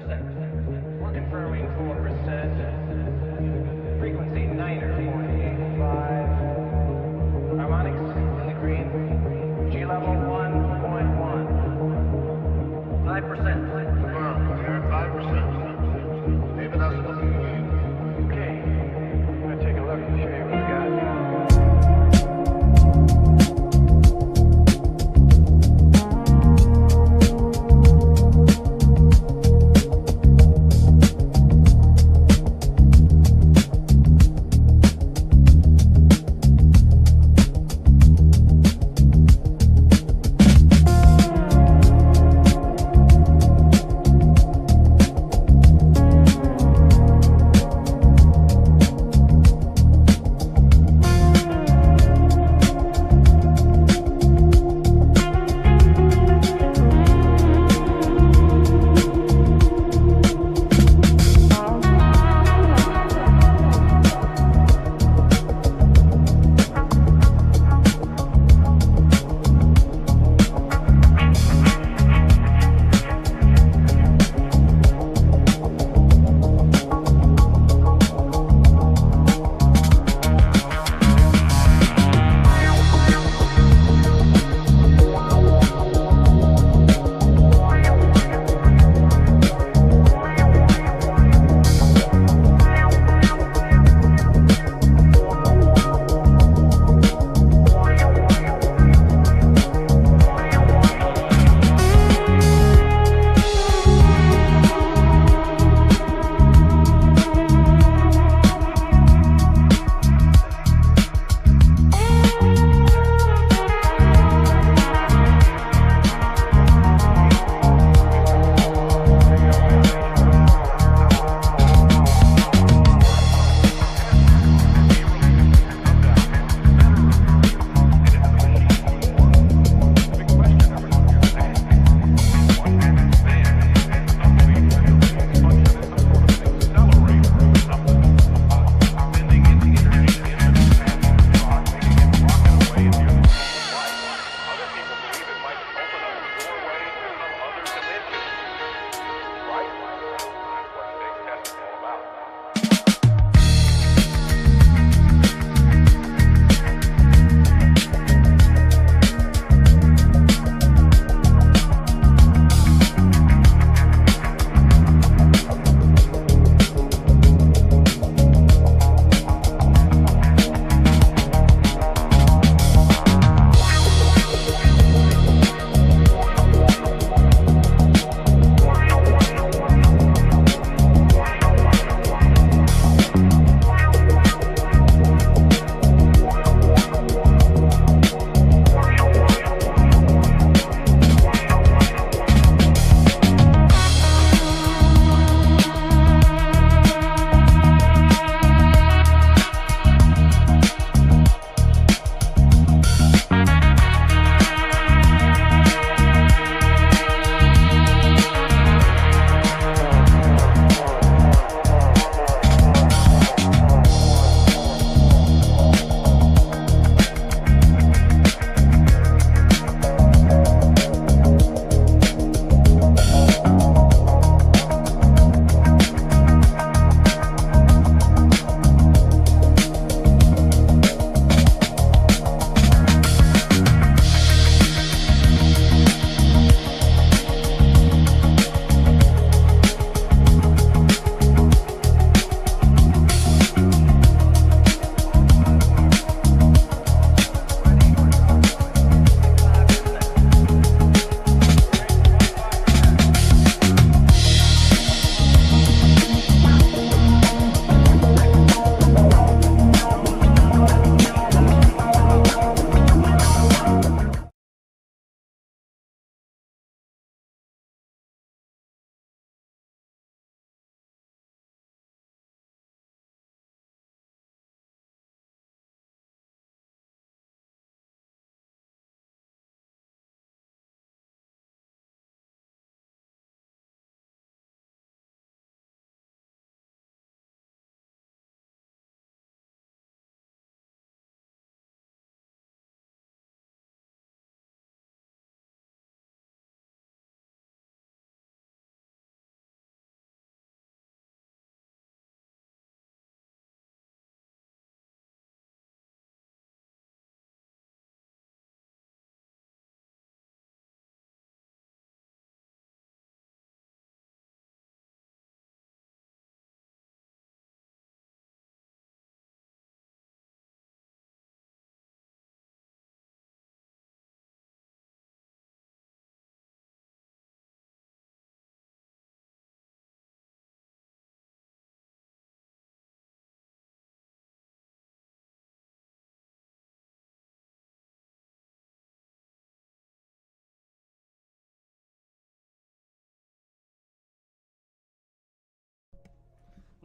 We're confirming 4%. Frequency 9.85. Harmonics in the green. G level 1.1. 5%. Confirmed. We're at 5%. Maybe that's looking good. Okay. I'm gonna take a look and show you what we got.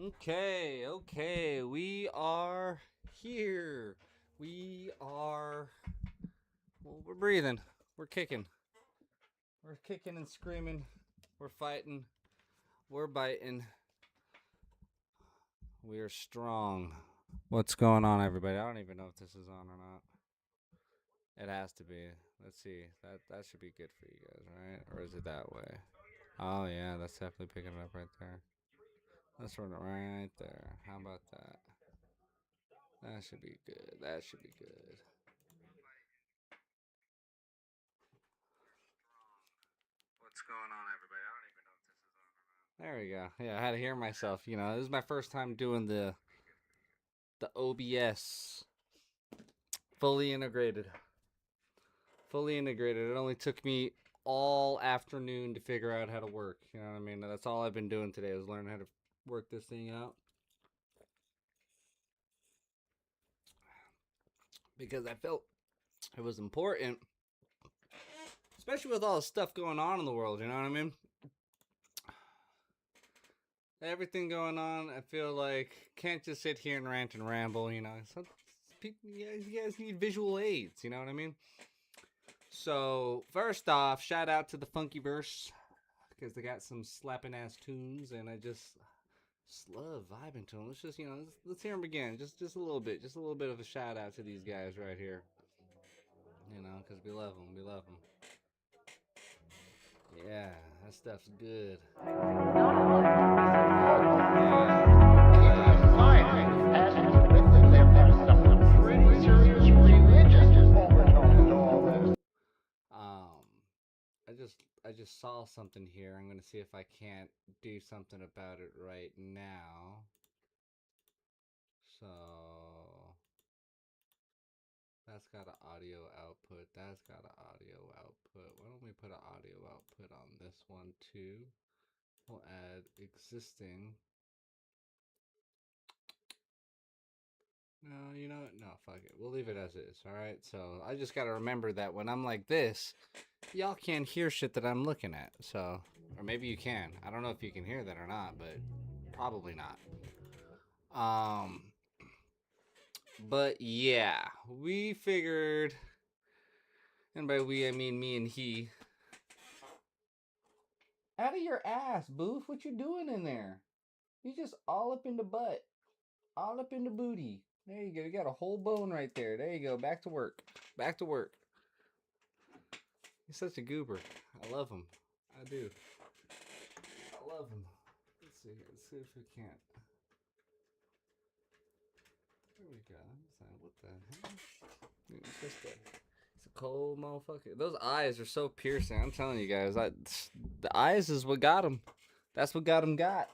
Okay, we are here. Well, we're breathing. We're kicking. We're kicking and screaming. We're fighting. We're biting. We are strong. What's going on, everybody? I don't even know if this is on or not. It has to be. Let's see. That should be good for you guys, right? Or is it that way? Oh, yeah, that's definitely picking it up right there. Let's run it right there. How about that? That should be good. That should be good. What's going on, everybody? I don't even know if this is on or not. There we go. Yeah, I had to hear myself. You know, this is my first time doing the OBS fully integrated. Fully integrated. It only took me all afternoon to figure out how to work. You know what I mean? That's all I've been doing today is learning how to work this thing out. Because I felt it was important, especially with all the stuff going on in the world. You know what I mean? Everything going on, I feel like can't just sit here and rant and ramble. You know, some people, you guys need visual aids. You know what I mean? So first off, shout out to the Funkyverse because they got some slapping ass tunes, and I just love vibing to them. Let's just let's hear them again, just a little bit, of a shout out to these guys right here. You know, because we love them, Yeah, that stuff's good. I just saw something here. I'm gonna see if I can't do something about it right now. So that's got an audio output. That's got an audio output. Why don't we put an audio output on this one too? We'll add existing. No, you know what? No, fuck it. We'll leave it as is, alright? So I just gotta remember that when I'm like this, y'all can't hear shit that I'm looking at. So, or maybe you can. I don't know if you can hear that or not, but probably not. But yeah, we figured, and by we I mean me and he. Out of your ass, Booth. What you doing in there? You just all up in the butt. All up in the booty. There you go. You got a whole bone right there. There you go. Back to work. Back to work. He's such a goober. I love him. I do. I love him. Let's see. Let's see if we can't. There we go. What the hell? It's just it's a cold motherfucker. Those eyes are so piercing. I'm telling you guys. The eyes is what got him. That's what got him got.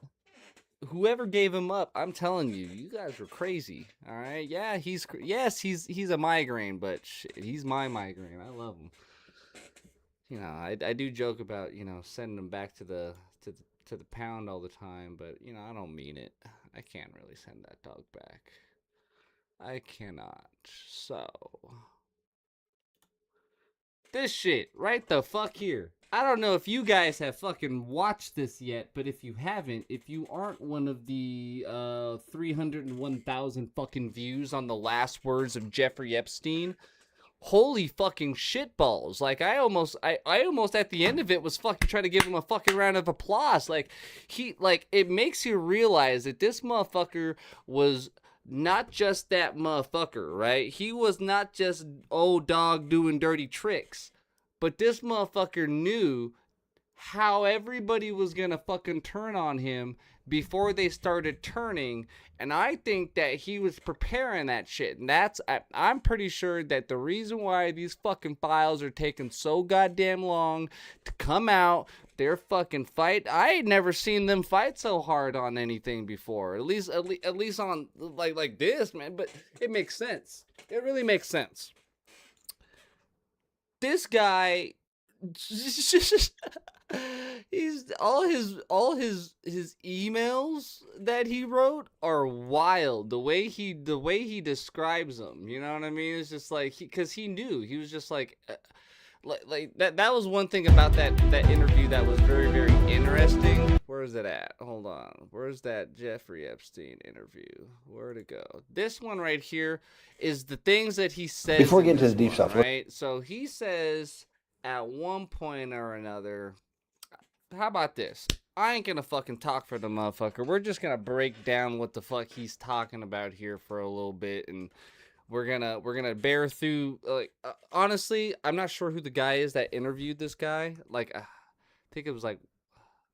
Whoever gave him up, I'm telling you, you guys were crazy. All right, yeah, he's a migraine, but shit, he's my migraine. I love him. You know, I do joke about sending him back to the pound all the time, but I don't mean it. I can't really send that dog back. I cannot. So this shit right the fuck here. I don't know if you guys have fucking watched this yet, but if you haven't, if you aren't one of the 301,000 fucking views on the last words of Jeffrey Epstein, holy fucking shitballs. Like, I almost at the end of it was fucking trying to give him a fucking round of applause. Like, it makes you realize that this motherfucker was not just that motherfucker, right? He was not just old dog doing dirty tricks. But this motherfucker knew how everybody was gonna fucking turn on him before they started turning, and I think that he was preparing that shit. And I'm pretty sure that the reason why these fucking files are taking so goddamn long to come out, their fucking fight, I ain't never seen them fight so hard on anything before. At least on like this, man. But it makes sense. It really makes sense. This guy, he's all his emails that he wrote are wild. The way he describes them, you know what I mean? It's just like because he knew he was just like like that was one thing about that interview that was very, very interesting. Where is it at? Hold on. Where's that Jeffrey Epstein interview? Where'd it go? This one right here is the things that he says. Before we get into the deep stuff, right? So he says at one point or another, how about this? I ain't gonna fucking talk for the motherfucker. We're just gonna break down what the fuck he's talking about here for a little bit, and we're gonna bear through. Like, honestly, I'm not sure who the guy is that interviewed this guy. Like, I think it was like,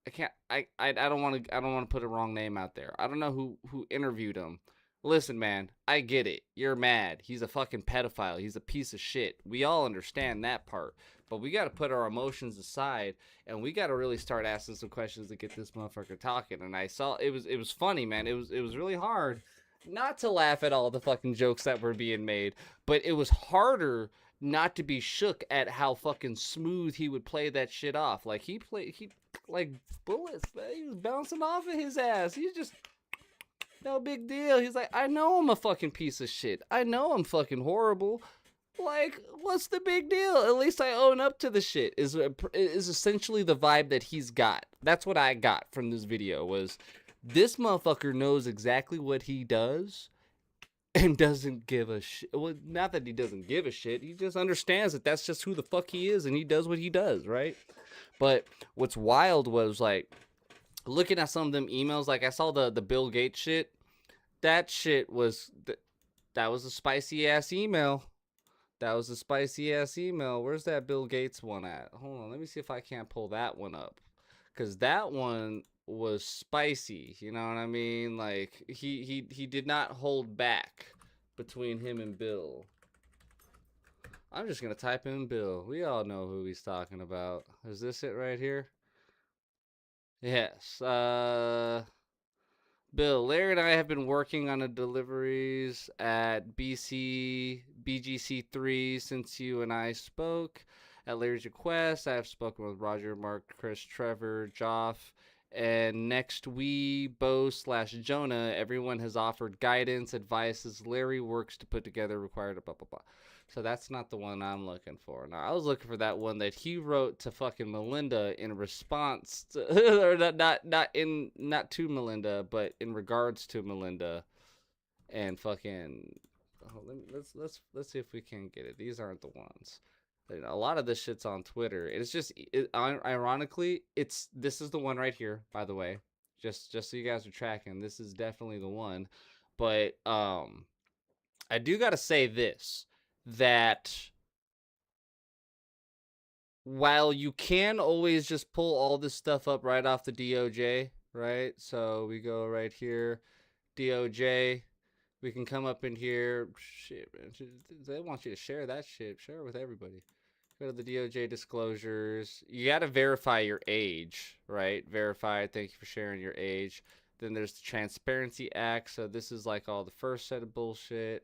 I don't want to put a wrong name out there. I don't know who interviewed him. Listen, man, I get it. You're mad. He's a fucking pedophile. He's a piece of shit. We all understand that part. But we got to put our emotions aside, and we got to really start asking some questions to get this motherfucker talking. And I saw it was funny, man. It was really hard not to laugh at all the fucking jokes that were being made, but it was harder not to be shook at how fucking smooth he would play that shit off. Like he like bullets, man. He was bouncing off of his ass. He's just no big deal. He's like, I know I'm a fucking piece of shit. I know I'm fucking horrible. Like, what's the big deal? At least I own up to the shit. Is essentially the vibe that he's got. That's what I got from this video. Was this motherfucker knows exactly what he does and doesn't give a shit. Well, not that he doesn't give a shit. He just understands that that's just who the fuck he is, and he does what he does, right? But what's wild was, like, looking at some of them emails, like I saw the Bill Gates shit. That shit was, that was a spicy ass email. That was a spicy ass email. Where's that Bill Gates one at? Hold on, let me see if I can't pull that one up. Cause that one was spicy, you know what I mean? Like he did not hold back between him and Bill. I'm just gonna type in Bill. We all know who he's talking about. Is this it right here? Yes. Bill, Larry and I have been working on the deliveries at BGC3 since you and I spoke. At Larry's request, I have spoken with Roger, Mark, Chris, Trevor, Joff, and next Bo/Jonah. Everyone has offered guidance, advice as Larry works to put together required blah, blah, blah. So that's not the one I'm looking for. Now, I was looking for that one that he wrote to fucking Melinda in response to, or not to Melinda, but in regards to Melinda, and fucking. Let's see if we can get it. These aren't the ones. A lot of this shit's on Twitter. It's just, ironically, this is the one right here. By the way, just so you guys are tracking, this is definitely the one. But I do gotta say this. That while you can always just pull all this stuff up right off the DOJ, right? So we go right here, DOJ. We can come up in here. Shit, man. They want you to share that shit. Share it with everybody. Go to the DOJ disclosures. You got to verify your age, right? Verify. Thank you for sharing your age. Then there's the Transparency Act. So this is like all the first set of bullshit.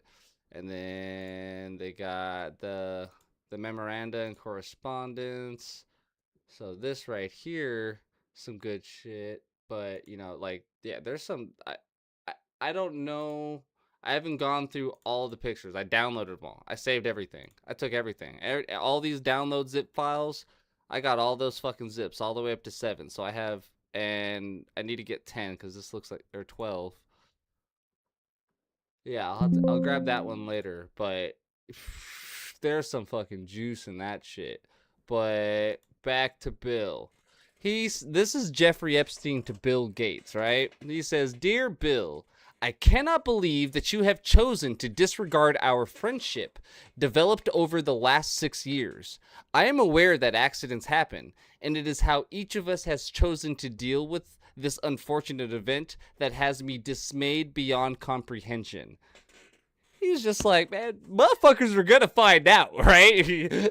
And then they got the memoranda and correspondence. So this right here, some good shit. But, you know, like, yeah, there's some, I don't know. I haven't gone through all the pictures. I downloaded them all. I saved everything. I took everything. All these download zip files, I got all those fucking zips all the way up to 7. So I have, and I need to get 10 because this looks like, or 12. Yeah, I'll grab that one later, but there's some fucking juice in that shit. But back to Bill. This is Jeffrey Epstein to Bill Gates, right? He says, "Dear Bill, I cannot believe that you have chosen to disregard our friendship developed over the last 6 years. I am aware that accidents happen, and it is how each of us has chosen to deal with this unfortunate event that has me dismayed beyond comprehension." He's just like, man, motherfuckers were gonna find out, right?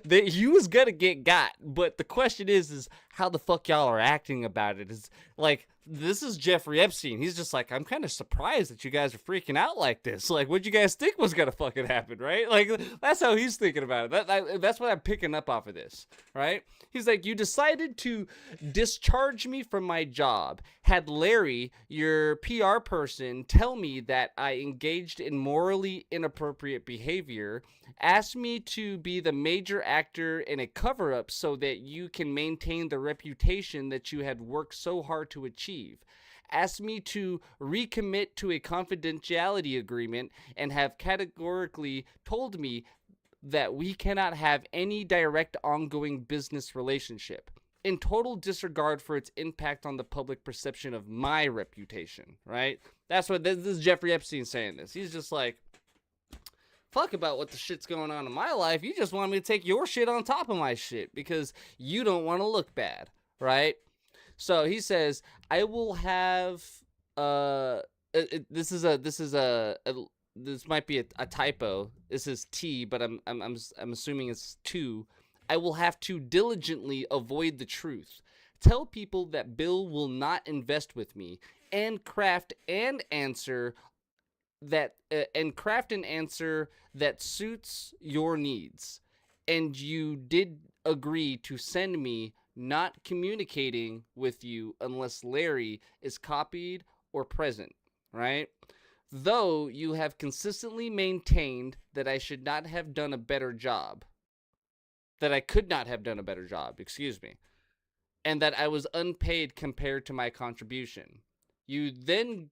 That he was gonna get got. But the question is how the fuck y'all are acting about it. Is like, this is Jeffrey Epstein. He's just like, I'm kind of surprised that you guys are freaking out like this. Like, what'd you guys think was gonna fucking happen, right? Like, that's how he's thinking about it. That's what I'm picking up off of this, right? He's like, you decided to discharge me from my job. Had Larry, your PR person, tell me that I engaged in morally inappropriate behavior, asked me to be the major actor in a cover-up so that you can maintain the reputation that you had worked so hard to achieve. Asked me to recommit to a confidentiality agreement and have categorically told me that we cannot have any direct ongoing business relationship, in total disregard for its impact on the public perception of my reputation, right? That's what this is Jeffrey Epstein saying this. He's just like, fuck about what the shit's going on in my life. You just want me to take your shit on top of my shit because you don't want to look bad, right? So he says, I will have this might be a typo. This is T, but I'm assuming it's 2. I will have to diligently avoid the truth. Tell people that Bill will not invest with me, and craft an answer that suits your needs. And you did agree to send me not communicating with you unless Larry is copied or present, right? Though you have consistently maintained that I should not have done a better job. That I could not have done a better job, excuse me. And that I was unpaid compared to my contribution. You then,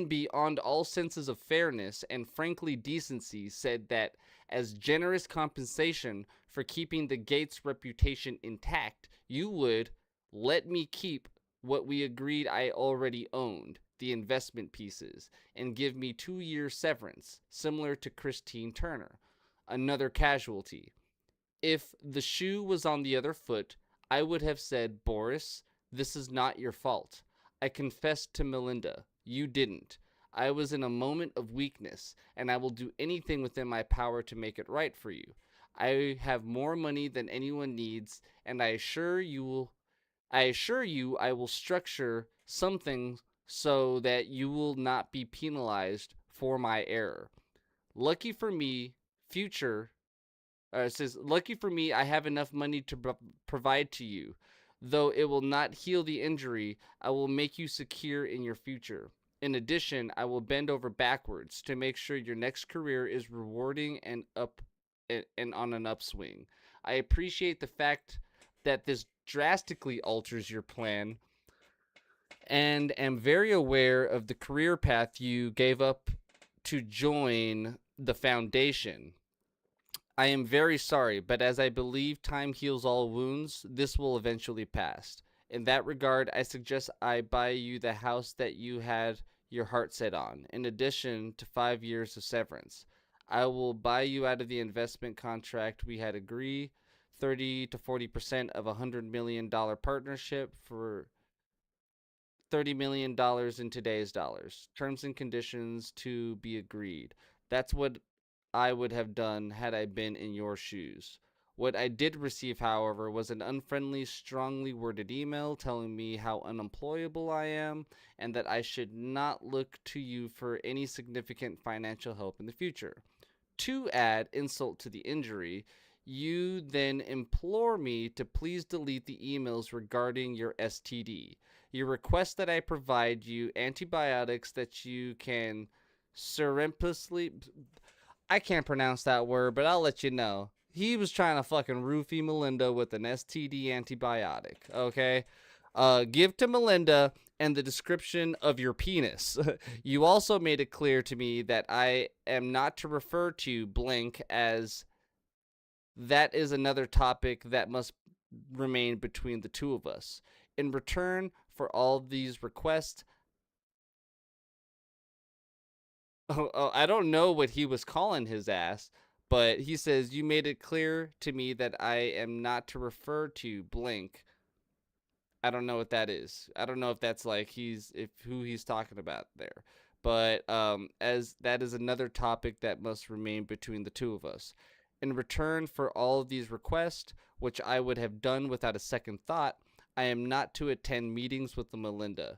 beyond all senses of fairness and frankly decency, said that as generous compensation for keeping the Gates reputation intact, you would let me keep what we agreed I already owned, the investment pieces, and give me 2-year severance, similar to Christine Turner. Another casualty. If the shoe was on the other foot, I would have said, Boris, this is not your fault. I confessed to Melinda. You didn't. I was in a moment of weakness, and I will do anything within my power to make it right for you. I have more money than anyone needs, and I assure you I will structure something so that you will not be penalized for my error. Lucky for me, it says, lucky for me, I have enough money to provide to you. Though it will not heal the injury, I will make you secure in your future. In addition, I will bend over backwards to make sure your next career is rewarding and on an upswing. I appreciate the fact that this drastically alters your plan and am very aware of the career path you gave up to join the foundation. I am very sorry, but as I believe time heals all wounds, this will eventually pass. In that regard, I suggest I buy you the house that you had your heart set on, in addition to 5 years of severance. I will buy you out of the investment contract we had agreed, 30 to 40% of a $100 million partnership for $30 million in today's dollars. Terms and conditions to be agreed. That's what I would have done had I been in your shoes. What I did receive, however, was an unfriendly, strongly worded email telling me how unemployable I am and that I should not look to you for any significant financial help in the future. To add insult to the injury, you then implore me to please delete the emails regarding your STD. You request that I provide you antibiotics that you can surreptitiously... I can't pronounce that word, but I'll let you know. He was trying to fucking roofie Melinda with an STD antibiotic, okay? Give to Melinda and the description of your penis. You also made it clear to me that I am not to refer to blank, as that is another topic that must remain between the two of us. In return for all these requests, I don't know what he was calling his ass, but he says, you made it clear to me that I am not to refer to blank. I don't know what that is. I don't know if that's like who he's talking about there. But as that is another topic that must remain between the two of us. In return for all of these requests, which I would have done without a second thought, I am not to attend meetings with the Melinda.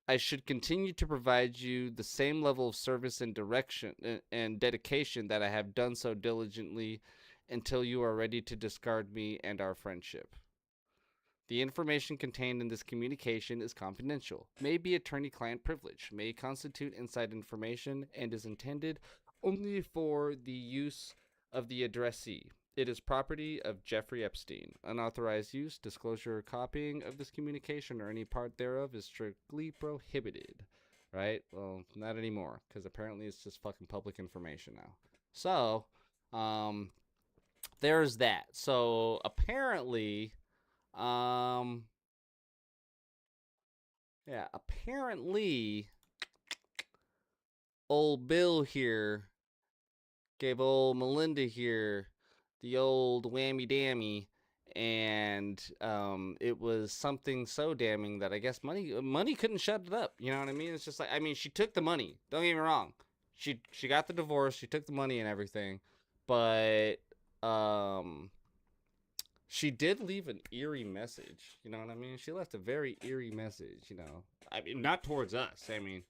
I should continue to provide you the same level of service and direction and dedication that I have done so diligently until you are ready to discard me and our friendship. The information contained in this communication is confidential, may be attorney-client privilege, may constitute inside information, and is intended only for the use of the addressee. It is property of Jeffrey Epstein. Unauthorized use, disclosure, or copying of this communication or any part thereof is strictly prohibited. Right? Well, not anymore, because apparently it's just fucking public information now. So, there's that. So, apparently, apparently, old Bill here gave old Melinda here the old whammy dammy, and it was something so damning that I guess money couldn't shut it up. You know what I mean? It's just like, I mean, she took the money. Don't get me wrong. She got the divorce. She took the money and everything, but she did leave an eerie message. You know what I mean? She left a very eerie message. You know, I mean, not towards us. I mean,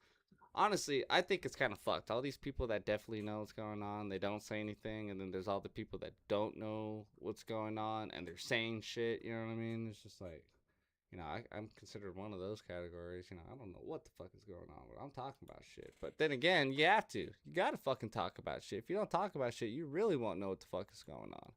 honestly, I think it's kind of fucked. All these people that definitely know what's going on, they don't say anything, and then there's all the people that don't know what's going on, and they're saying shit, you know what I mean? It's just like, you know, I'm considered one of those categories. You know, I don't know what the fuck is going on, but I'm talking about shit. But then again, you have to. You gotta fucking talk about shit. If you don't talk about shit, you really won't know what the fuck is going on.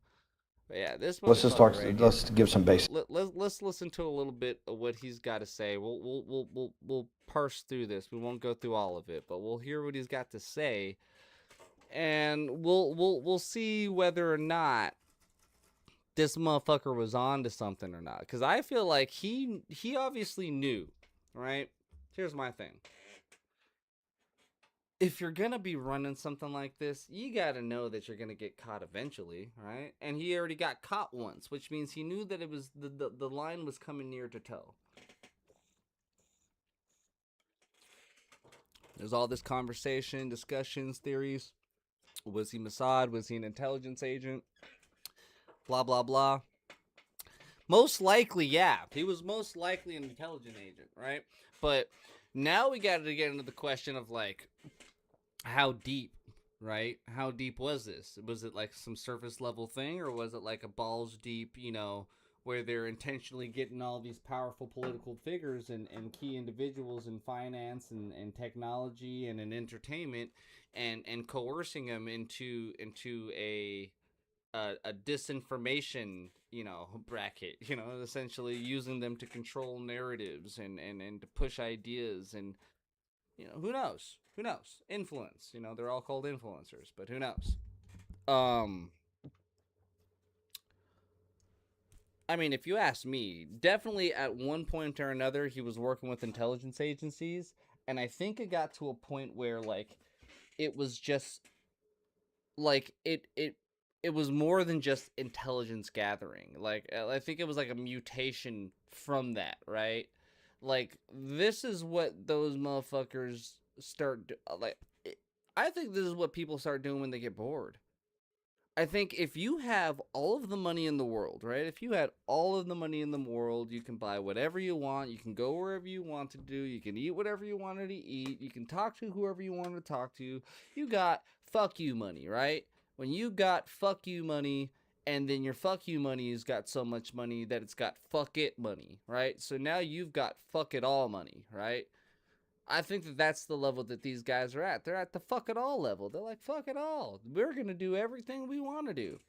But yeah, this Let's just talk. right Let's give some basic. let's listen to a little bit of what he's got to say. We'll parse through this. We won't go through all of it, but we'll hear what he's got to say, and we'll see whether or not this motherfucker was on to something or not. Because I feel like he obviously knew, right? Here's my thing. If you're gonna be running something like this, you gotta know that you're gonna get caught eventually, right? And he already got caught once, which means he knew that it was the line was coming near to toe. There's all this conversation, discussions, theories. Was he Mossad? Was he an intelligence agent? Blah blah blah. Most likely, yeah. He was most likely an intelligence agent, right? But now we got to get into the question of like, how deep, right? How deep was this? Was it like some surface level thing, or was it like a balls deep, you know, where they're intentionally getting all these powerful political figures and key individuals in finance and technology and in entertainment and coercing them into a disinformation, you know, bracket, you know, essentially using them to control narratives and to push ideas and, you know, who knows? Who knows? Influence. You know, they're all called influencers, but who knows? I mean, if you ask me, definitely at one point or another, he was working with intelligence agencies, and I think it got to a point where, like, it was just, like, it was more than just intelligence gathering. Like, I think it was like a mutation from that, right? Like, this is what those motherfuckers start like. I think this is what people start doing when they get bored. I think if you have all of the money in the world, right? If you had all of the money in the world, you can buy whatever you want. You can go wherever you want to do. You can eat whatever you wanted to eat. You can talk to whoever you wanted to talk to. You got fuck you money, right? When you got fuck you money, and then your fuck you money has got so much money that it's got fuck it money, right? So now you've got fuck it all money, right? I think that that's the level that these guys are at. They're at the fuck it all level. They're like, fuck it all. We're going to do everything we want to do.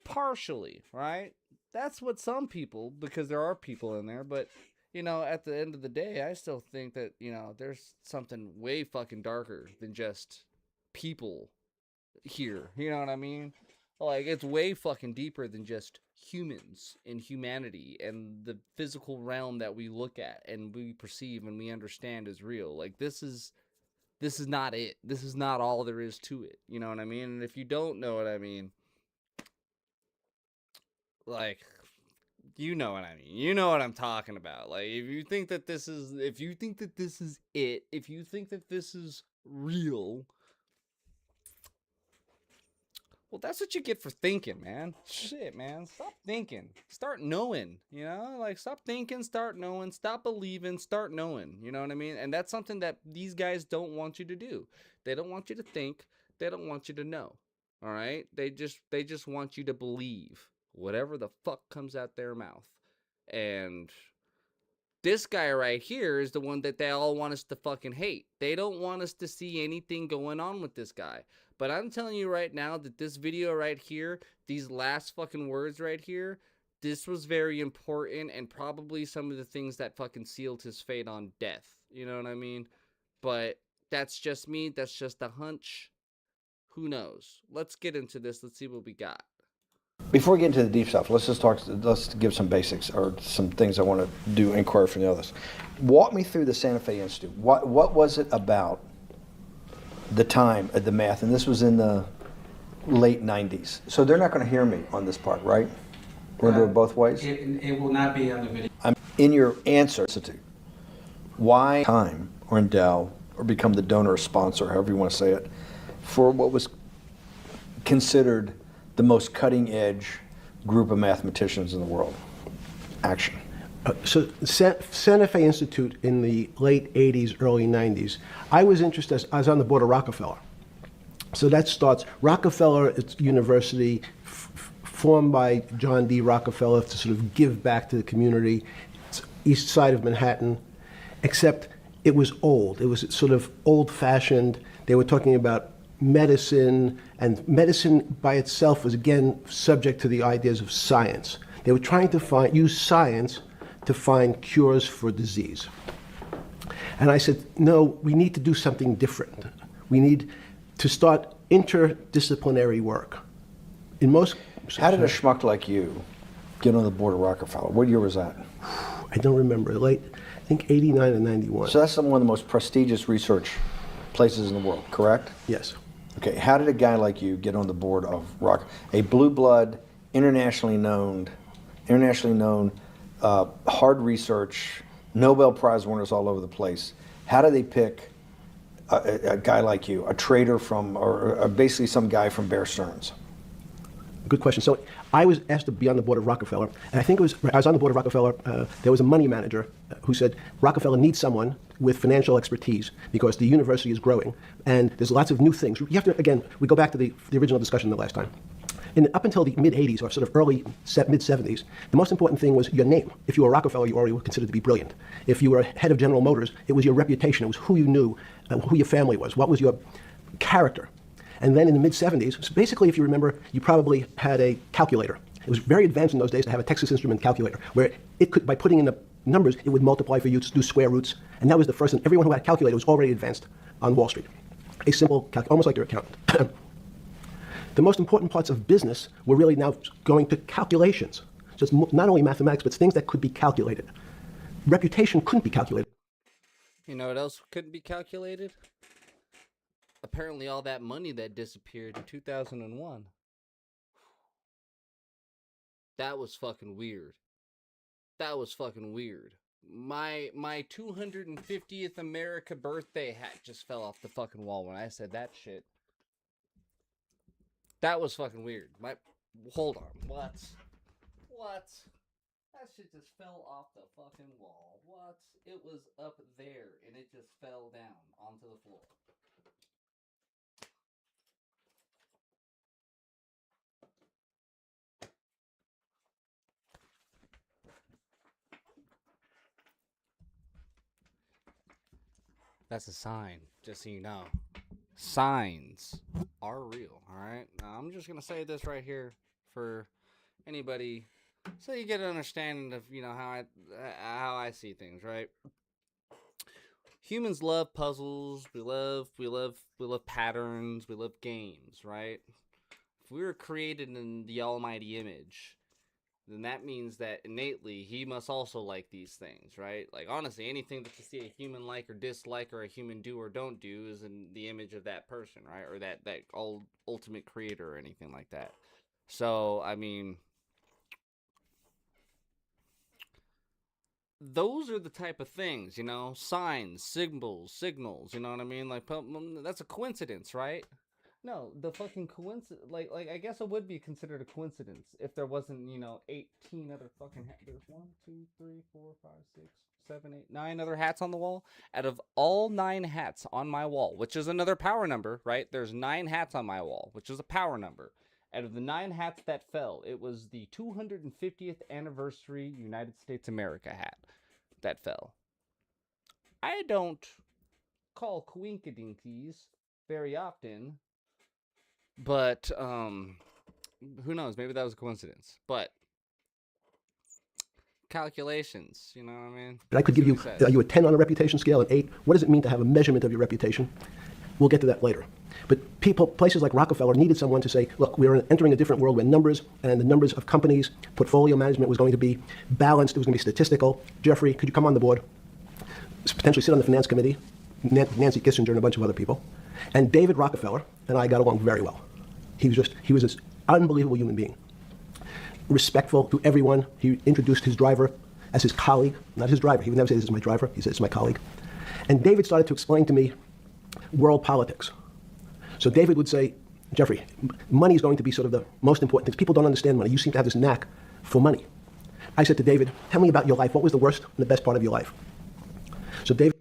Partially, right? That's what some people, because there are people in there, but, you know, at the end of the day, I still think that, you know, there's something way fucking darker than just people here. You know what I mean? Like, it's way fucking deeper than just humans and humanity and the physical realm that we look at and we perceive and we understand is real. Like, this is not it. This is not all there is to it. You know what I mean? And if you don't know what I mean, like, you know what I mean. You know what I'm talking about. Like, if you think that this is it, if you think that this is real, Well, that's what you get for thinking, man. Shit, man. Stop thinking. Start knowing, you know? Like, stop thinking, start knowing, stop believing, start knowing. You know what I mean? And that's something that these guys don't want you to do. They don't want you to think. They don't want you to know. All right? They just want you to believe whatever the fuck comes out their mouth. And this guy right here is the one that they all want us to fucking hate. They don't want us to see anything going on with this guy. But I'm telling you right now that this video right here, these last fucking words right here, this was very important and probably some of the things that fucking sealed his fate on death. You know what I mean? But that's just me. That's just a hunch. Who knows? Let's get into this. Let's see what we got. Before we get into the deep stuff, let's give some basics or some things I want to do inquiry from the others. Walk me through the Santa Fe Institute. What was it about the time of the math? And this was in the late 90s. So they're not going to hear me on this part, right? We're going to do it both ways? It will not be on the video. I'm in your answer. Why time or endow or become the donor or sponsor, however you want to say it, for what was considered the most cutting-edge group of mathematicians in the world? Action. So Santa Fe Institute in the late 80s, early 90s, I was interested, I was on the board of Rockefeller. So that starts, Rockefeller, it's university formed by John D. Rockefeller to sort of give back to the community. It's east side of Manhattan, except it was old. It was sort of old-fashioned. They were talking about medicine, and medicine by itself was again subject to the ideas of science. They were trying to use science to find cures for disease. And I said, no, we need to do something different. We need to start interdisciplinary work. In most... How did a schmuck like you get on the board of Rockefeller? What year was that? I don't remember. Late, I think 89 and 91. So that's one of the most prestigious research places in the world, correct? Yes. Okay, how did a guy like you get on the board of a blue blood, internationally known, hard research, Nobel Prize winners all over the place? How do they pick a guy like you, a trader from, or basically some guy from Bear Stearns? Good question. So I was asked to be on the board of Rockefeller, and I think I was on the board of Rockefeller. There was a money manager who said Rockefeller needs someone with financial expertise because the university is growing and there's lots of new things. You have to, again, we go back to the original discussion the last time. Up until the mid-'80s or sort of mid-'70s, the most important thing was your name. If you were Rockefeller, you already were considered to be brilliant. If you were head of General Motors, it was your reputation. It was who you knew, who your family was, what was your character. And then in the mid-'70s, so basically, if you remember, you probably had a calculator. It was very advanced in those days to have a Texas Instrument calculator, where it could, by putting in the numbers, it would multiply for you to do square roots. And that was the first, and everyone who had a calculator was already advanced on Wall Street. A simple calculator, almost like your accountant. The most important parts of business were really now going to calculations. Just not only mathematics, but things that could be calculated. Reputation couldn't be calculated. You know what else couldn't be calculated? Apparently all that money that disappeared in 2001. That was fucking weird. That was fucking weird. My 250th America birthday hat just fell off the fucking wall when I said that shit. That was fucking weird. Hold on. What? That shit just fell off the fucking wall. What? It was up there and it just fell down onto the floor. That's a sign, just so you know. Signs are real, alright? Now, I'm just gonna say this right here for anybody, so you get an understanding of, you know, how I see things, right? Humans love puzzles, we love patterns, we love games, right? If we were created in the almighty image, then that means that innately he must also like these things, right? Like, honestly, anything that you see a human like or dislike or a human do or don't do is in the image of that person, right? Or that ultimate creator or anything like that. So, I mean, those are the type of things, you know, signs, signals, you know what I mean? Like, that's a coincidence, right? No, the fucking coincidence. Like I guess it would be considered a coincidence if there wasn't, 18 other fucking. There's 1, 2, 3, 4, 5, 6, 7, 8, 9 other hats on the wall. Out of all 9 hats on my wall, which is another power number, right? There's 9 hats on my wall, which is a power number. Out of the 9 hats that fell, it was the 250th anniversary United States America hat that fell. I don't call coinkydinkies very often, but who knows? Maybe that was a coincidence. But calculations, you know what I mean? I could give you, are you a 10 on a reputation scale, an 8? What does it mean to have a measurement of your reputation? We'll get to that later. But places like Rockefeller needed someone to say, look, we're entering a different world where numbers and the numbers of companies, portfolio management was going to be balanced, it was going to be statistical. Jeffrey, could you come on the board? Potentially sit on the finance committee, Nancy Kissinger and a bunch of other people. And David Rockefeller and I got along very well. He was an unbelievable human being. Respectful to everyone. He introduced his driver as his colleague, not his driver. He would never say, this is my driver. He said, it's my colleague. And David started to explain to me world politics. So David would say, Jeffrey, money is going to be sort of the most important thing. People don't understand money. You seem to have this knack for money. I said to David, tell me about your life. What was the worst and the best part of your life? So David.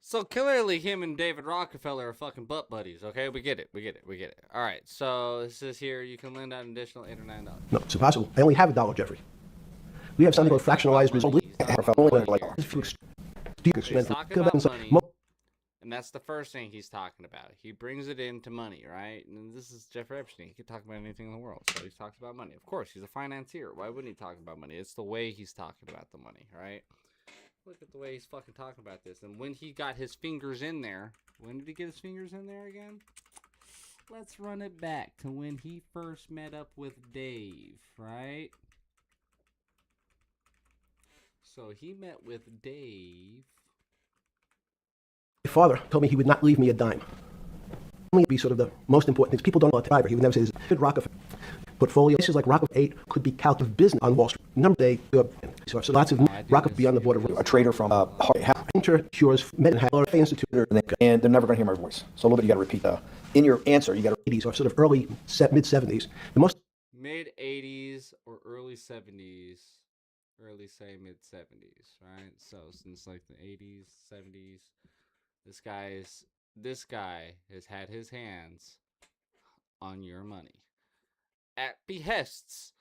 So clearly him and David Rockefeller are fucking butt buddies, okay? We get it. All right, so this is here. You can lend out an additional $8 or $9. No, it's impossible. I only have $1, Jeffrey. We have something called fractionalized results. He's talking about money, and that's the first thing he's talking about. He brings it into money, right? And this is Jeffrey Epstein. He could talk about anything in the world, so he talks about money. Of course, he's a financier. Why wouldn't he talk about money? It's the way he's talking about the money, right? Look at the way he's fucking talking about this. And when he got his fingers in there, when did he get his fingers in there again? Let's run it back to when he first met up with Dave, right? So he met with Dave. My father told me he would not leave me a dime. Only be sort of the most important things. People don't know about the He would never say this. Good Rockefeller portfolio. Places like Rockefeller 8 could be calculated business on Wall Street. Number day, so lots of Rockefeller beyond the border. A trader from Cures Institute, and they're never going to hear my voice. So a little bit you got to repeat in your answer. You got to 80s or sort of early mid 70s. The most mid 80s or early 70s, early say mid 70s, right? So since like the 80s, 70s, this guy has had his hands on your money at behests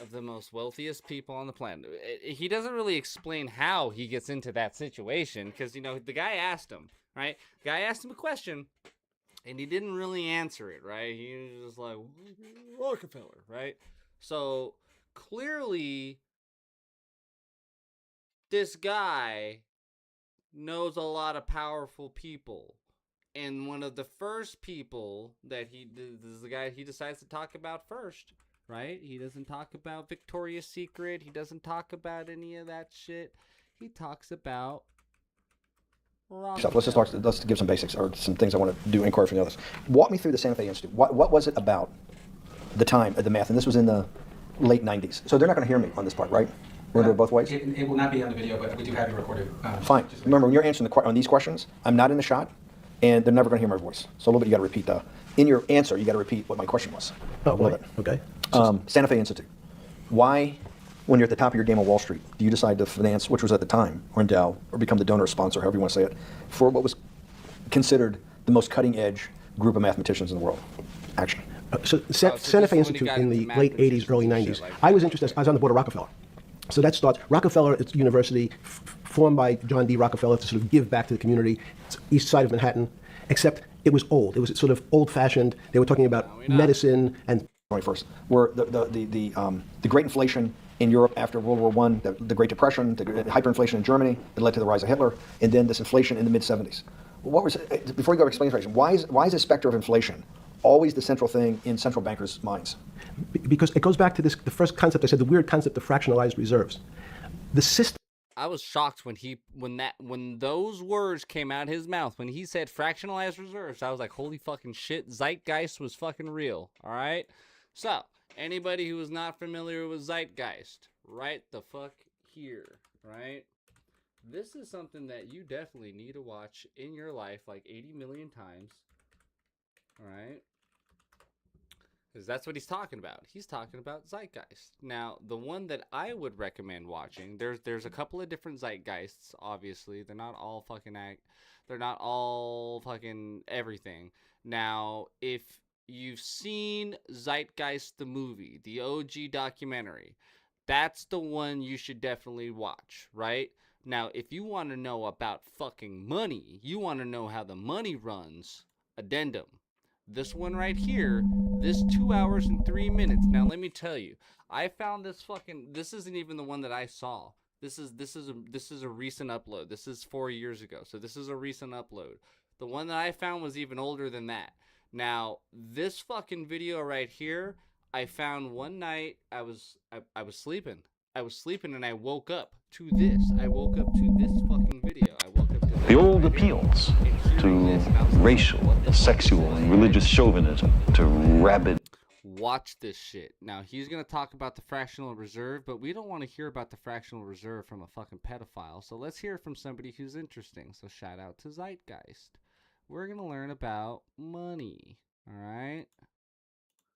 of the most wealthiest people on the planet. He doesn't really explain how he gets into that situation because, the guy asked him, right? The guy asked him a question and he didn't really answer it, right? He was just like, Rockefeller, right? So clearly this guy knows a lot of powerful people. And one of the first people that this is the guy he decides to talk about first, right? He doesn't talk about Victoria's Secret. He doesn't talk about any of that shit. He talks about Let's give some basics or some things I want to do inquiry from the others. Walk me through the Santa Fe Institute. What was it about the time of the math? And this was in the late 90s. So they're not going to hear me on this part, right? We're going to do it both ways? It will not be on the video, but we do have you recorded. Fine. Remember, when you're answering on these questions, I'm not in the shot, and they're never going to hear my voice. So a little bit you got to repeat in your answer, you got to repeat what my question was. Oh, right. Okay. Santa Fe Institute. Why, when you're at the top of your game on Wall Street, do you decide to finance, which was at the time, or endow, or become the donor or sponsor, however you want to say it, for what was considered the most cutting-edge group of mathematicians in the world? Action. So Santa Fe Institute in the late 80s, early 90s. I was interested. I was on the board of Rockefeller. So that starts, Rockefeller University, formed by John D. Rockefeller to sort of give back to the community, east side of Manhattan, except it was old. It was sort of old-fashioned. They were talking about medicine and... First, were the great inflation in Europe after World War I, the Great Depression, the hyperinflation in Germany that led to the rise of Hitler, and then this inflation in the mid-70s. What was it, before you go to explain inflation, why is the specter of inflation always the central thing in central bankers' minds? Because it goes back to the first concept I said, the weird concept of fractionalized reserves. The system. I was shocked when those words came out of his mouth. When he said fractionalized reserves, I was like, holy fucking shit, Zeitgeist was fucking real. All right. So anybody who is not familiar with Zeitgeist, right the fuck here, right? This is something that you definitely need to watch in your life like 80 million times. All right. Because that's what he's talking about. He's talking about zeitgeist. Now, the one that I would recommend watching, there's a couple of different zeitgeists, obviously. They're not all fucking everything. Now, if you've seen Zeitgeist the movie, the OG documentary, that's the one you should definitely watch, right? Now, if you want to know about fucking money, you want to know how the money runs, addendum. This one right here, this 2 hours and 3 minutes. Now let me tell you, I found this this isn't even the one that I saw. This is a recent upload. This is 4 years ago. So this is a recent upload. The one that I found was even older than that. Now, this fucking video right here, I found one night. I was sleeping. I was sleeping and I woke up to this. I woke up to this fucking video. I woke up to this. The old appeals to racial, sexual, and religious chauvinism, to rabid. Watch this shit. Now, he's going to talk about the fractional reserve, but we don't want to hear about the fractional reserve from a fucking pedophile. So let's hear from somebody who's interesting. So shout out to Zeitgeist. We're going to learn about money. All right?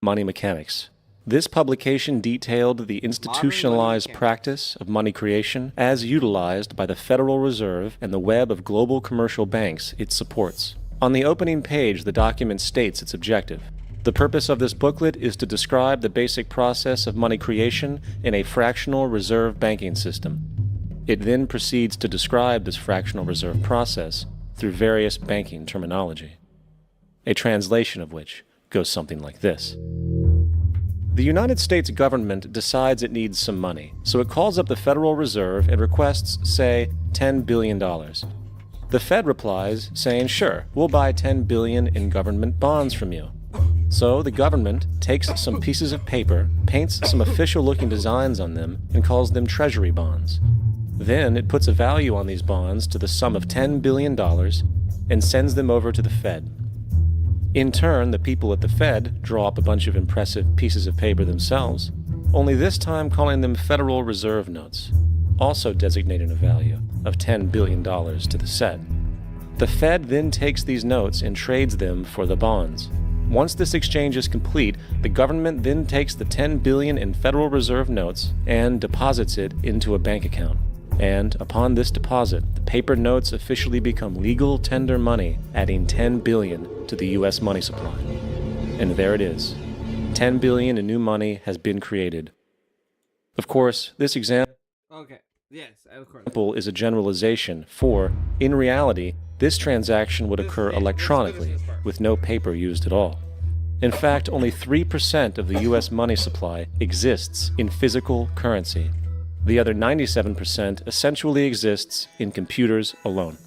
Money Mechanics. This publication detailed the institutionalized practice of money creation as utilized by the Federal Reserve and the web of global commercial banks it supports. On the opening page, the document states its objective. The purpose of this booklet is to describe the basic process of money creation in a fractional reserve banking system. It then proceeds to describe this fractional reserve process through various banking terminology, a translation of which goes something like this. The United States government decides it needs some money, so it calls up the Federal Reserve and requests, say, $10 billion. The Fed replies, saying, sure, we'll buy $10 billion in government bonds from you. So the government takes some pieces of paper, paints some official-looking designs on them, and calls them treasury bonds. Then it puts a value on these bonds to the sum of $10 billion and sends them over to the Fed. In turn, the people at the Fed draw up a bunch of impressive pieces of paper themselves, only this time calling them Federal Reserve notes, also designating a value of $10 billion to the set. The Fed then takes these notes and trades them for the bonds. Once this exchange is complete, the government then takes the $10 billion in Federal Reserve notes and deposits it into a bank account. And upon this deposit, the paper notes officially become legal tender money, adding $10 billion to the U.S. money supply. And there it is. $10 billion in new money has been created. Of course, this example is a generalization, for, in reality, this transaction would occur electronically, with no paper used at all. In fact, only 3% of the U.S. money supply exists in physical currency. The other 97% essentially exists in computers alone.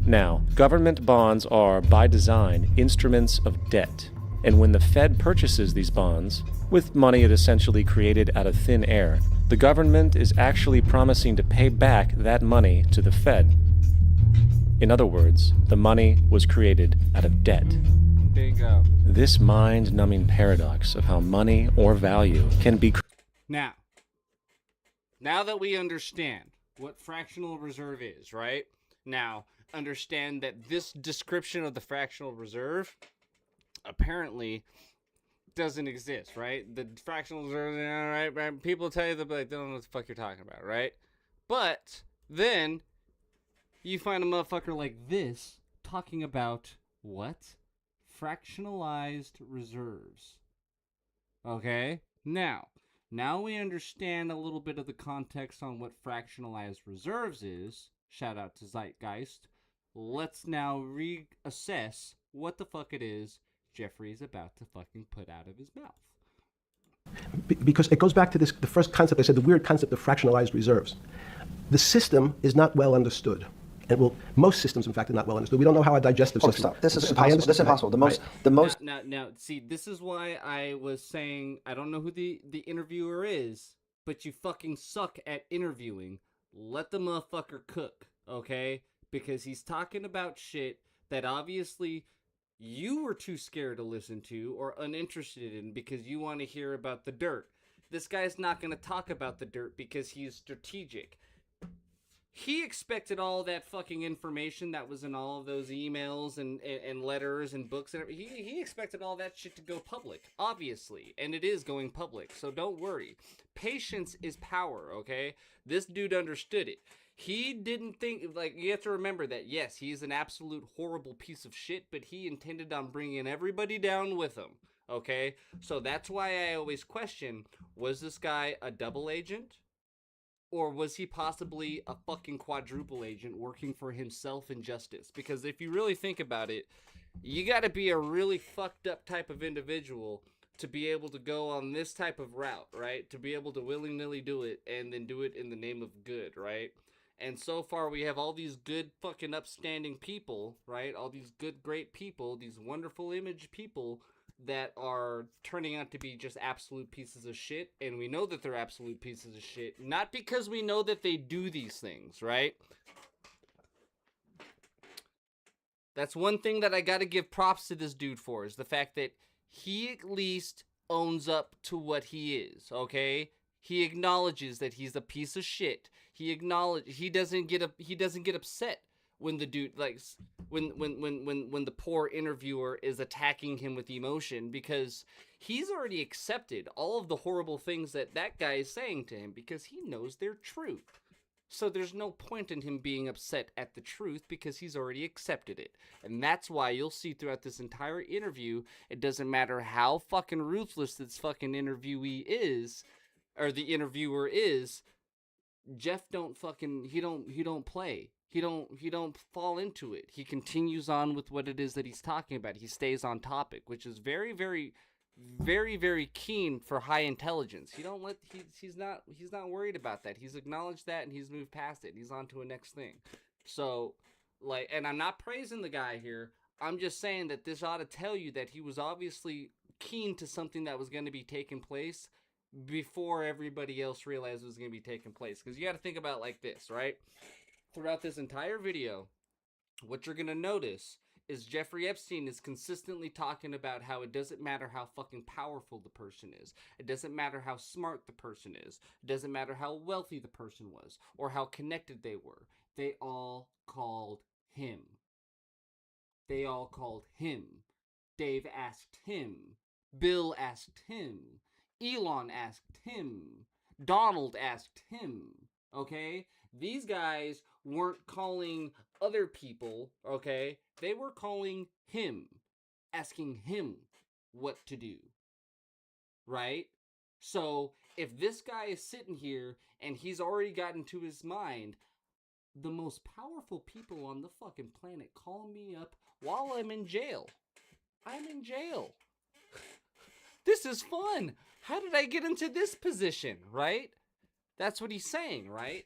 Now, government bonds are, by design, instruments of debt. And when the Fed purchases these bonds, with money it essentially created out of thin air, the government is actually promising to pay back that money to the Fed. In other words, the money was created out of debt. Bingo. This mind-numbing paradox of how money or value can be... Now that we understand what fractional reserve is, right? Now, understand that this description of the fractional reserve apparently doesn't exist, right? The fractional reserve, right? People tell you that, but they don't know what the fuck you're talking about, right? But then you find a motherfucker like this talking about what? Fractionalized reserves. Okay? Now we understand a little bit of the context on what fractionalized reserves is. Shout out to Zeitgeist. Let's now reassess what the fuck it is Jeffrey's about to fucking put out of his mouth. Because it goes back to this, the first concept I said, the weird concept of fractionalized reserves. The system is not well understood. And most systems, in fact, are not well understood. We don't know how our digestive system... Stop. This is impossible. This is impossible. The most... Now, see, this is why I was saying, I don't know who the interviewer is, but you fucking suck at interviewing. Let the motherfucker cook, okay? Because he's talking about shit that obviously you were too scared to listen to or uninterested in because you want to hear about the dirt. This guy's not going to talk about the dirt because he's strategic. he expected all that fucking information that was in all of those emails and letters and books and everything. He expected all that shit to go public, obviously, and it is going public, so don't worry. Patience is power, okay? This dude understood it. He didn't think, like, you have to remember that, yes, he's an absolute horrible piece of shit, but he intended on bringing everybody down with him, okay? So that's why I always question, was this guy a double agent? Or was he possibly a fucking quadruple agent working for himself and justice? Because if you really think about it, you gotta be a really fucked up type of individual to be able to go on this type of route, right? To be able to willy-nilly do it and then do it in the name of good, right? And so far we have all these good fucking upstanding people, right? All these good, great people, these wonderful image people that are turning out to be just absolute pieces of shit, and we know that they're absolute pieces of shit, not because we know that they do these things, right? That's one thing that I gotta give props to this dude for, is the fact that he at least owns up to what he is, okay? He acknowledges that he's a piece of shit. He doesn't get upset when the dude, like, when the poor interviewer is attacking him with emotion, because he's already accepted all of the horrible things that guy is saying to him because he knows they're true. So there's no point in him being upset at the truth because he's already accepted it. And that's why you'll see throughout this entire interview, it doesn't matter how fucking ruthless this fucking interviewee is, or the interviewer is, Jeff don't fucking, he don't play. He don't fall into it. He continues on with what it is that he's talking about. He stays on topic, which is very, very, very, very keen for high intelligence. He's not worried about that. He's acknowledged that and he's moved past it. He's on to a next thing. So, like, and I'm not praising the guy here. I'm just saying that this ought to tell you that he was obviously keen to something that was going to be taking place before everybody else realized it was going to be taking place. Because you got to think about it like this, right? Throughout this entire video, what you're going to notice is Jeffrey Epstein is consistently talking about how it doesn't matter how fucking powerful the person is. It doesn't matter how smart the person is. It doesn't matter how wealthy the person was or how connected they were. They all called him. They all called him. Dave asked him. Bill asked him. Elon asked him. Donald asked him. Okay? These guys weren't calling other people, okay? They were calling him, asking him what to do, right? So if this guy is sitting here and he's already gotten to his mind, the most powerful people on the fucking planet call me up while I'm in jail. I'm in jail. This is fun. How did I get into this position, right? That's what he's saying, right?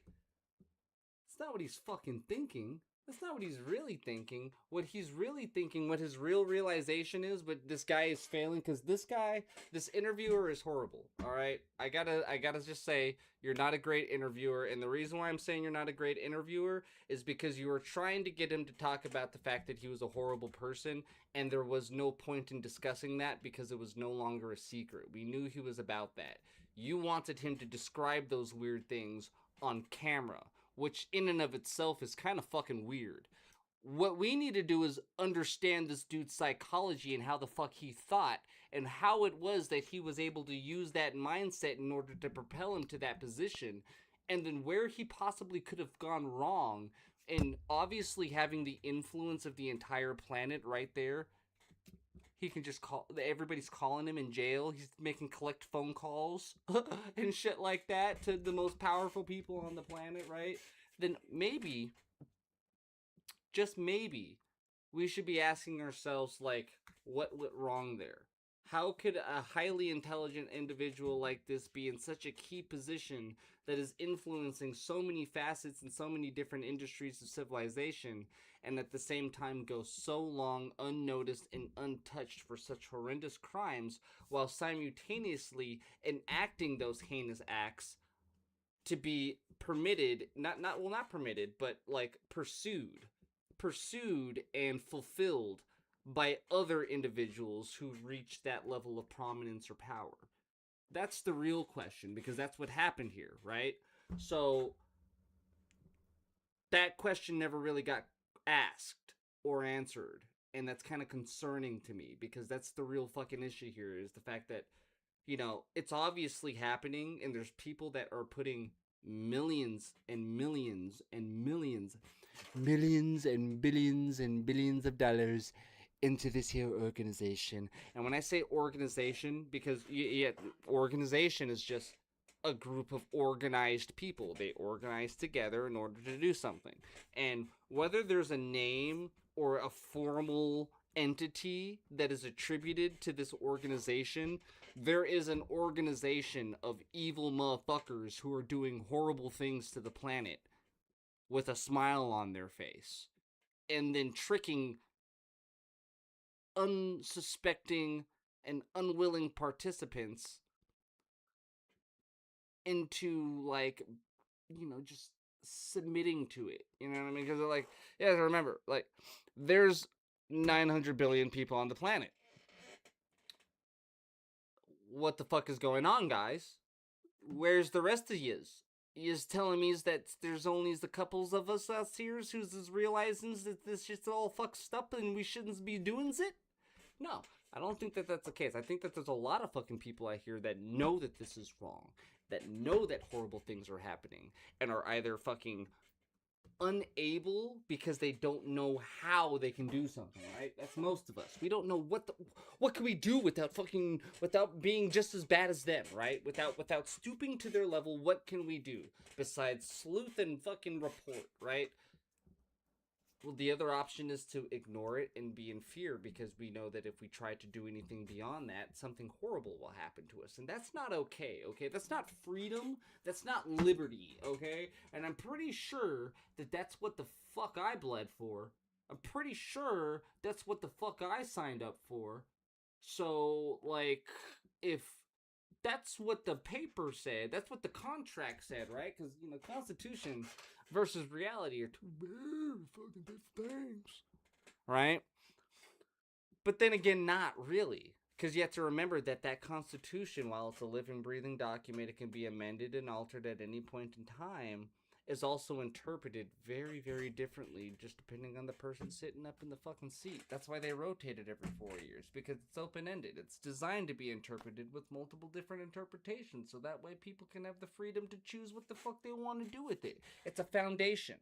It's not what he's fucking thinking. That's not what he's really thinking. What he's really thinking, what his real realization is, but this guy is failing, because this interviewer is horrible, alright? I gotta just say, you're not a great interviewer, and the reason why I'm saying you're not a great interviewer is because you were trying to get him to talk about the fact that he was a horrible person, and there was no point in discussing that because it was no longer a secret. We knew he was about that. You wanted him to describe those weird things on camera, which in and of itself is kind of fucking weird. What we need to do is understand this dude's psychology and how the fuck he thought and how it was that he was able to use that mindset in order to propel him to that position, and then where he possibly could have gone wrong, and obviously having the influence of the entire planet right there. He can just call, everybody's calling him in jail. He's making collect phone calls and shit like that to the most powerful people on the planet, right? Then maybe, just maybe, we should be asking ourselves, like, what went wrong there? How could a highly intelligent individual like this be in such a key position that is influencing so many facets and so many different industries of civilization, and at the same time go so long unnoticed and untouched for such horrendous crimes, while simultaneously enacting those heinous acts to be permitted, not permitted, but like pursued and fulfilled by other individuals who've reached that level of prominence or power? That's the real question, because that's what happened here, right? So that question never really got asked or answered. And that's kind of concerning to me, because that's the real fucking issue here, is the fact that, you know, it's obviously happening, and there's people that are putting millions and millions and millions and billions of dollars into this here organization. And when I say organization, because organization is just a group of organized people. They organize together in order to do something. And whether there's a name or a formal entity that is attributed to this organization, there is an organization of evil motherfuckers who are doing horrible things to the planet with a smile on their face, and then tricking unsuspecting and unwilling participants into, like, you know, just submitting to it. You know what I mean? Because they're like, yeah, remember, like, there's 900 billion people on the planet. What the fuck is going on, guys? Where's the rest of yous? Yous telling me is that there's only the couples of us out here who's is realizing that this shit's all fucked up and we shouldn't be doing it? No, I don't think that that's the case. I think that there's a lot of fucking people out here that know that this is wrong, that know that horrible things are happening, and are either fucking unable because they don't know how they can do something, right? That's most of us. We don't know what can we do without being just as bad as them, right? Without stooping to their level. What can we do besides sleuth and fucking report, right? Well, the other option is to ignore it and be in fear, because we know that if we try to do anything beyond that, something horrible will happen to us. And that's not okay, okay? That's not freedom. That's not liberty, okay? And I'm pretty sure that that's what the fuck I bled for. I'm pretty sure that's what the fuck I signed up for. So, like, if that's what the paper said, that's what the contract said, right? Because, you know, Constitution versus reality are two very fucking different things, right? But then again, not really, because you have to remember that that Constitution, while it's a living, breathing document, it can be amended and altered at any point in time, is also interpreted very, very differently, just depending on the person sitting up in the fucking seat. That's why they rotate it every 4 years, because it's open-ended. It's designed to be interpreted with multiple different interpretations, so that way people can have the freedom to choose what the fuck they want to do with it. It's a foundation,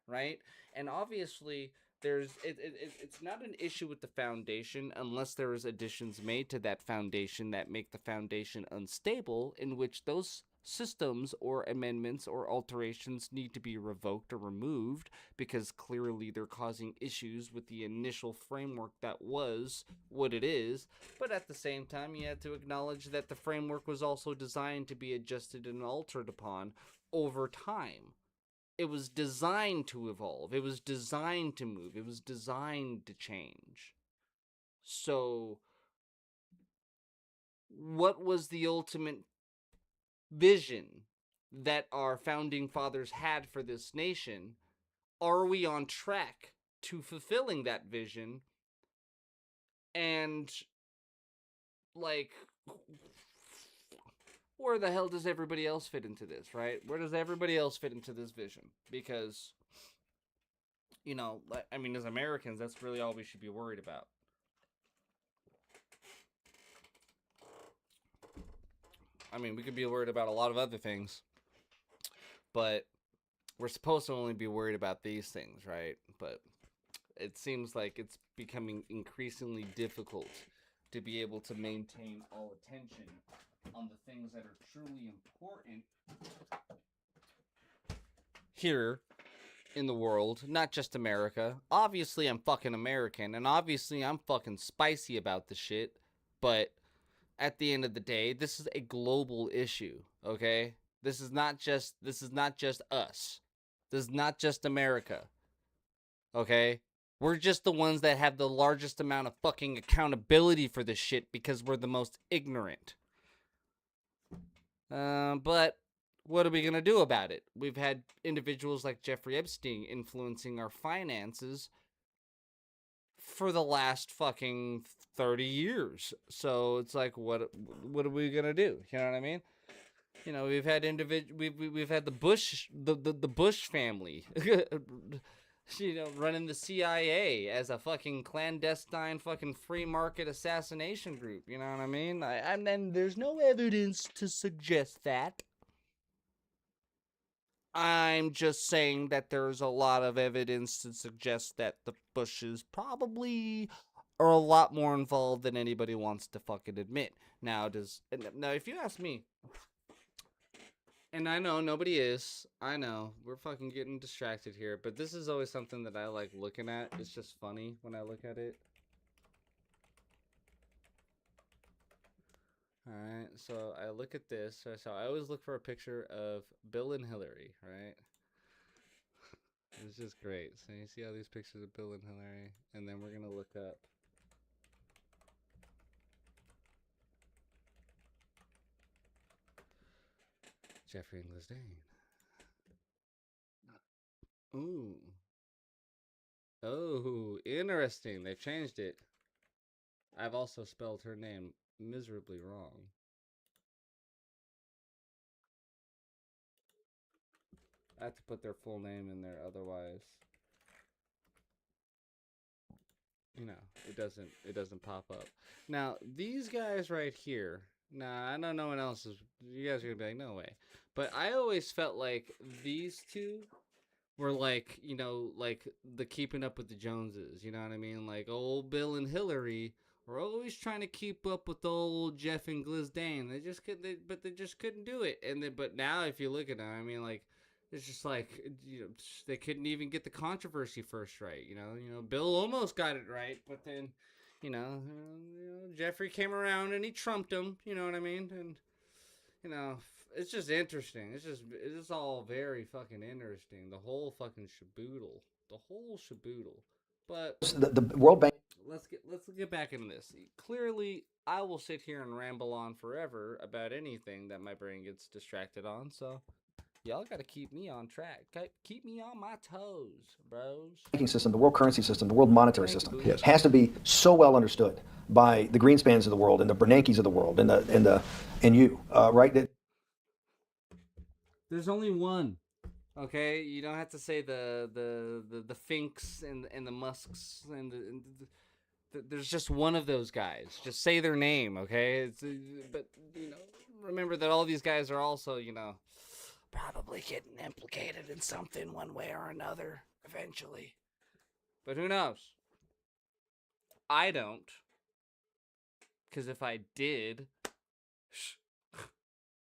right? And obviously, it's not an issue with the foundation unless there is additions made to that foundation that make the foundation unstable, in which those systems or amendments or alterations need to be revoked or removed, because clearly they're causing issues with the initial framework that was what it is. But at the same time, you have to acknowledge that the framework was also designed to be adjusted and altered upon over time. It was designed to evolve. It was designed to move. It was designed to change. So, what was the ultimate vision that our founding fathers had for this nation? Are we on track to fulfilling that vision? And, like, where the hell does everybody else fit into this, right? Where does everybody else fit into this vision? Because, you know, I mean, as Americans, that's really all we should be worried about. I mean, we could be worried about a lot of other things, but we're supposed to only be worried about these things, right? But it seems like it's becoming increasingly difficult to be able to maintain all attention on the things that are truly important here in the world, not just America. Obviously, I'm fucking American, and obviously I'm fucking spicy about the shit, but at the end of the day, this is a global issue, okay? This is not just us. This is not just America, okay? We're just the ones that have the largest amount of fucking accountability for this shit because we're the most ignorant. But what are we gonna do about it? We've had individuals like Jeffrey Epstein influencing our finances for the last fucking 30 years. So it's like, what are we gonna do? You know what I mean? You know, we've had we've had the Bush the Bush family, you know, running the CIA as a fucking clandestine fucking free market assassination group. You know what I mean? And then there's no evidence to suggest that. I'm just saying that there's a lot of evidence to suggest that the Bushes probably are a lot more involved than anybody wants to fucking admit. Now, if you ask me, and I know nobody is, I know we're fucking getting distracted here, but this is always something that I like looking at. It's just funny when I look at it. Alright, so I look at this. So I always look for a picture of Bill and Hillary, right? It's just great. So you see all these pictures of Bill and Hillary, and then we're going to look up Jeffrey and Ghislaine. Ooh. Oh, interesting. They've changed it. I've also spelled her name miserably wrong. I have to put their full name in there, otherwise, you know, it doesn't pop up. Now, these guys right here, nah, I know no one else is, you guys are gonna be like, no way. But I always felt like these two were like, you know, like the Keeping Up with the Joneses, you know what I mean? Like old Bill and Hillary were always trying to keep up with old Jeff and Ghislaine. They just couldn't do it. And then, but now if you look at them, I mean, like, it's just like, you know, they couldn't even get the controversy first right. You know, Bill almost got it right, but then, you know, Jeffrey came around and he trumped him. You know what I mean? And, you know, it's just interesting. It's all very fucking interesting. The whole fucking shaboodle. The whole shaboodle. But The World Bank. Let's get back into this. Clearly, I will sit here and ramble on forever about anything that my brain gets distracted on. So, y'all got to keep me on track. Keep me on my toes, bros. Banking system, the world currency system, the world monetary system has to be so well understood by the Greenspans of the world and the Bernankes of the world and you, right? There's only one. Okay, you don't have to say the Finks and the Musks and there's just one of those guys. Just say their name, okay? But you know, remember that all these guys are also, you know, probably getting implicated in something one way or another eventually. But who knows? I don't, because if I did,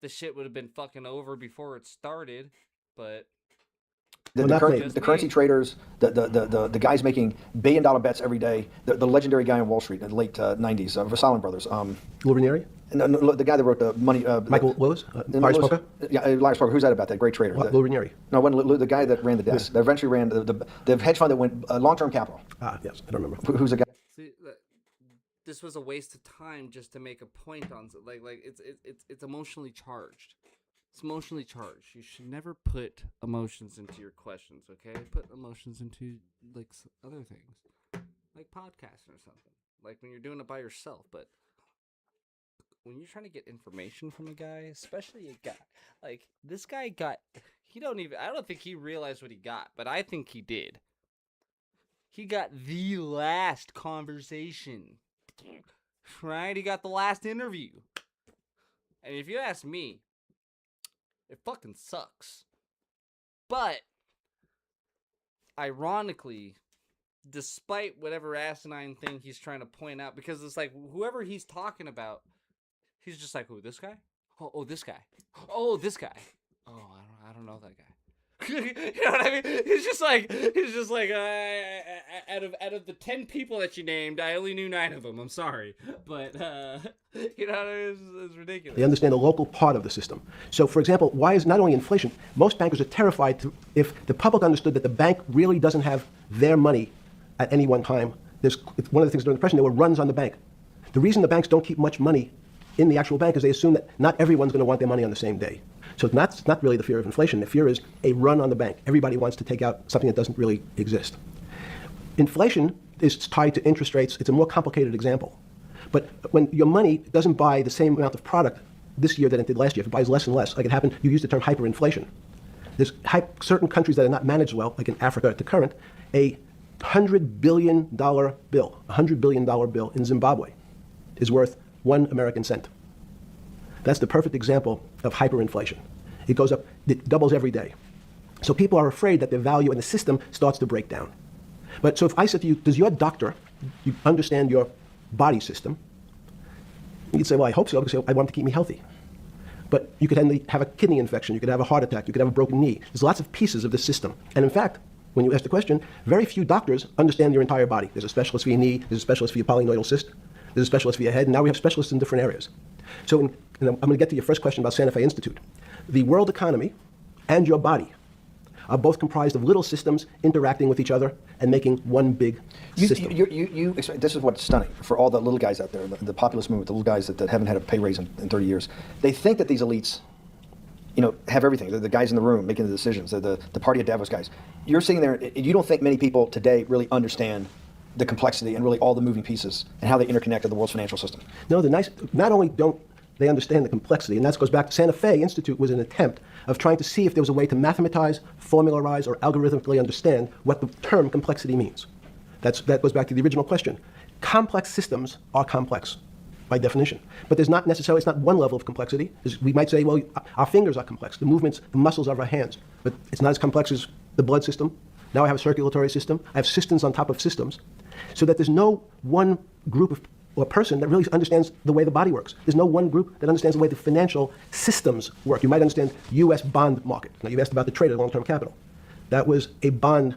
the shit would have been fucking over before it started. But the currency traders, the guys making billion-dollar bets every day, the legendary guy on Wall Street in the late 90s, Vassalin brothers. Lou Ranieri? No, the guy that wrote the money. Michael Lewis? Lars Poker? Yeah, Lars Poker. Who's that about? That great trader. Lou Ranieri? No, the guy that ran the desk. That eventually ran the hedge fund that went long-term capital. Ah, yes, I don't remember. Who's the guy? See, this was a waste of time just to make a point on like it's emotionally charged. It's emotionally charged. You should never put emotions into your questions, okay? Put emotions into, like, other things. Like podcasting or something. Like when you're doing it by yourself. But when you're trying to get information from a guy, especially a guy, like, this guy got, I don't think he realized what he got, but I think he did. He got the last conversation. Right? He got the last interview. And if you ask me, it fucking sucks. But, ironically, despite whatever asinine thing he's trying to point out, because it's like, whoever he's talking about, he's just like, who, this guy? Oh, this guy. Oh, this guy. Oh, I don't know that guy. You know what I mean? He's just like, out of the 10 people that you named, I only knew 9 of them. I'm sorry, but you know, it's ridiculous. They understand the local part of the system. So, for example, why is not only inflation? Most bankers are terrified if the public understood that the bank really doesn't have their money at any one time. It's one of the things during the Depression, there were runs on the bank. The reason the banks don't keep much money in the actual bank is they assume that not everyone's going to want their money on the same day. So it's not really the fear of inflation. The fear is a run on the bank. Everybody wants to take out something that doesn't really exist. Inflation is tied to interest rates. It's a more complicated example. But when your money doesn't buy the same amount of product this year than it did last year. If it buys less and less, like it happened, you used the term hyperinflation. There's certain countries that are not managed well, like in Africa at the current, a $100 billion bill in Zimbabwe is worth 1 American cent. That's the perfect example of hyperinflation. It goes up, it doubles every day. So people are afraid that their value in the system starts to break down. But so if I said to you, does your doctor you understand your body system? You'd say, well, I hope so, because I want him to keep me healthy. But you could have a kidney infection, you could have a heart attack, you could have a broken knee. There's lots of pieces of the system. And in fact, when you ask the question, very few doctors understand your entire body. There's a specialist for your knee, there's a specialist for your polynoidal cyst, there's a specialist for your head, and now we have specialists in different areas. So I'm going to get to your first question about Santa Fe Institute. The world economy and your body are both comprised of little systems interacting with each other and making one big system. This is what's stunning for all the little guys out there, the populist movement, the little guys that haven't had a pay raise in 30 years. They think that these elites, have everything. They're the guys in the room making the decisions. They're the party of Davos guys. You're sitting there, you don't think many people today really understand the complexity and really all the moving pieces and how they interconnect with the world's financial system. No, not only don't they understand the complexity, and that goes back to Santa Fe Institute was an attempt of trying to see if there was a way to mathematize, formularize, or algorithmically understand what the term complexity means. That goes back to the original question. Complex systems are complex by definition, but it's not one level of complexity. We might say, well, our fingers are complex, the movements, the muscles of our hands, but it's not as complex as the blood system. Now I have a circulatory system. I have systems on top of systems, so that there's no one group or person that really understands the way the body works. There's no one group that understands the way the financial systems work. You might understand U.S. bond market. Now, you've asked about the trade of long-term capital. That was a bond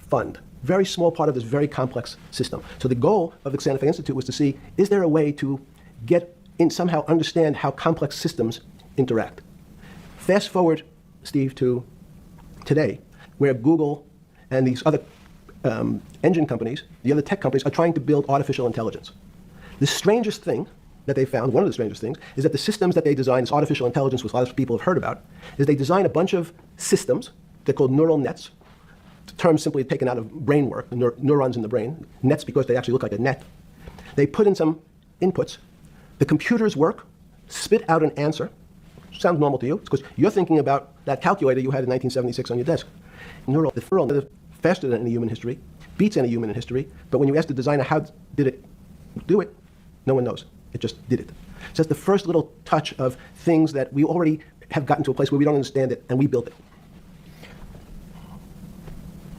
fund, very small part of this very complex system. So the goal of the Santa Fe Institute was to see, is there a way to somehow understand how complex systems interact? Fast forward, Steve, to today, where Google and these other engine companies, the other tech companies, are trying to build artificial intelligence. The strangest thing that they found, one of the strangest things, is that the systems that they design, this artificial intelligence, which a lot of people have heard about, is they design a bunch of systems. They're called neural nets. The term simply taken out of brain work, neurons in the brain. Nets because they actually look like a net. They put in some inputs. The computers work, spit out an answer. Sounds normal to you. It's because you're thinking about that calculator you had in 1976 on your desk. The net is faster than any human history, beats any human in history, but when you ask the designer how did it do it, no one knows. It just did it. So that's the first little touch of things that we already have gotten to a place where we don't understand it, and we built it.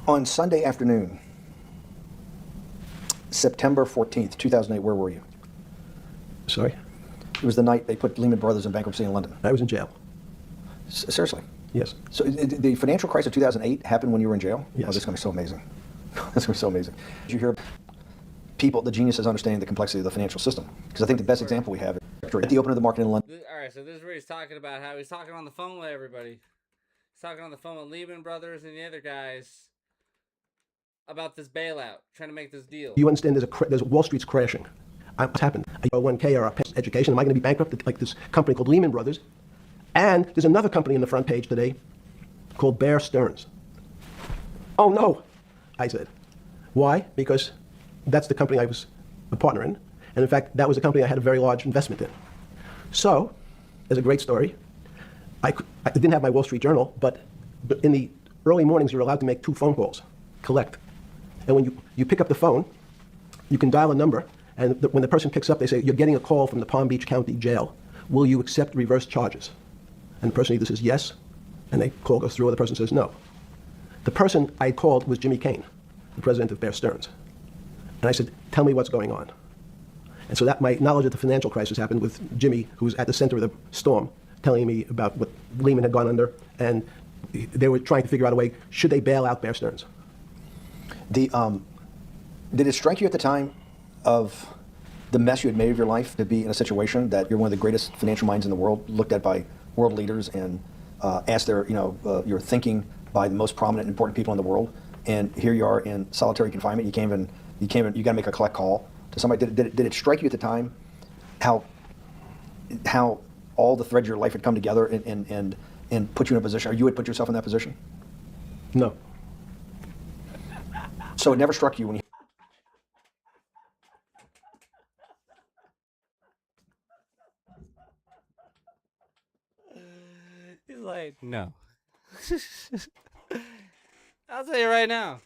On Sunday afternoon, September 14th, 2008, where were you? Sorry? It was the night they put Lehman Brothers in bankruptcy in London. I was in jail. Seriously? Yes. So the financial crisis of 2008 happened when you were in jail? Yes. Oh, this is going to be so amazing. This is going to be so amazing. Did you hear people, the geniuses understanding the complexity of the financial system? Because I think the best example we have is at the opening of the market in London. All right, so this is where he's talking about how he's talking on the phone with everybody. He's talking on the phone with Lehman Brothers and the other guys about this bailout, trying to make this deal. You understand there's Wall Street's crashing. What's happened? A 1K or a education, am I going to be bankrupt like this company called Lehman Brothers? And there's another company on the front page today called Bear Stearns. Oh no, I said. Why? Because that's the company I was a partner in. And in fact, that was a company I had a very large investment in. So, there's a great story. I didn't have my Wall Street Journal, but in the early mornings, you're allowed to make 2 phone calls, collect. And when you pick up the phone, you can dial a number, and when the person picks up, they say, you're getting a call from the Palm Beach County Jail. Will you accept reverse charges? And the person either says yes, and the call goes through, or the person says no. The person I called was Jimmy Kane, the president of Bear Stearns. And I said, tell me what's going on. And so that my knowledge of the financial crisis happened with Jimmy, who was at the center of the storm, telling me about what Lehman had gone under, and they were trying to figure out a way, should they bail out Bear Stearns? Did it strike you at the time of the mess you had made of your life to be in a situation that you're one of the greatest financial minds in the world, looked at by world leaders and asked your thinking by the most prominent and important people in the world, and here you are in solitary confinement. You got to make a collect call to somebody. Did it strike you at the time how all the threads of your life had come together and put you in a position, or you had put yourself in that position? No. So it never struck you when you... like, no. I'll tell you right now.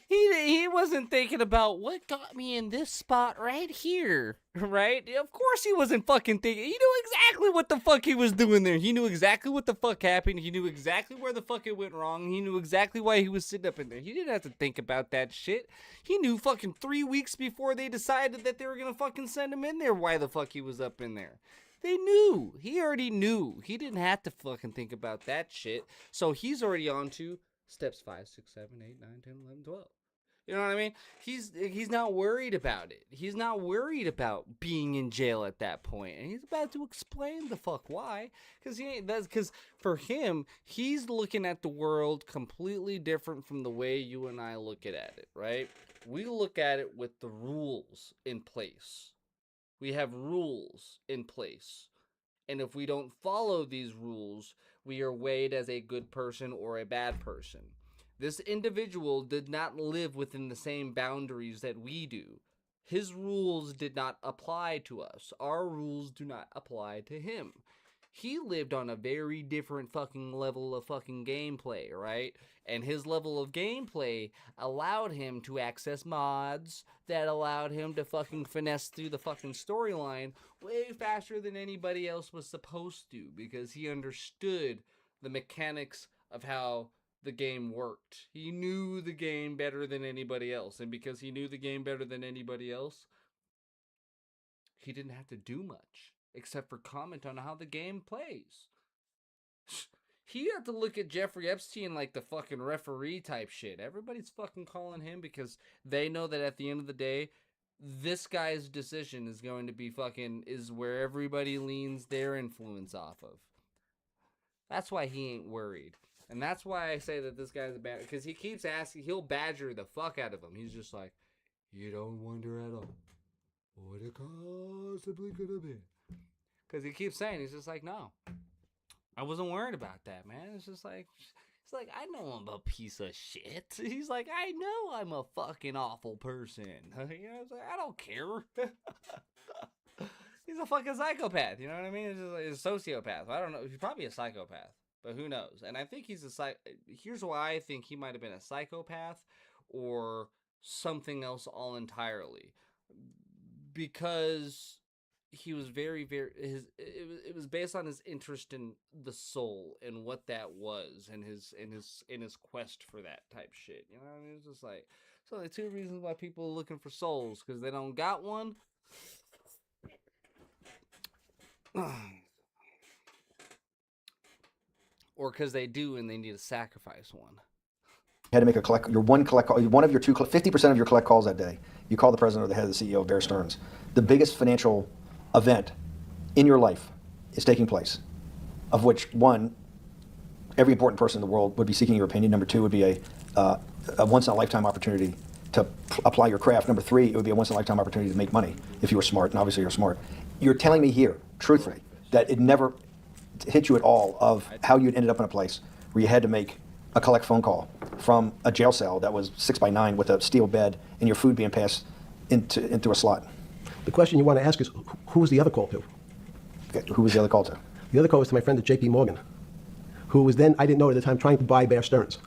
He wasn't thinking about what got me in this spot right here, right? Of course he wasn't fucking thinking. He knew exactly what the fuck he was doing there. He knew exactly what the fuck happened. He knew exactly where the fuck it went wrong. He knew exactly why he was sitting up in there. He didn't have to think about that shit. He knew fucking 3 weeks before they decided that they were gonna fucking send him in there why the fuck he was up in there. They knew. He already knew. He didn't have to fucking think about that shit. So he's already on to steps 5, 6, 7, 8, 9, 10, 11, 12. You know what I mean? He's not worried about it. He's not worried about being in jail at that point. And he's about to explain the fuck why. Because for him, he's looking at the world completely different from the way you and I look at it, right? We look at it with the rules in place. We have rules in place. And if we don't follow these rules, we are weighed as a good person or a bad person. This individual did not live within the same boundaries that we do. His rules did not apply to us. Our rules do not apply to him. He lived on a very different fucking level of fucking gameplay, right? And his level of gameplay allowed him to access mods that allowed him to fucking finesse through the fucking storyline way faster than anybody else was supposed to, because he understood the mechanics of how the game worked. He knew the game better than anybody else, and because he knew the game better than anybody else, he didn't have to do much except for comment on how the game plays. He had to look at Jeffrey Epstein like the fucking referee type shit. Everybody's fucking calling him because they know that at the end of the day, this guy's decision is going to be fucking, is where everybody leans their influence off of. That's why he ain't worried. And that's why I say that this guy's a bad, because he keeps asking, he'll badger the fuck out of him. He's just like, you don't wonder at all what it possibly could have been. Because he keeps saying, he's just like, no, I wasn't worried about that, man. It's just like, I know I'm a piece of shit. He's like, I know I'm a fucking awful person. You know, it's like, I don't care. He's a fucking psychopath. You know what I mean? He's a sociopath. I don't know. He's probably a psychopath, but who knows? And I think he's here's why I think he might have been a psychopath or something else all entirely. Because he was very, very, it was based on his interest in the soul and what that was, and his quest for that type shit. You know what I mean? It's just like, so the two reasons why people are looking for souls, because they don't got one, or because they do and they need to sacrifice one. You had to make a collect, your one collect, one of your 50% of your collect calls that day. You call the president or the head of the CEO of Bear Stearns. The biggest financial event in your life is taking place, of which one, every important person in the world would be seeking your opinion. Number two would be a once-in-a-lifetime opportunity to apply your craft. Number three, it would be a once-in-a-lifetime opportunity to make money if you were smart, and obviously you're smart. You're telling me here, truthfully, that it never hit you at all of how you'd ended up in a place where you had to make a collect phone call from a jail cell that was 6x9 with a steel bed and your food being passed into a slot. The question you want to ask is, who was the other call to? Okay, who was the other call to? The other call was to my friend at J.P. Morgan, who was then, I didn't know at the time, trying to buy Bear Stearns.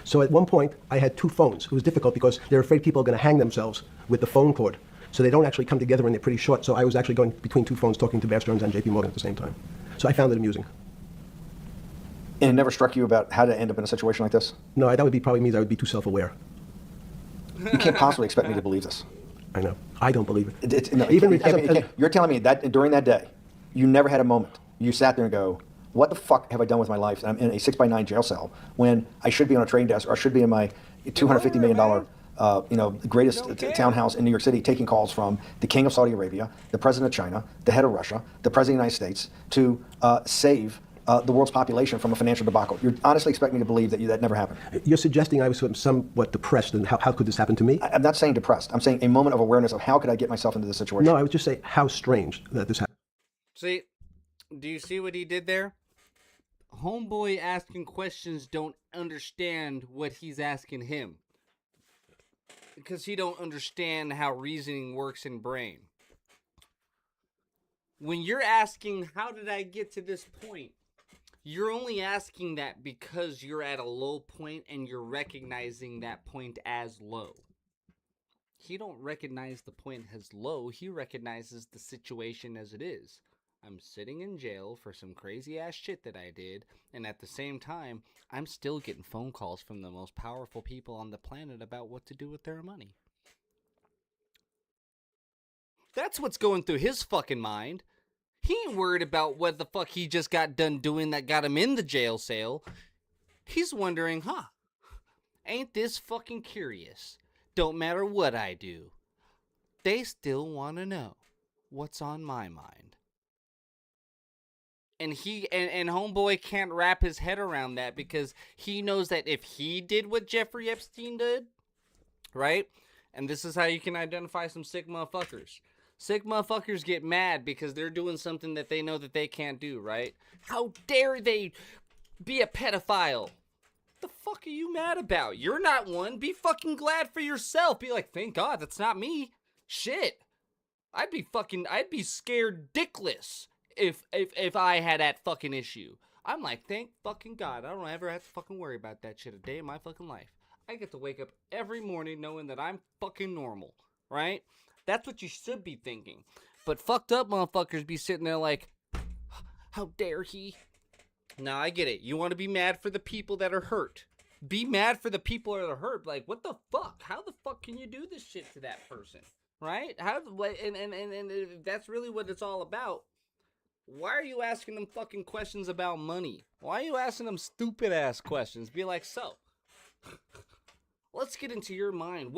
So at one point, I had two phones. It was difficult because they're afraid people are going to hang themselves with the phone cord. So they don't actually come together and they're pretty short. So I was actually going between two phones talking to Bear Stearns and J.P. Morgan at the same time. So I found it amusing. And it never struck you about how to end up in a situation like this? No, that would be probably means I would be too self-aware. You can't possibly expect me to believe this. I know. I don't believe it. You're telling me that during that day, you never had a moment. You sat there and go, what the fuck have I done with my life? I'm in a 6x9 jail cell when I should be on a trading desk or I should be in my $250 million greatest townhouse in New York City taking calls from the king of Saudi Arabia, the president of China, the head of Russia, the president of the United States to save the world's population from a financial debacle. You honestly expect me to believe that that never happened? You're suggesting I was somewhat depressed, and how could this happen to me? I'm not saying depressed. I'm saying a moment of awareness of how could I get myself into this situation. No, I would just say how strange that this happened. See, do you see what he did there? Homeboy asking questions don't understand what he's asking him. Because he don't understand how reasoning works in brain. When you're asking, how did I get to this point? You're only asking that because you're at a low point and you're recognizing that point as low. He don't recognize the point as low. He recognizes the situation as it is. I'm sitting in jail for some crazy ass shit that I did, and at the same time, I'm still getting phone calls from the most powerful people on the planet about what to do with their money. That's what's going through his fucking mind. He ain't worried about what the fuck he just got done doing that got him in the jail cell. He's wondering, ain't this fucking curious? Don't matter what I do. They still want to know what's on my mind. And and homeboy can't wrap his head around that because he knows that if he did what Jeffrey Epstein did, right? And this is how you can identify some sick motherfuckers. Sick motherfuckers get mad because they're doing something that they know that they can't do, right? How dare they be a pedophile? What the fuck are you mad about? You're not one. Be fucking glad for yourself. Be like, thank God that's not me. Shit. I'd be scared dickless if I had that fucking issue. I'm like, thank fucking God. I don't ever have to fucking worry about that shit a day in my fucking life. I get to wake up every morning knowing that I'm fucking normal, right? That's what you should be thinking. But fucked up motherfuckers be sitting there like, how dare he? Now, I get it. You want to be mad for the people that are hurt. Be mad for the people that are hurt. Like, what the fuck? How the fuck can you do this shit to that person? Right? And if that's really what it's all about, why are you asking them fucking questions about money? Why are you asking them stupid ass questions? Be like, so, let's get into your mind.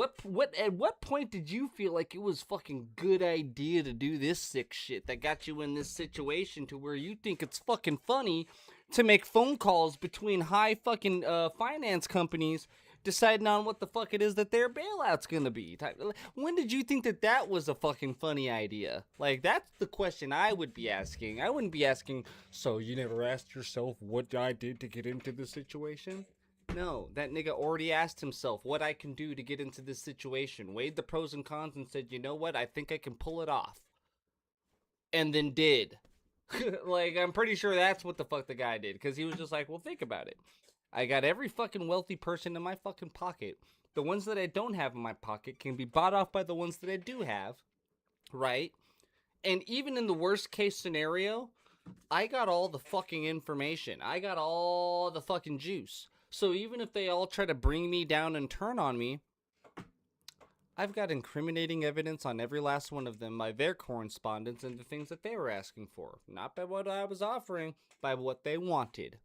At what point did you feel like it was fucking good idea to do this sick shit that got you in this situation to where you think it's fucking funny to make phone calls between high fucking finance companies deciding on what the fuck it is that their bailout's gonna be? When did you think that was a fucking funny idea? Like, that's the question I would be asking. I wouldn't be asking, so you never asked yourself what I did to get into this situation? No, that nigga already asked himself what I can do to get into this situation, weighed the pros and cons, and said, you know what, I think I can pull it off. And then did. Like, I'm pretty sure that's what the fuck the guy did, because he was just like, well, think about it. I got every fucking wealthy person in my fucking pocket. The ones that I don't have in my pocket can be bought off by the ones that I do have, right? And even in the worst case scenario, I got all the fucking information. I got all the fucking juice. So even if they all try to bring me down and turn on me, I've got incriminating evidence on every last one of them by their correspondence and the things that they were asking for. Not by what I was offering, by what they wanted,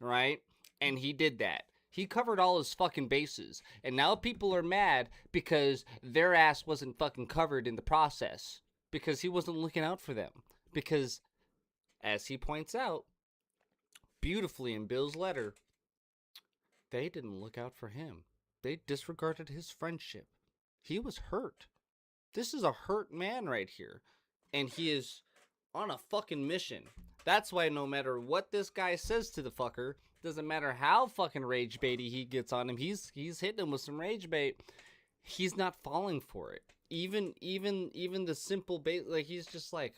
right? And he did that. He covered all his fucking bases. And now people are mad because their ass wasn't fucking covered in the process. Because he wasn't looking out for them. Because, as he points out beautifully in Bill's letter, they didn't look out for him. They disregarded his friendship. He was hurt. This is a hurt man right here. And he is on a fucking mission. That's why no matter what this guy says to the fucker, doesn't matter how fucking rage baity he gets on him, he's hitting him with some rage bait. He's not falling for it. Even the simple bait, like, he's just like,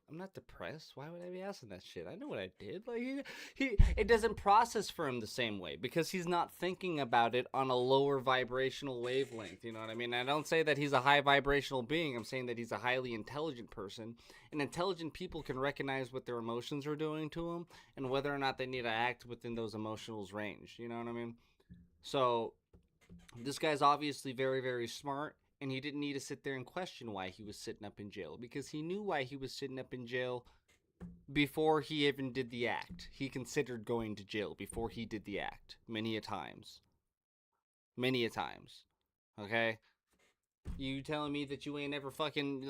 I'm not depressed. Why would I be asking that shit? I know what I did. Like, it doesn't process for him the same way because he's not thinking about it on a lower vibrational wavelength. You know what I mean? I don't say that he's a high vibrational being. I'm saying that he's a highly intelligent person. And intelligent people can recognize what their emotions are doing to them and whether or not they need to act within those emotionals range. You know what I mean? So this guy's obviously very, very smart. And he didn't need to sit there and question why he was sitting up in jail. Because he knew why he was sitting up in jail before he even did the act. He considered going to jail before he did the act. Many a times. Many a times. Okay? You telling me that you ain't ever fucking...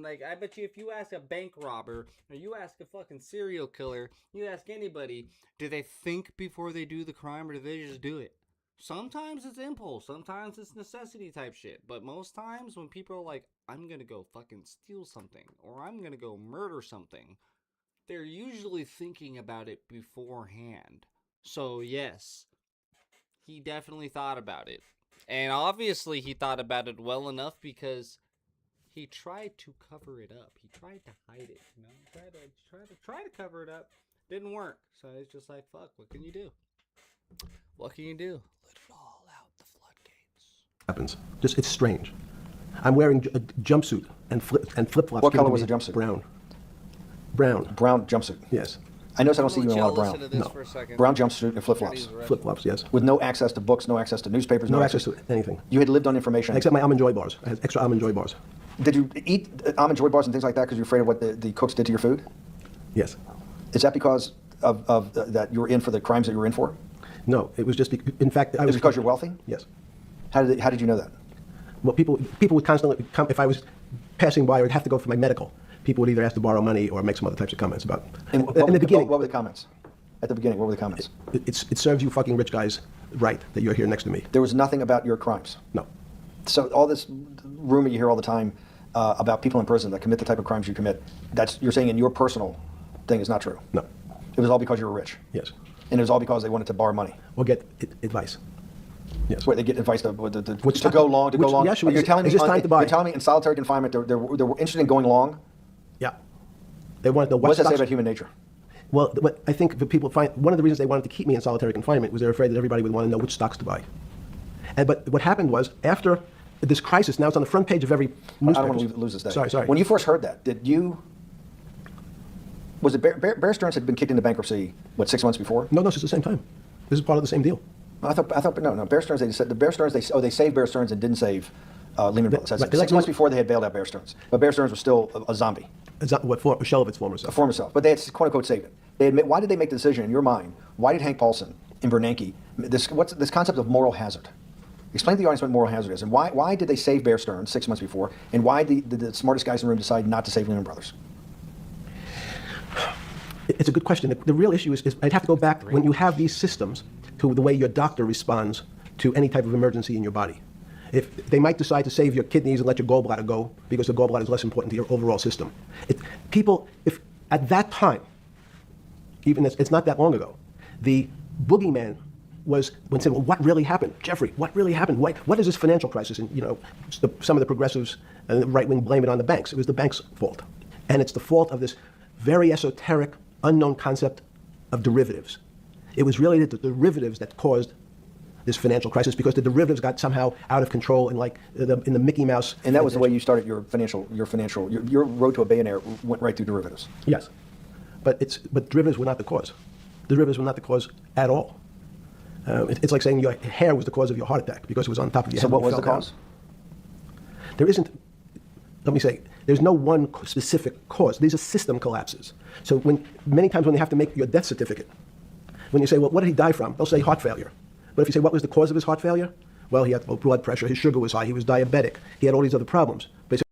Like I bet you if you ask a bank robber, or you ask a fucking serial killer, you ask anybody, do they think before they do the crime, or do they just do it? Sometimes it's impulse, sometimes it's necessity type shit, but most times when people are like, I'm gonna go fucking steal something, or I'm gonna go murder something, they're usually thinking about it beforehand. So yes, he definitely thought about it. And obviously he thought about it well enough because he tried to cover it up. He tried to hide it, you know, try to cover it up. Didn't work. So it's just like, fuck, what can you do? What can you do? Let it all out the floodgates. Happens. Just it's strange. I'm wearing a jumpsuit and flip-flops. What color was the jumpsuit? Brown. Brown. Brown jumpsuit. Yes. I notice I don't see you in a lot of Listen to brown. this No. for a second. Brown jumpsuit and flip-flops. Flip-flops, yes. With no access to books, no access to newspapers, No access to anything. You had lived on information. Except my Almond Joy bars. I had extra Almond Joy bars. Did you eat Almond Joy bars and things like that because you're afraid of what the cooks did to your food? Yes. Is that because of that you were in for the crimes that you were in for? No, it was just, in fact, I Is was... it because you're wealthy? Yes. How did you know that? Well, people would constantly come, if I was passing by or would have to go for my medical, people would either ask to borrow money or make some other types of comments about it. And In the beginning, what were the comments? At the beginning, what were the comments? it serves you fucking rich guys right that you're here next to me. There was nothing about your crimes. No. So all this rumor you hear all the time about people in prison that commit the type of crimes you commit, you're saying in your personal thing is not true? No. It was all because you were rich? Yes. And it was all because they wanted to borrow money? Or get advice. Yes. Wait, they get advice to Which go long? Yeah, sure. You're telling me Is this time to buy? You're telling me in solitary confinement they were interested in going long? Yeah. They wanted to... What does that say about human nature? Well, what I think the people find, one of the reasons they wanted to keep me in solitary confinement was they were afraid that everybody would want to know which stocks to buy. But what happened was, after this crisis, now it's on the front page of every newspaper. I don't want to lose this day. Sorry. When you first heard that, was it Bear Stearns had been kicked into bankruptcy, 6 months before? No, it's just the same time. This is part of the same deal. I thought, no. Bear Stearns, they saved Bear Stearns and didn't save Lehman Brothers. Right, 6 months before they had bailed out Bear Stearns. But Bear Stearns was still a zombie. A shell of its former self. A former self. But they had, quote unquote, saved it. Why did they make the decision in your mind? Why did Hank Paulson in Bernanke, what's this concept of moral hazard? Explain to the audience what moral hazard is. And why did they save Bear Stearns 6 months before? And why did the smartest guys in the room decide not to save Lehman Brothers? It's a good question. The real issue is I'd have to go back when you have these systems to the way your doctor responds to any type of emergency in your body. If they might decide to save your kidneys and let your gallbladder go because the gallbladder is less important to your overall system. If at that time, even it's not that long ago, the boogeyman was when said, well, what really happened? Jeffrey, what really happened? What is this financial crisis? And some of the progressives and the right wing blame it on the banks. It was the banks' fault. And it's the fault of this very esoteric, unknown concept of derivatives. It was really the derivatives that caused this financial crisis because the derivatives got somehow out of control in the Mickey Mouse. And that was the way you started your road to a billionaire went right through derivatives. Yes, but derivatives were not the cause. Derivatives were not the cause at all. It's like saying your hair was the cause of your heart attack because it was on top of your head. So what when you was the fell down. cause? There isn't. Let me say, there's no one specific cause. These are system collapses. So many times when they have to make your death certificate, when you say, well, what did he die from? They'll say heart failure. But if you say, what was the cause of his heart failure? Well, he had low blood pressure, his sugar was high, he was diabetic, he had all these other problems. But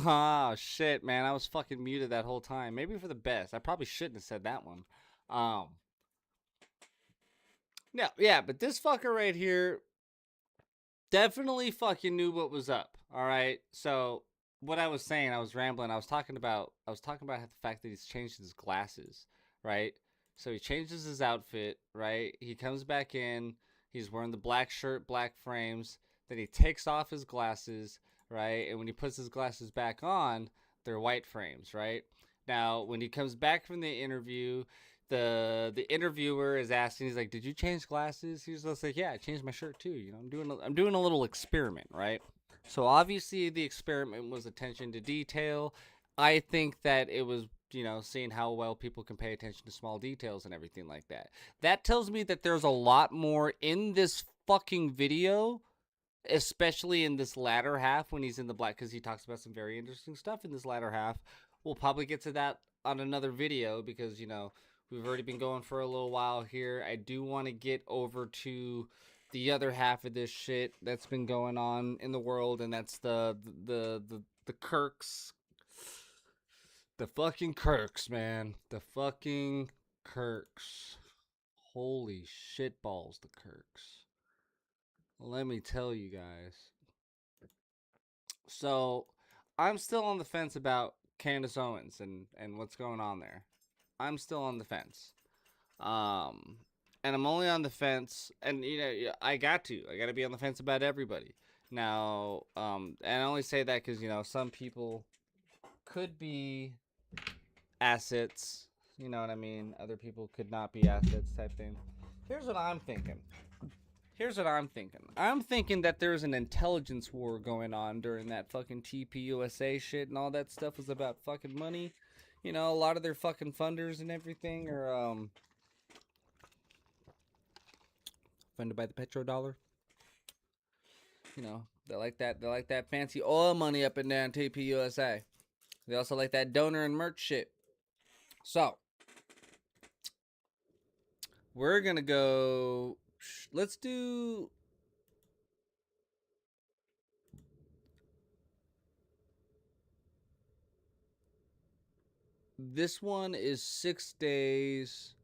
Ah, shit, man. I was fucking muted that whole time. Maybe for the best. I probably shouldn't have said that one. Yeah, but this fucker right here definitely fucking knew what was up. All right. So what I was saying, I was rambling. I was talking about the fact that he's changed his glasses, right? So he changes his outfit, right? He comes back in. He's wearing the black shirt, black frames. Then he takes off his glasses, right? And when he puts his glasses back on, they're white frames, right? Now, when he comes back from the interview, the interviewer is asking, he's like, "Did you change glasses?" He's just like, "Yeah, I changed my shirt too. You know, I'm doing a little experiment, right?" So obviously the experiment was attention to detail. I think that it was, seeing how well people can pay attention to small details and everything like that. That tells me that there's a lot more in this fucking video, especially in this latter half when he's in the black, because he talks about some very interesting stuff in this latter half. We'll probably get to that on another video because, we've already been going for a little while here. I do want to get over to the other half of this shit that's been going on in the world, and that's the Kirks. The fucking Kirks, man. The fucking Kirks. Holy shitballs, the Kirks. Let me tell you guys. So, I'm still on the fence about Candace Owens and what's going on there. I'm still on the fence. And I'm only on the fence, and I got to be on the fence about everybody. Now, and I only say that because, some people could be assets, you know what I mean? Other people could not be assets type thing. Here's what I'm thinking. I'm thinking that there's an intelligence war going on during that fucking TPUSA shit, and all that stuff was about fucking money. A lot of their fucking funders and everything are, funded by the petrodollar. They like that fancy oil money up and down TPUSA. They also like that donor and merch shit. So, we're gonna go. Let's do. This one is 6 days.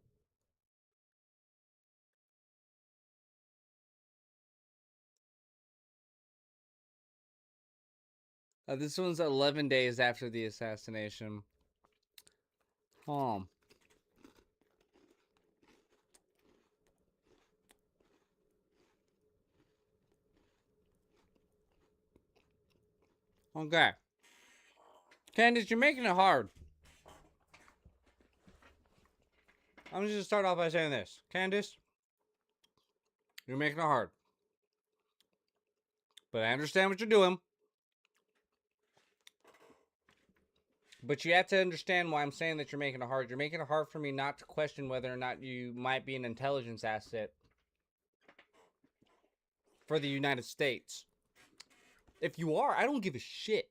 This one's 11 days after the assassination. Okay. Candace, you're making it hard. I'm just gonna start off by saying this. Candace, you're making it hard. But I understand what you're doing. But you have to understand why I'm saying that you're making it hard. You're making it hard for me not to question whether or not you might be an intelligence asset for the United States. If you are, I don't give a shit.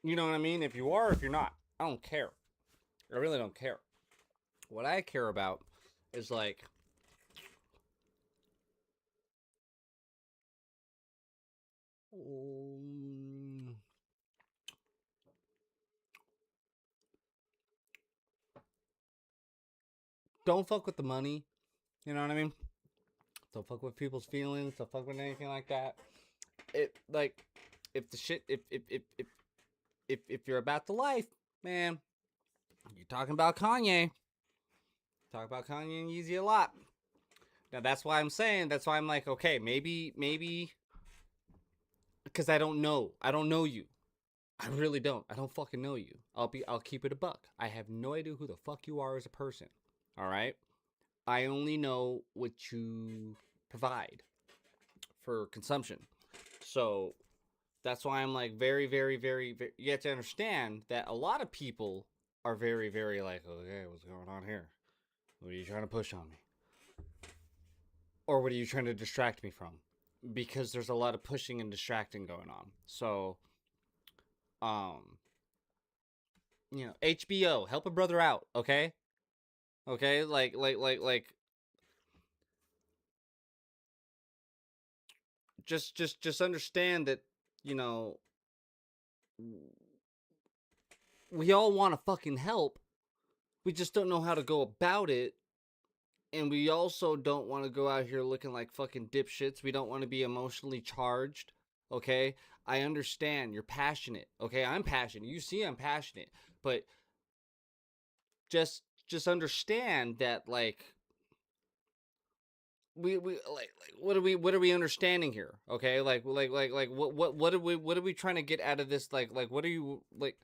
You know what I mean? If you are, if you're not, I don't care. I really don't care. What I care about is like, don't fuck with the money. You know what I mean? Don't fuck with people's feelings. Don't fuck with anything like that. If the shit, if you're about the life, man, you're talking about Kanye. Talk about Kanye and Yeezy a lot. Now that's why I'm like, okay, maybe, because I don't know you. I really don't. I don't fucking know you. I'll keep it a buck. I have no idea who the fuck you are as a person. All right. I only know what you provide for consumption. So that's why I'm like very, very, very, very, you have to understand that a lot of people are very, very like, okay, what's going on here? What are you trying to push on me? Or what are you trying to distract me from? Because there's a lot of pushing and distracting going on. So, HBO, help a brother out, okay? Okay, like, just understand that, we all want to fucking help. We just don't know how to go about it. And we also don't want to go out here looking like fucking dipshits. We don't want to be emotionally charged. Okay? I understand. You're passionate. Okay? I'm passionate. You see I'm passionate. But just understand that, like, we like what are we understanding here? Okay? Like what are we trying to get out of this? Like what are you, like,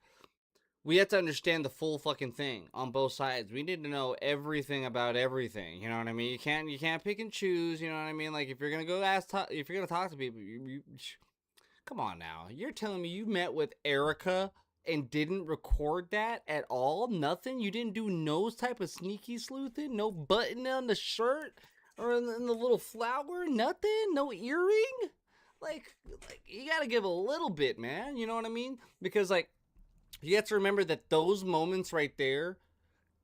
we have to understand the full fucking thing on both sides. We need to know everything about everything. You know what I mean? You can't pick and choose. You know what I mean? Like, if you're gonna go if you're gonna talk to people, come on now. You're telling me you met with Erika and didn't record that at all? Nothing? You didn't do no type of sneaky sleuthing? No button on the shirt or in the little flower? Nothing? No earring? Like you gotta give a little bit, man. You know what I mean? Because, like, you have to remember that those moments right there,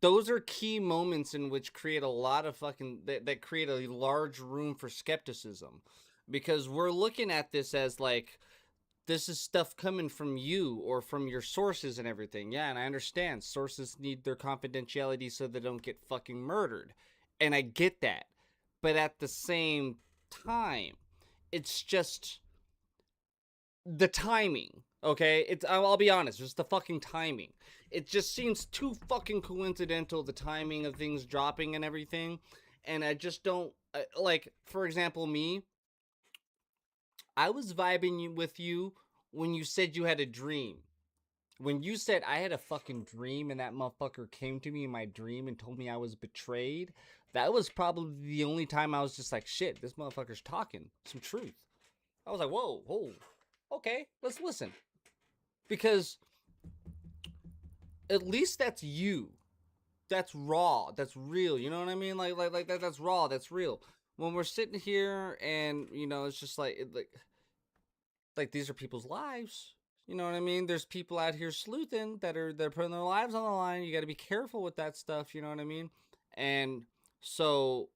those are key moments in which create a lot of fucking, that create a large room for skepticism. Because we're looking at this as, like, this is stuff coming from you or from your sources and everything. Yeah, and I understand sources need their confidentiality so they don't get fucking murdered. And I get that. But at the same time, it's just the timing. Okay, I'll be honest, just the fucking timing. It just seems too fucking coincidental, the timing of things dropping and everything. And I just don't, like, for example, me, I was vibing with you when you said you had a dream. When you said I had a fucking dream and that motherfucker came to me in my dream and told me I was betrayed, that was probably the only time I was just like, shit, this motherfucker's talking some truth. I was like, whoa, okay, let's listen. Because at least that's you. That's raw. That's real. You know what I mean? Like that's raw. That's real. When we're sitting here and, you know, it's just like these are people's lives. You know what I mean? There's people out here sleuthing they're putting their lives on the line. You got to be careful with that stuff. You know what I mean? And so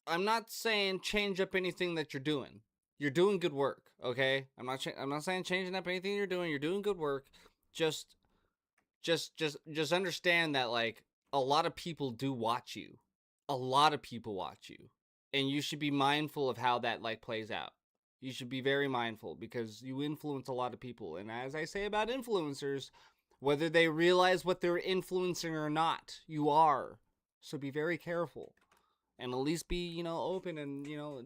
I'm not saying change up anything that you're doing. You're doing good work, okay? I'm not saying changing up anything you're doing. You're doing good work. Just understand that, like, a lot of people do watch you. A lot of people watch you. And you should be mindful of how that, like, plays out. You should be very mindful because you influence a lot of people. And as I say about influencers, whether they realize what they're influencing or not, you are. So be very careful. And at least be, you know, open and, you know,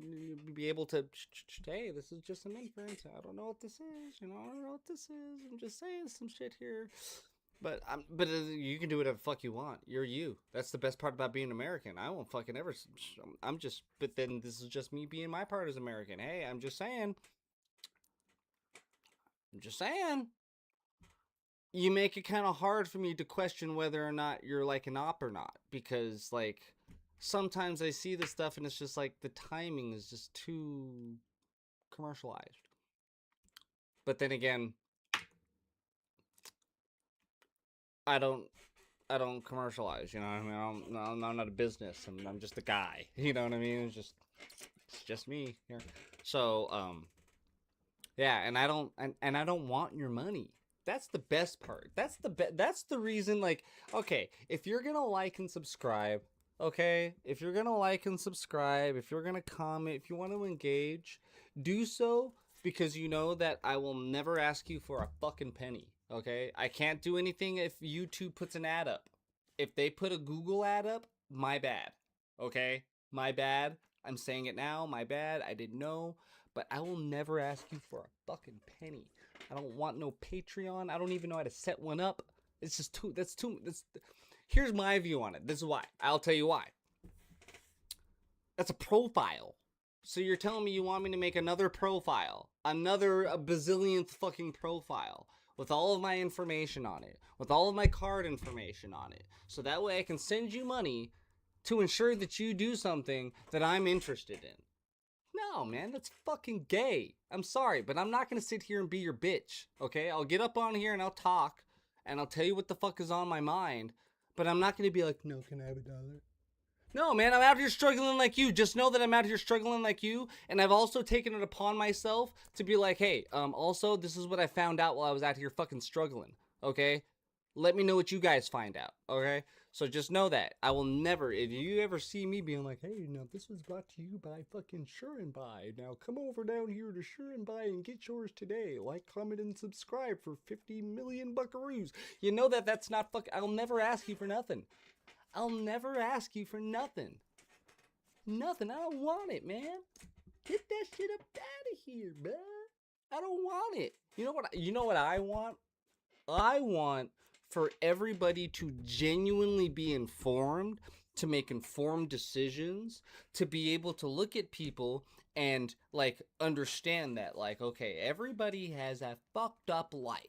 be able to, hey, this is just some inference. I don't know what this is. You know, I don't know what this is. I'm just saying some shit here. But you can do whatever the fuck you want. You're you. That's the best part about being American. I won't fucking ever. But then this is just me being my part as American. Hey, I'm just saying. You make it kind of hard for me to question whether or not you're like an op or not. Because, like, sometimes I see this stuff and it's just like the timing is just too commercialized. But then again, I don't commercialize, you know what I mean? I'm not a business. I'm just a guy. You know what I mean? It's just me here. So, yeah, and I don't want your money. That's the best part. That's the reason, like, okay, if you're going to like and subscribe, okay, if you're going to like and subscribe, if you're going to comment, if you want to engage, do so because you know that I will never ask you for a fucking penny, okay? I can't do anything if YouTube puts an ad up. If they put a Google ad up, my bad, okay? My bad. I'm saying it now, my bad. I didn't know, but I will never ask you for a fucking penny. I don't want no Patreon. I don't even know how to set one up. It's just here's my view on it. This is why. I'll tell you why. That's a profile. So you're telling me you want me to make another profile, a bazillionth fucking profile with all of my information on it, with all of my card information on it, so that way I can send you money to ensure that you do something that I'm interested in. No, man, that's fucking gay. I'm sorry, but I'm not going to sit here and be your bitch, okay? I'll get up on here and I'll talk, and I'll tell you what the fuck is on my mind, but I'm not going to be like, no, can I have $1? No, man, I'm out here struggling like you. Just know that I'm out here struggling like you, and I've also taken it upon myself to be like, hey, also, this is what I found out while I was out here fucking struggling, okay? Let me know what you guys find out, okay? So just know that. I will never, if you ever see me being like, hey, now this was brought to you by fucking Sure and Buy. Now come over down here to Sure and Buy and get yours today. Like, comment, and subscribe for 50 million buckaroos. You know that that's not I'll never ask you for nothing. I'll never ask you for nothing. Nothing. I don't want it, man. Get that shit up out of here, man. I don't want it. You know what I want? I want for everybody to genuinely be informed, to make informed decisions, to be able to look at people and like understand that like, okay, everybody has a fucked up life.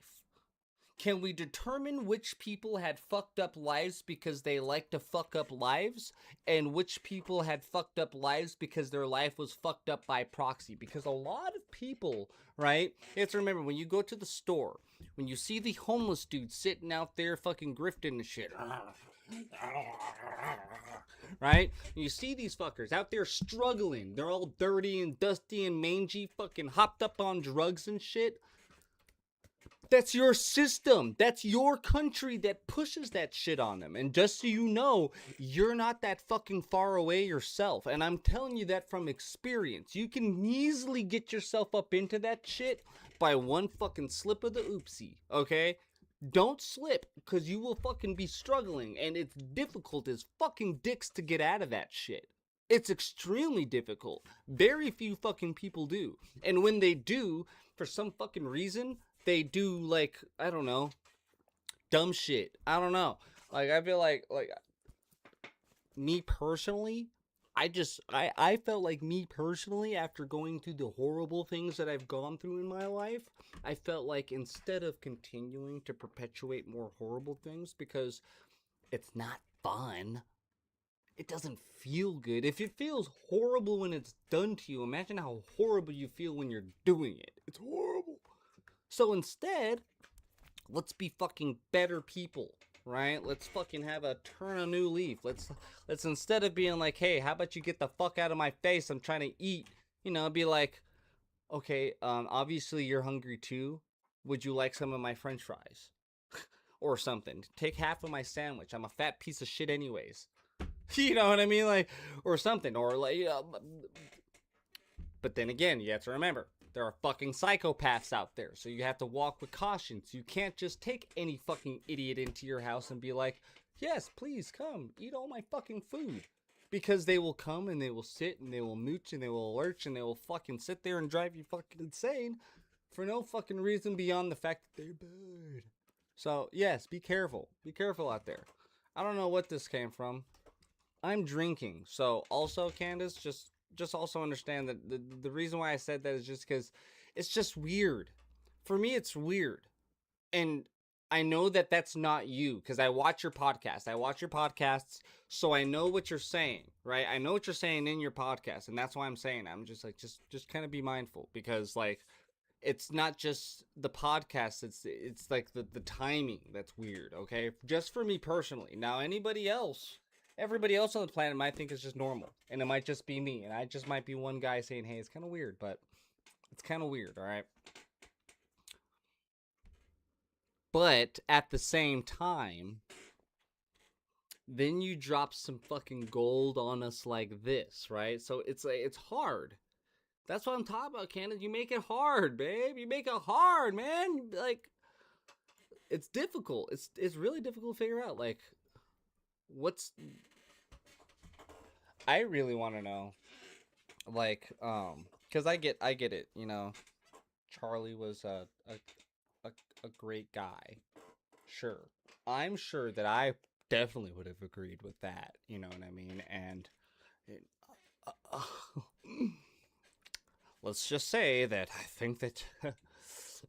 Can we determine which people had fucked up lives because they like to fuck up lives, and which people had fucked up lives because their life was fucked up by proxy? Because a lot of people, right? You have to remember, when you go to the store, when you see the homeless dude sitting out there fucking grifting and shit, right? You see these fuckers out there struggling. They're all dirty and dusty and mangy, fucking hopped up on drugs and shit. That's your system. That's your country that pushes that shit on them. And just so you know, you're not that fucking far away yourself. And I'm telling you that from experience. You can easily get yourself up into that shit by one fucking slip of the oopsie, okay? Don't slip, because you will fucking be struggling. And it's difficult as fucking dicks to get out of that shit. It's extremely difficult. Very few fucking people do. And when they do, for some fucking reason, they do, like, I don't know, dumb shit. I don't know. Like, I feel like me personally, I felt like me personally, after going through the horrible things that I've gone through in my life, I felt like instead of continuing to perpetuate more horrible things, because it's not fun, it doesn't feel good. If it feels horrible when it's done to you, imagine how horrible you feel when you're doing it. It's horrible. So instead, let's be fucking better people, right? Let's fucking have a turn a new leaf. Let's instead of being like, hey, how about you get the fuck out of my face? I'm trying to eat. You know, be like, okay, obviously you're hungry too. Would you like some of my French fries? Or something. Take half of my sandwich. I'm a fat piece of shit anyways. You know what I mean? Like, or something. Or like, but then again, you have to remember, there are fucking psychopaths out there, so you have to walk with caution. So you can't just take any fucking idiot into your house and be like, yes, please come, eat all my fucking food. Because they will come and they will sit and they will mooch and they will lurch and they will fucking sit there and drive you fucking insane for no fucking reason beyond the fact that they're bad. So, yes, be careful. Be careful out there. I don't know what this came from. I'm drinking. So, also, Candace, just also understand that the reason why I said that is just because it's just weird. For me, it's weird. And I know that that's not you, because I watch your podcast. I watch your podcasts, so I know what you're saying, right? I know what you're saying in your podcast, and that's why I'm saying it. I'm just like, just kind of be mindful, because like, it's not just the podcast, it's like the timing that's weird, okay? Just for me personally. Now, everybody else on the planet might think it's just normal, and it might just be me, and I just might be one guy saying, hey, it's kind of weird, but it's kind of weird, all right? But at the same time, then you drop some fucking gold on us like this, right? So it's like, it's hard. That's what I'm talking about, Candace. You make it hard, babe. You make it hard, man. Like, it's difficult. It's really difficult to figure out, like, what's... I really want to know, like, because I get it, you know. Charlie was a great guy. Sure. I'm sure that I definitely would have agreed with that, you know what I mean? And let's just say that I think that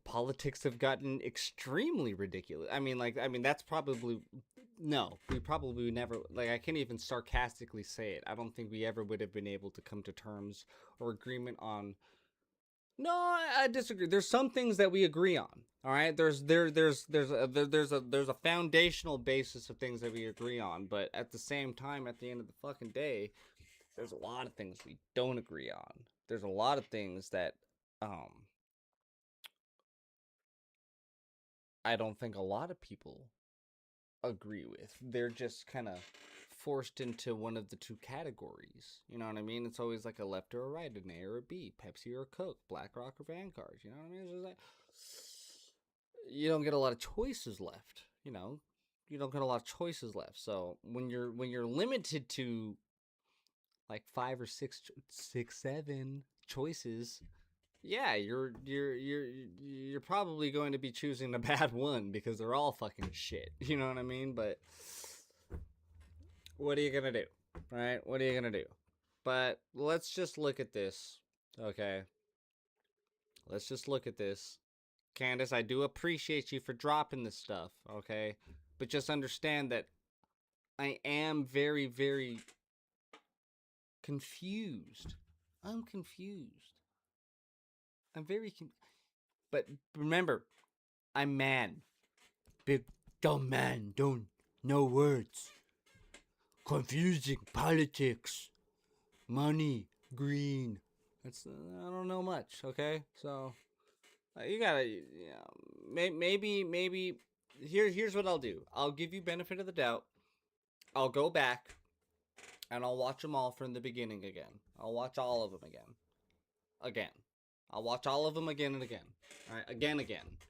politics have gotten extremely ridiculous. I mean, that's probably... No, we probably never... Like, I can't even sarcastically say it. I don't think we ever would have been able to come to terms or agreement on No, I disagree. There's some things that we agree on. All right, there's a foundational basis of things that we agree on, but at the same time, at the end of the fucking day, there's a lot of things we don't agree on. There's a lot of things that I don't think a lot of people agree with. They're just kind of forced into one of the two categories. You know what I mean? It's always like a left or a right, an A or a B, Pepsi or Coke, BlackRock or Vanguard. You know what I mean? It's just like, you don't get a lot of choices left. You know, you don't get a lot of choices left. So when you're limited to like 5 or 6, 7 choices, yeah, you're probably going to be choosing the bad one because they're all fucking shit. You know what I mean? But what are you gonna do? Right? What are you gonna do? But let's just look at this. Okay. Let's just look at this. Candace, I do appreciate you for dropping this stuff, okay? But just understand that I am very, very confused. I'm confused. I'm very but remember, I'm man. Big dumb man, don't know words. Confusing politics. Money, green. That's I don't know much, okay? So you gotta, maybe. Here's what I'll do. I'll give you benefit of the doubt. I'll go back, and I'll watch them all from the beginning again. I'll watch all of them again. I'll watch all of them again and again. All right, again,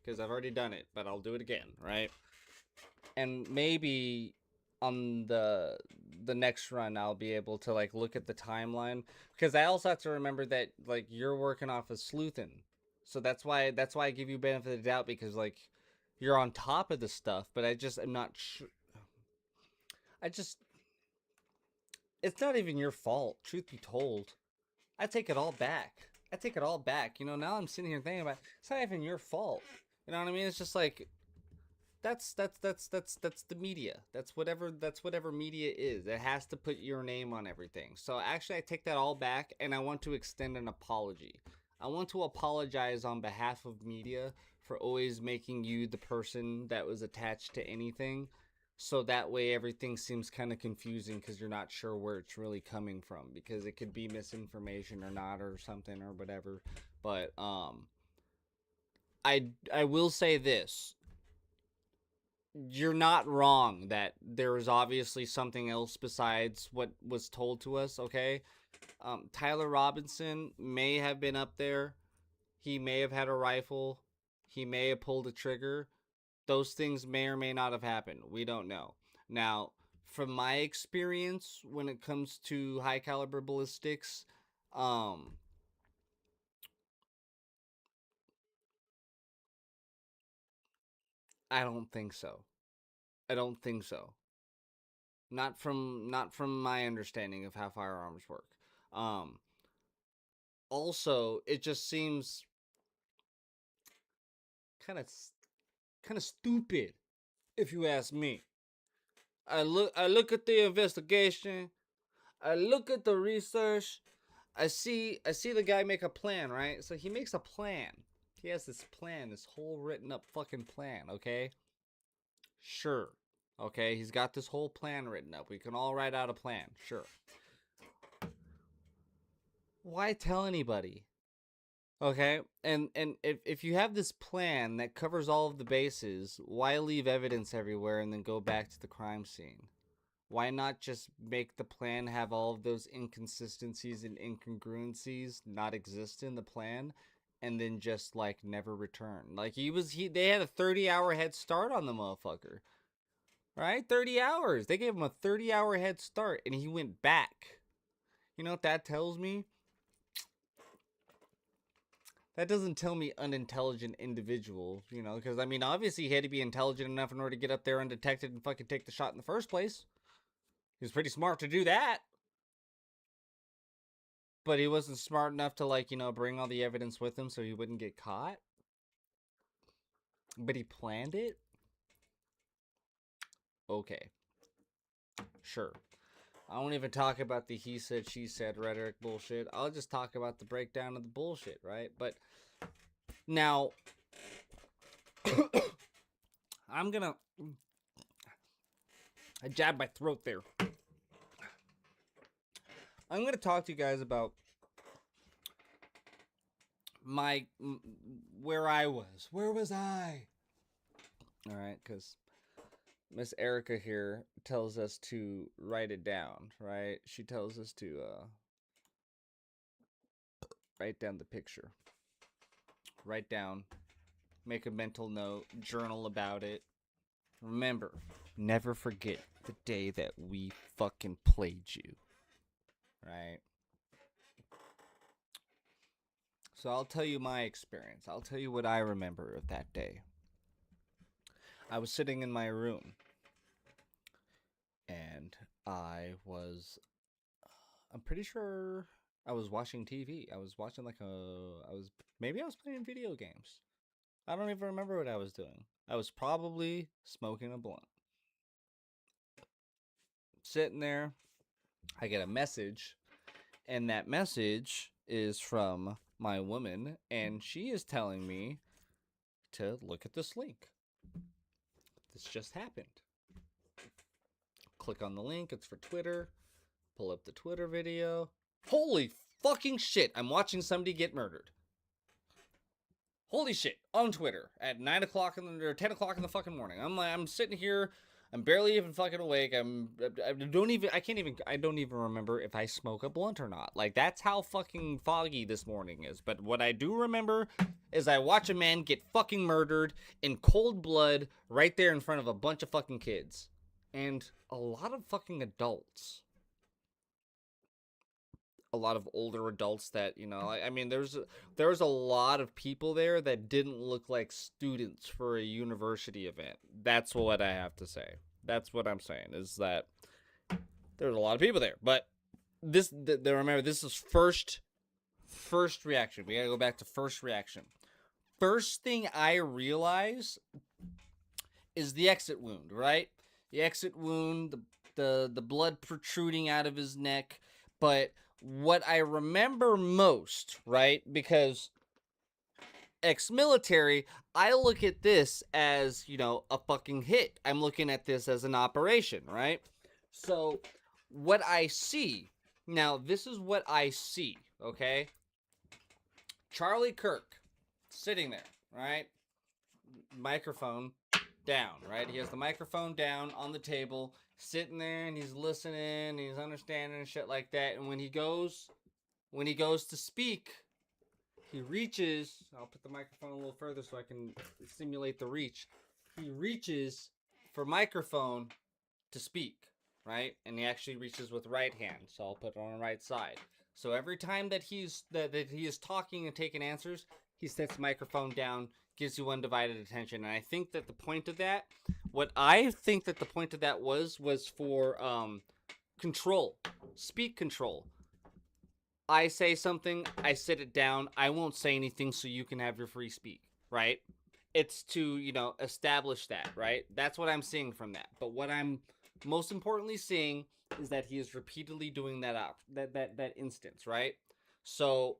because I've already done it, but I'll do it again, right? And maybe on the next run I'll be able to like look at the timeline, because I also have to remember that like you're working off of sleuthing. So that's why I give you benefit of the doubt, because like you're on top of the stuff, but I'm not sure. It's not even your fault, truth be told. I take it all back. You know, now I'm sitting here thinking about it, it's not even your fault. You know what I mean? It's just like that's the media. That's whatever media is. It has to put your name on everything. So actually I take that all back, and I want to extend an apology. I want to apologize on behalf of media for always making you the person that was attached to anything. So that way everything seems kind of confusing, because you're not sure where it's really coming from, because it could be misinformation or not, or something or whatever. But I will say this. You're not wrong that there is obviously something else besides what was told to us, okay? Tyler Robinson may have been up there. He may have had a rifle. He may have pulled a trigger. Those things may or may not have happened. We don't know. Now, from my experience, when it comes to high caliber ballistics, I don't think so. Not from my understanding of how firearms work. Also, it just seems kind of stupid, if you ask me. I look at the investigation. I look at the research. I see the guy make a plan, right? So he makes a plan. He has this plan, this whole written up fucking plan, okay? Sure. Okay, he's got this whole plan written up. We can all write out a plan, sure. Why tell anybody? Okay, and if you have this plan that covers all of the bases, why leave evidence everywhere and then go back to the crime scene? Why not just make the plan have all of those inconsistencies and incongruencies not exist in the plan, and then just like never return? Like they had a 30-hour head start on the motherfucker. Right? 30 hours. They gave him a 30-hour head start, and he went back. You know what that tells me? That doesn't tell me unintelligent individual, you know, because, I mean, obviously he had to be intelligent enough in order to get up there undetected and fucking take the shot in the first place. He was pretty smart to do that. But he wasn't smart enough to, like, you know, bring all the evidence with him so he wouldn't get caught. But he planned it? Okay. Sure. I won't even talk about the he said, she said rhetoric bullshit. I'll just talk about the breakdown of the bullshit, right? But now, I'm gonna... I jabbed my throat there. I'm gonna talk to you guys about where I was. Where was I? All right, because Miss Erika here tells us to write it down, right? She tells us to write down the picture. Write down, make a mental note, journal about it. Remember, never forget the day that we fucking played you, right? So I'll tell you my experience. I'll tell you what I remember of that day. I was sitting in my room, and I'm pretty sure I was watching TV. I was watching maybe I was playing video games. I don't even remember what I was doing. I was probably smoking a blunt. Sitting there, I get a message, and that message is from my woman, and she is telling me to look at this link. This just happened. Click on the link. It's for Twitter. Pull up the Twitter video. Holy fucking shit. I'm watching somebody get murdered. Holy shit. On Twitter at 9 o'clock or 10 o'clock in the fucking morning. I'm sitting here. I'm barely even fucking awake. I don't even remember if I smoke a blunt or not. Like, that's how fucking foggy this morning is. But what I do remember is I watch a man get fucking murdered in cold blood right there in front of a bunch of fucking kids. And a lot of fucking adults. A lot of older adults that, you know, I mean, there's a lot of people there that didn't look like students for a university event. That's what I have to say. That's what I'm saying, is that there's a lot of people there. But remember, this is first reaction. We gotta go back to first reaction. First thing I realize is the exit wound, right? The exit wound, the blood protruding out of his neck. But what I remember most, right, because ex-military, I look at this as, you know, a fucking hit. I'm looking at this as an operation, right? So what I see, now this is what I see, okay? Charlie Kirk sitting there, right? Microphone down, right? He has the microphone down on the table, sitting there, and he's listening, he's understanding and shit like that. And when he goes to speak, he reaches, I'll put the microphone a little further so I can simulate the reach. He reaches for microphone to speak, right? And he actually reaches with right hand, so I'll put it on the right side. So every time that he is talking and taking answers, he sets the microphone down, gives you undivided attention. And I think that the point of that, was for control, speak control. I say something, I sit it down, I won't say anything so you can have your free speak, right? It's to, you know, establish that, right? That's what I'm seeing from that. But what I'm most importantly seeing is that he is repeatedly doing that instance, right? So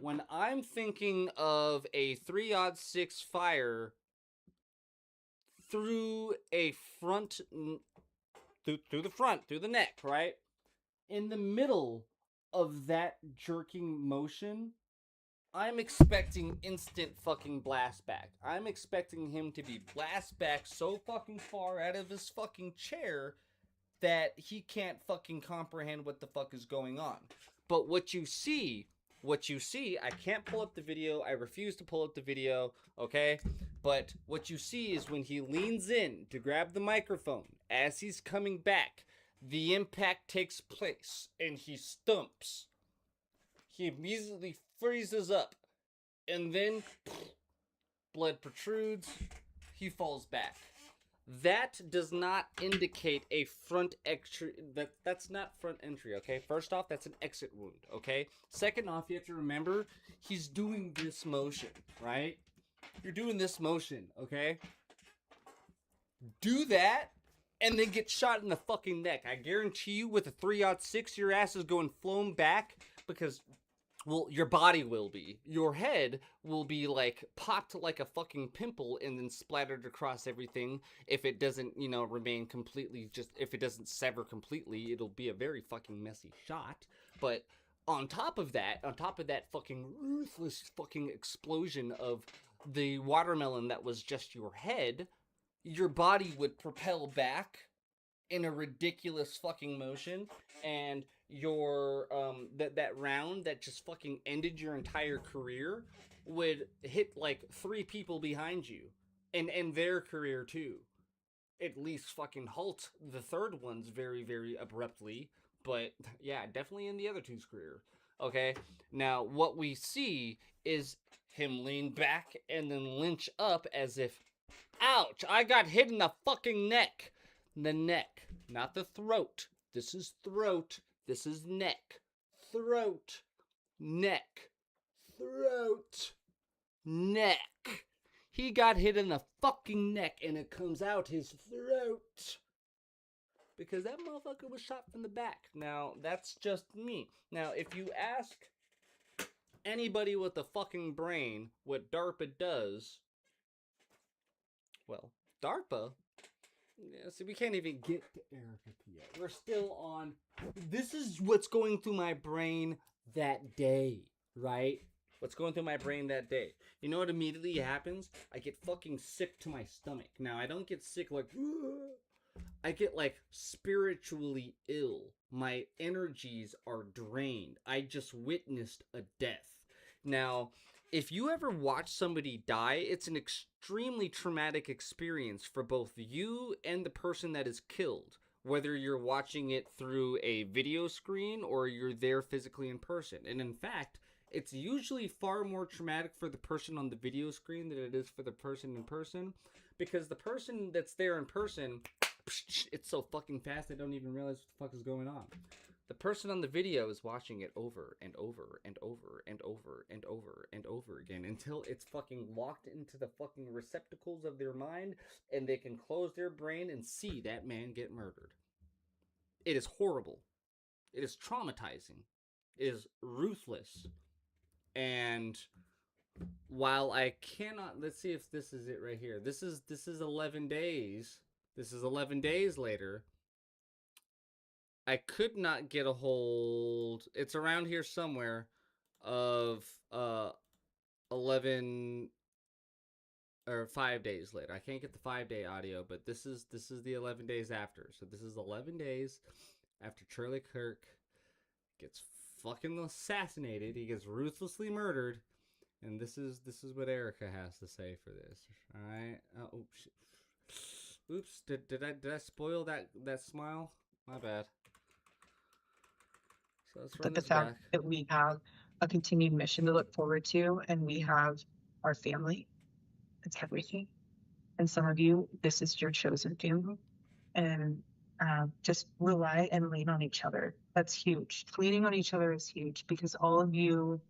when I'm thinking of a 3-06 fire through a front, through the neck, right? In the middle of that jerking motion, I'm expecting instant fucking blast back. I'm expecting him to be blast back so fucking far out of his fucking chair that he can't fucking comprehend what the fuck is going on. But what you see, I can't pull up the video. I refuse to pull up the video, okay? But what you see is when he leans in to grab the microphone, as he's coming back, the impact takes place, and he stumps. He immediately freezes up, and then blood protrudes. He falls back. That does not indicate a front entry. That's not front entry, okay? First off, that's an exit wound, okay? Second off, you have to remember, he's doing this motion, right? You're doing this motion, okay? Do that and then get shot in the fucking neck. I guarantee you with a 3-06, your ass is going flown back because, well, your body will be. Your head will be, like, popped like a fucking pimple and then splattered across everything. If it doesn't, you know, remain completely, just, if it doesn't sever completely, it'll be a very fucking messy shot. But on top of that fucking ruthless fucking explosion of the watermelon that was just your head, your body would propel back in a ridiculous fucking motion, and your that round that just fucking ended your entire career would hit like 3 people behind you and end their career too. At least fucking halt the third one's very, very abruptly, but yeah, definitely in the other two's career. Okay, now what we see is him lean back and then lynch up as if, ouch, I got hit in the fucking neck. The neck, not the throat. This is throat. This is neck. Throat. Neck. Throat. Neck. He got hit in the fucking neck and it comes out his throat. Because that motherfucker was shot from the back. Now, that's just me. Now, if you ask anybody with a fucking brain what DARPA does, well, DARPA, yeah, see, we can't even get to Erika yet. We're still on, this is what's going through my brain that day, right? What's going through my brain that day. You know what immediately happens? I get fucking sick to my stomach. Now, I don't get sick like, I get like spiritually ill. My energies are drained. I just witnessed a death. Now, if you ever watch somebody die, it's an extremely traumatic experience for both you and the person that is killed. Whether you're watching it through a video screen or you're there physically in person. And in fact, it's usually far more traumatic for the person on the video screen than it is for the person in person. Because the person that's there in person, it's so fucking fast they don't even realize what the fuck is going on. The person on the video is watching it over and over and over and over and over and over again until it's fucking locked into the fucking receptacles of their mind and they can close their brain and see that man get murdered. It is horrible. It is traumatizing. It is ruthless. And while I cannot, let's see if this is it right here. This is 11 days. This is 11 days later. I could not get a hold, it's around here somewhere, of 11 or 5 days later. I can't get the 5-day audio, but this is the 11 days after. So this is 11 days after Charlie Kirk gets fucking assassinated. He gets ruthlessly murdered, and this is what Erika has to say for this. All right. Oh shit. Oops. Did I spoil that smile? My bad. So let's run But the this fact back. that we have a continued mission to look forward to, and we have our family, it's everything. And some of you, this is your chosen family. And just rely and lean on each other. That's huge. Leaning on each other is huge because all of you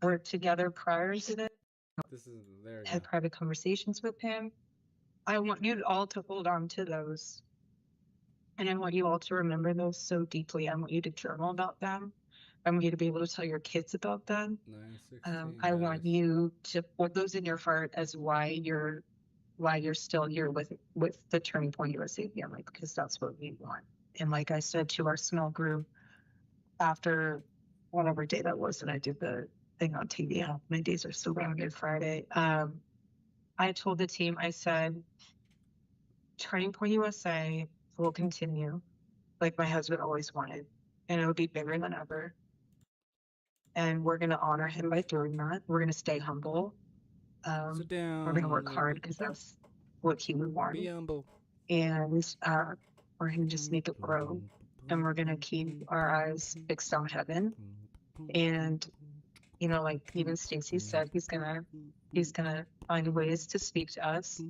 were together prior to this, There we had go. private conversations with him. I want you all to hold on to those. And I want you all to remember those so deeply. I want you to journal about them. I want you to be able to tell your kids about them. 9:16, I want guys. you to put those in your heart as why you're still here with the Turning Point USA family, because that's what we want. And like I said to our small group after whatever day that was that I did the thing on TV, how many days are so rounded Friday. I told the team, I said, Turning Point USA will continue like my husband always wanted, and it'll be bigger than ever. And we're going to honor him by doing that. We're going to stay humble. Sit down. We're going to work hard because that's what he would want. Be humble. And we're going to just make it grow. And we're going to keep our eyes fixed on heaven. And, you know, like even Stacey said, he's gonna find ways to speak to us.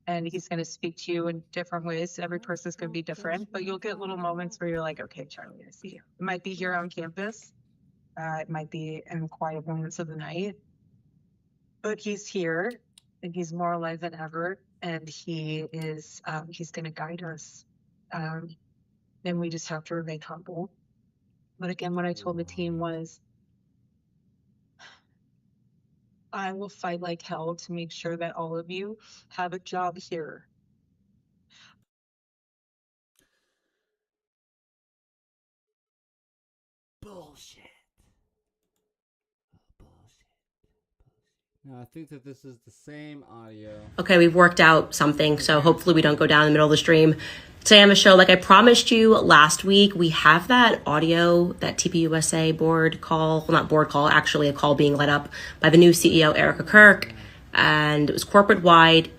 And he's going to speak to you in different ways. Every person's going to be different, but you'll get little moments where you're like, okay, Charlie, I see you. It might be here on campus. It might be in the quiet moments of the night. But he's here, and he's more alive than ever. and he's going to guide us. And we just have to remain humble. But again, what I told the team was, I will fight like hell to make sure that all of you have a job here. Bullshit. No, I think that this is the same audio. Okay, we've worked out something, so hopefully we don't go down in the middle of the stream. Today on the show, like I promised you last week, we have that audio, that TPUSA board call, well, not board call, actually a call being led up by the new CEO, Erika Kirk, and it was corporate-wide.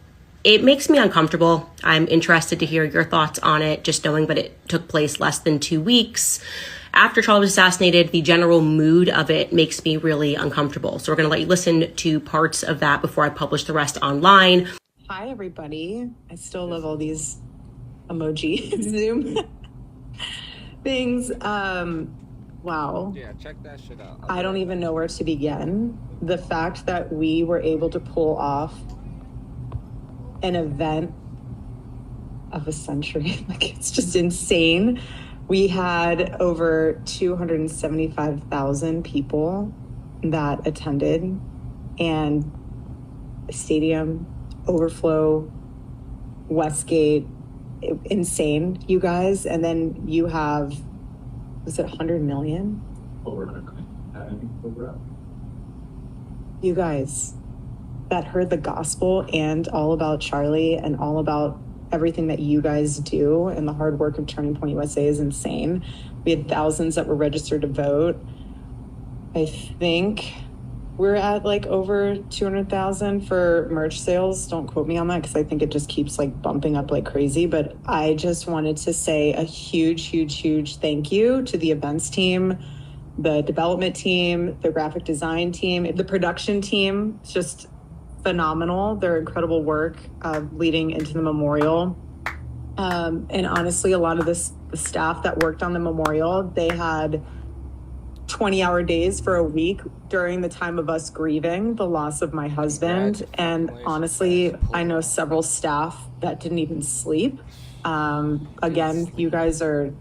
It makes me uncomfortable. I'm interested to hear your thoughts on it, just knowing that it took place less than 2 weeks after Charlie was assassinated. The general mood of it makes me really uncomfortable. So we're going to let you listen to parts of that before I publish the rest online. Hi, everybody. I still love all these emoji Zoom things. Wow. Yeah, check that shit out. I don't even know where to begin. The fact that we were able to pull off an event of a century, like, it's just insane. We had over 275,000 people that attended, and stadium, overflow, Westgate, insane, you guys. And then you have, was it 100 million? You guys that heard the gospel and all about Charlie and all about everything that you guys do, and the hard work of Turning Point USA is insane. We had thousands that were registered to vote. I think we're at like over 200,000 for merch sales. Don't quote me on that, because I think it just keeps like bumping up like crazy. But I just wanted to say a huge, huge, huge thank you to the events team, the development team, the graphic design team, the production team. It's just phenomenal. Their incredible work leading into the memorial. And honestly, a lot of the staff that worked on the memorial, they had 20-hour days for a week during the time of us grieving the loss of my husband. And honestly, I know several staff that didn't even sleep. Again, you guys are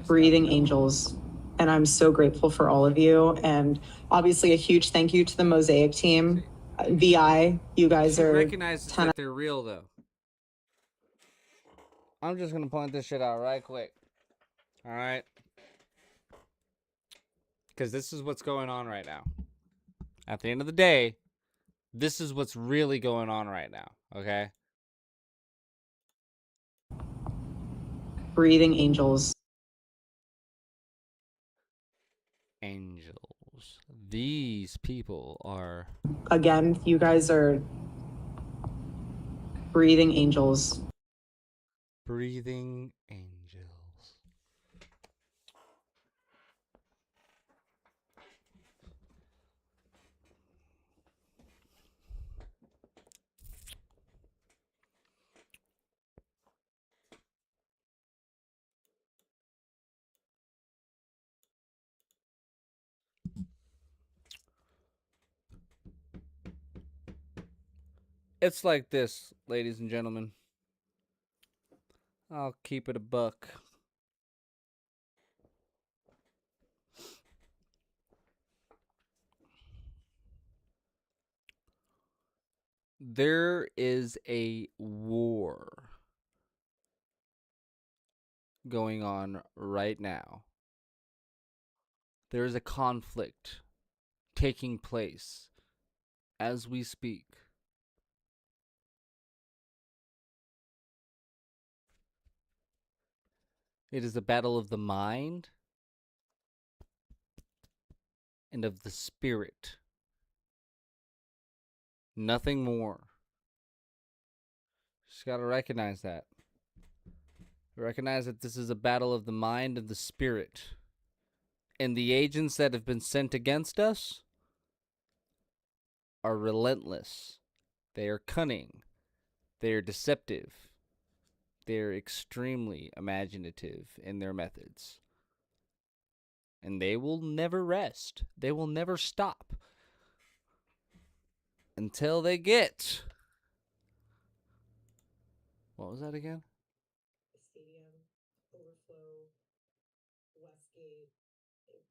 breathing angels, and I'm so grateful for all of you. And obviously a huge thank you to the Mosaic team. VI, you guys are recognize that they're real, though. I'm just gonna point this shit out right quick. All right, because this is what's going on right now. At the end of the day, this is what's really going on right now. Okay. breathing angels. Angels. These people are... Again, you guys are breathing angels. Breathing angels. It's like this, ladies and gentlemen. I'll keep it a buck. There is a war going on right now. There is a conflict taking place as we speak. It is a battle of the mind and of the spirit. Nothing more. Just gotta recognize that. Recognize that this is a battle of the mind and the spirit. And the agents that have been sent against us are relentless. They are cunning. They are deceptive. They're extremely imaginative in their methods. And they will never rest. They will never stop until they get What was that again? Stadium, overflow, Westgate,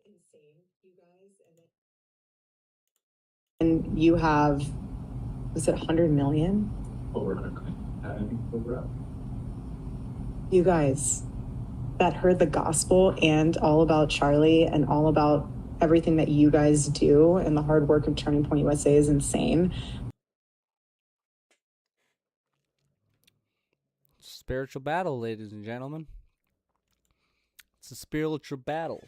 insane, you guys. And you have, was it 100 million? Over 100 million. Over up. You guys that heard the gospel and all about Charlie and all about everything that you guys do and the hard work of Turning Point USA is insane. Spiritual battle, ladies and gentlemen. It's a spiritual battle.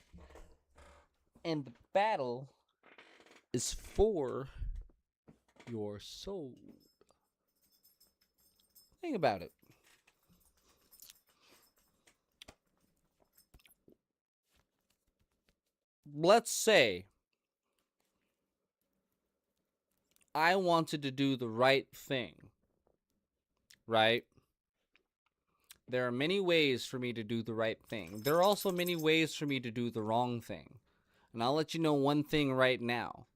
And the battle is for your soul. Think about it. Let's say I wanted to do the right thing, right? There are many ways for me to do the right thing. There are also many ways for me to do the wrong thing. And I'll let you know one thing right now.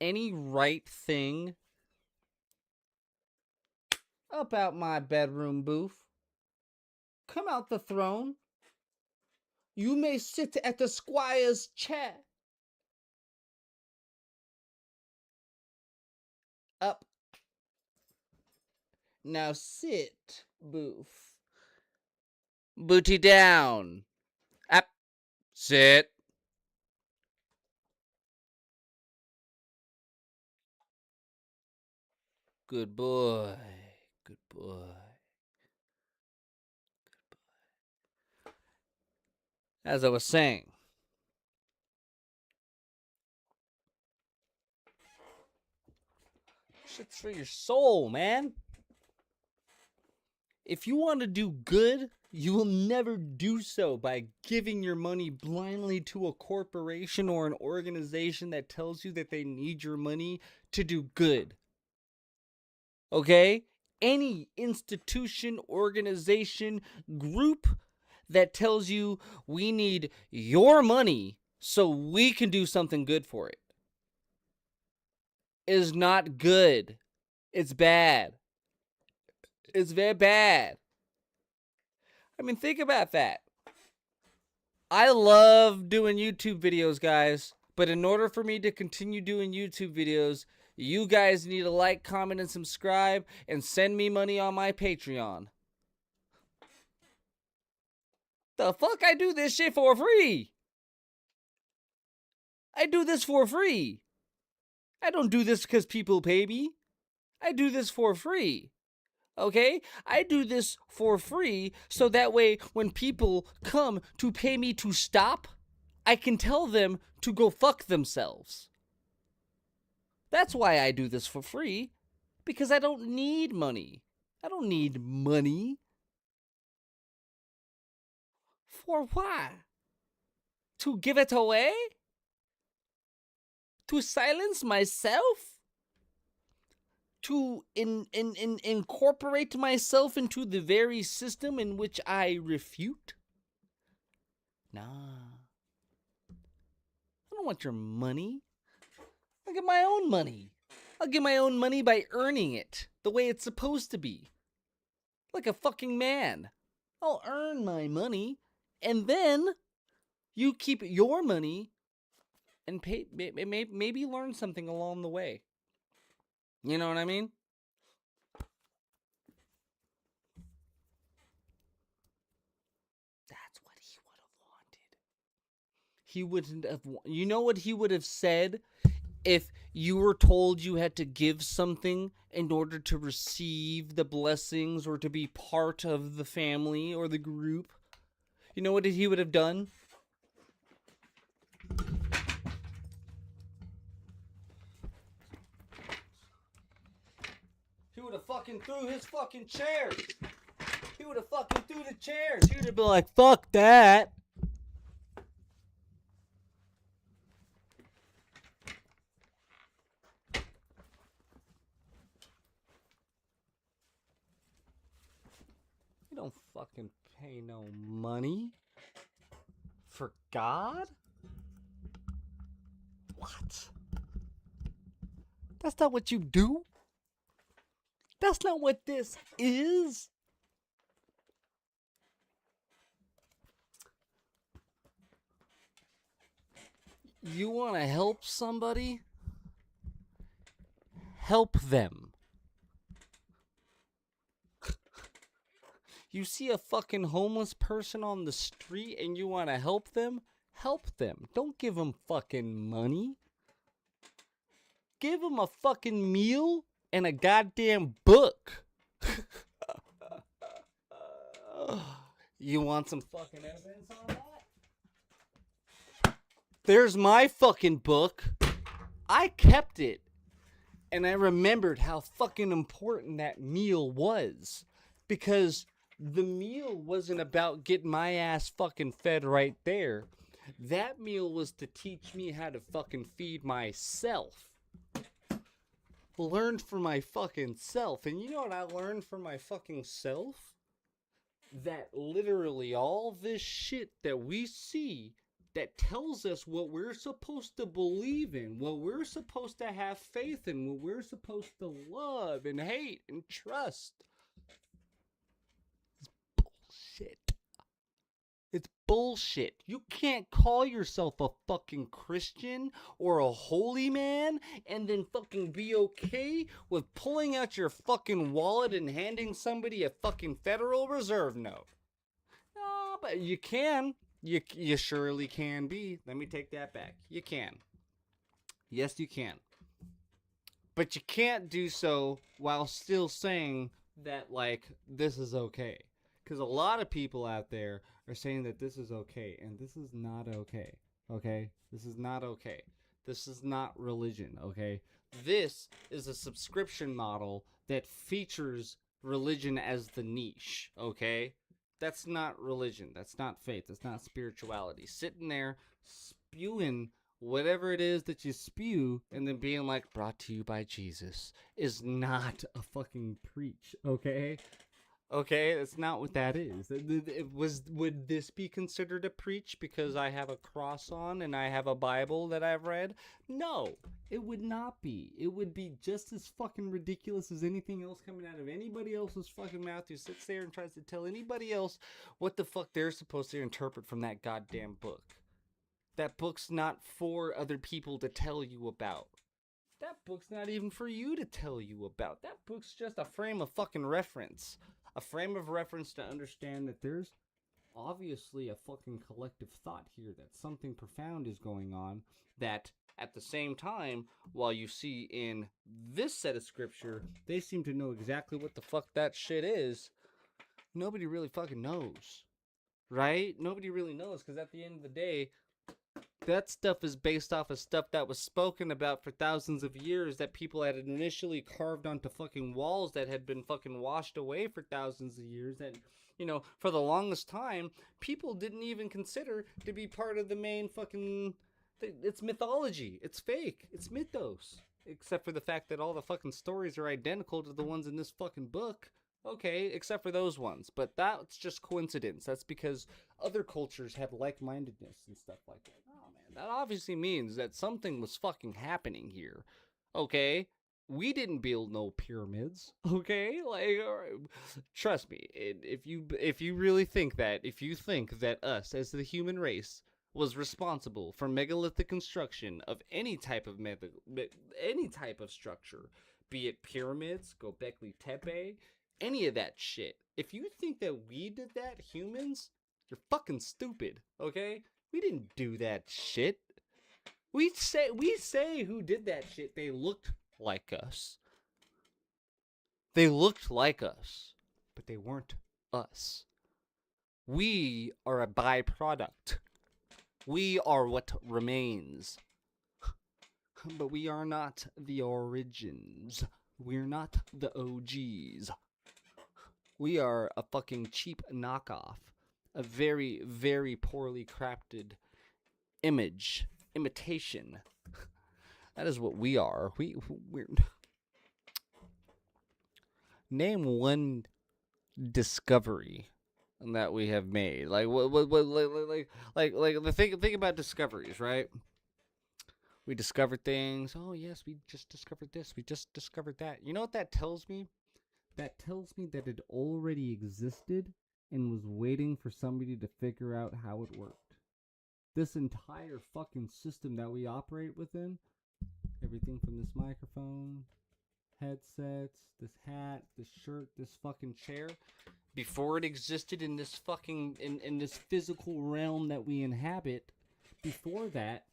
Any right thing up out my bedroom booth. Come out the throne. You may sit at the squire's chair. Up. Now sit, booth. Booty down. Up. Sit. Good boy. Good boy. As I was saying, shit's for your soul, man. If you want to do good, you will never do so by giving your money blindly to a corporation or an organization that tells you that they need your money to do good. Okay? Any institution, organization, group that tells you we need your money so we can do something good for it is not good. It's bad. It's very bad. I mean, think about that. I love doing YouTube videos, guys. But in order for me to continue doing YouTube videos, you guys need to like, comment, and subscribe, and send me money on my Patreon. The fuck I do this shit for free? I do this for free. I don't do this because people pay me. I do this for free. Okay? I do this for free so that way when people come to pay me to stop, I can tell them to go fuck themselves. That's why I do this for free. Because I don't need money. I don't need money. For what? To give it away? To silence myself? To incorporate myself into the very system in which I refute? Nah. I don't want your money. I'll get my own money. I'll get my own money by earning it the way it's supposed to be. Like a fucking man. I'll earn my money, and then you keep your money and pay, maybe learn something along the way. You know what I mean? That's what he would have wanted. He wouldn't have... You know what he would have said if you were told you had to give something in order to receive the blessings or to be part of the family or the group? You know what he would have done? He would have fucking threw his fucking chairs. He would have fucking threw the chairs. He would have been like, fuck that. You don't fucking pay no money for God? What? That's not what you do? That's not what this is. You want to help somebody? Help them. You see a fucking homeless person on the street and you want to help them? Help them. Don't give them fucking money. Give them a fucking meal and a goddamn book. You want some fucking evidence on that? There's my fucking book. I kept it. And I remembered how fucking important that meal was. Because the meal wasn't about getting my ass fucking fed right there. That meal was to teach me how to fucking feed myself. Learned for my fucking self. And you know what I learned for my fucking self? That literally all this shit that we see that tells us what we're supposed to believe in, what we're supposed to have faith in, what we're supposed to love and hate and trust. It's bullshit. It's bullshit. You can't call yourself a fucking Christian or a holy man and then fucking be okay with pulling out your fucking wallet and handing somebody a fucking Federal Reserve note. No, but you can. You surely can be. Let me take that back. You can. Yes, you can. But you can't do so while still saying that, like, this is okay. Because a lot of people out there are saying that this is okay, and this is not okay, okay? This is not okay. This is not religion, okay? This is a subscription model that features religion as the niche, okay? That's not religion. That's not faith. That's not spirituality. Sitting there spewing whatever it is that you spew and then being like, brought to you by Jesus, is not a fucking preach, okay? Okay, that's not what that is. Would this be considered a preach because I have a cross on and I have a Bible that I've read? No, it would not be. It would be just as fucking ridiculous as anything else coming out of anybody else's fucking mouth who sits there and tries to tell anybody else what the fuck they're supposed to interpret from that goddamn book. That book's not for other people to tell you about. That book's not even for you to tell you about. That book's just a frame of fucking reference. A frame of reference to understand that there's obviously a fucking collective thought here, that something profound is going on, that at the same time, while you see in this set of scripture, they seem to know exactly what the fuck that shit is, nobody really fucking knows. Right? Nobody really knows, because at the end of the day, that stuff is based off of stuff that was spoken about for thousands of years, that people had initially carved onto fucking walls that had been fucking washed away for thousands of years, that, you know, for the longest time, people didn't even consider to be part of the main fucking... It's mythology. It's fake. It's mythos. Except for the fact that all the fucking stories are identical to the ones in this fucking book. Okay, except for those ones. But that's just coincidence. That's because other cultures had like-mindedness and stuff like that. Oh, man, that obviously means that something was fucking happening here. Okay? We didn't build no pyramids. Okay? Like, trust me, if you really think that, if you think that us, as the human race, was responsible for megalithic construction of any type of structure, be it pyramids, Göbekli Tepe, any of that shit. If you think that we did that, humans, you're fucking stupid, okay? We didn't do that shit. We say who did that shit. They looked like us. They looked like us, but they weren't us. We are a byproduct. We are what remains. But we are not the origins. We're not the OGs. We are a fucking cheap knockoff. A very, very poorly crafted imitation. That is what we are. We're... Name one discovery that we have made. Like think about discoveries, right? We discovered things. Oh yes, we just discovered this. We just discovered that. You know what that tells me? That tells me that it already existed and was waiting for somebody to figure out how it worked. this entire fucking system that we operate within, everything from this microphone, headsets, this hat, this shirt, this fucking chair, Before it existed in this fucking in this physical realm that we inhabit, before that,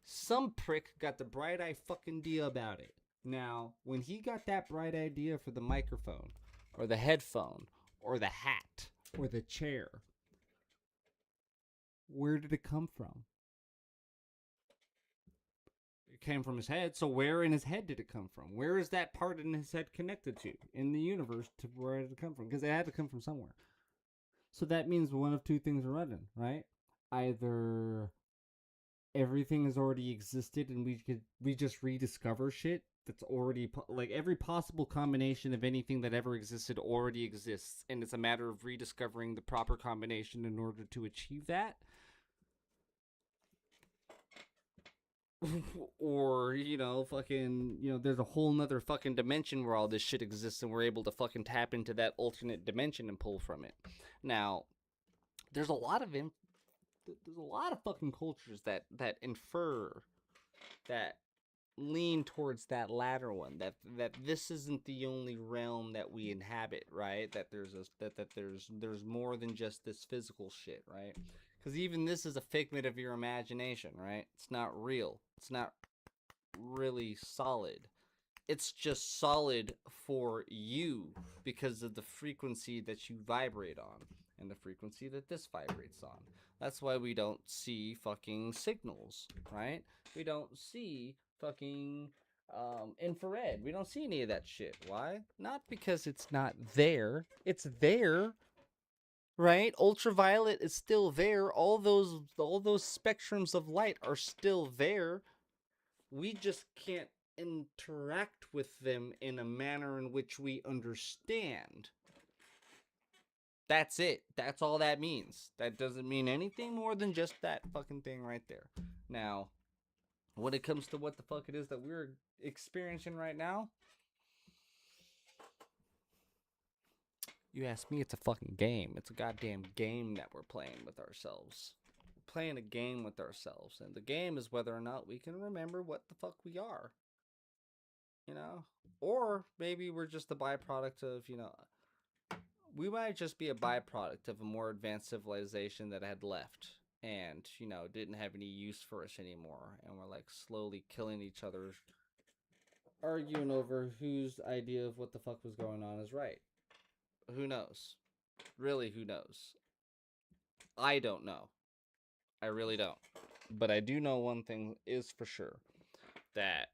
some prick got the bright eye fucking idea about it. Now, when he got that bright idea for the microphone, or the headphone, or the hat, or the chair, where did it come from? it came from his head. So where in his head did it come from? Where is that part in his head connected to in the universe to where did it come from? Because it had to come from somewhere. So that means one of two things are running, right? Either everything has already existed and we just rediscover shit that's already like every possible combination of anything that ever existed already exists, and it's a matter of rediscovering the proper combination in order to achieve that. Or, you know, fucking, you know, there's a whole nother fucking dimension where all this shit exists and we're able to fucking tap into that alternate dimension and pull from it. Now, there's a lot of fucking cultures that infer, that lean towards that latter one, that this isn't the only realm that we inhabit, right? That there's more than just this physical shit, right? Because even this is a figment of your imagination, right? It's not real. It's not really solid. It's just solid for you because of the frequency that you vibrate on and the frequency that this vibrates on. That's why we don't see fucking signals, right? We don't see fucking infrared. We don't see any of that shit. Why? Not because it's not there. It's there, right? Ultraviolet is still there. All those spectrums of light are still there. We just can't interact with them in a manner in which we understand. That's it. That's all that means. That doesn't mean anything more than just that fucking thing right there. Now, when it comes to what the fuck it is that we're experiencing right now, you ask me, it's a fucking game. It's a goddamn game that we're playing with ourselves. We're playing a game with ourselves. And the game is whether or not we can remember what the fuck we are. You know? Or maybe we're just a byproduct of, you know, we might just be a byproduct of a more advanced civilization that had left and, you know, didn't have any use for us anymore. And we're like slowly killing each other, arguing over whose idea of what the fuck was going on is right. Who knows? Really, who knows? I don't know. I really don't. But I do know one thing is for sure. That,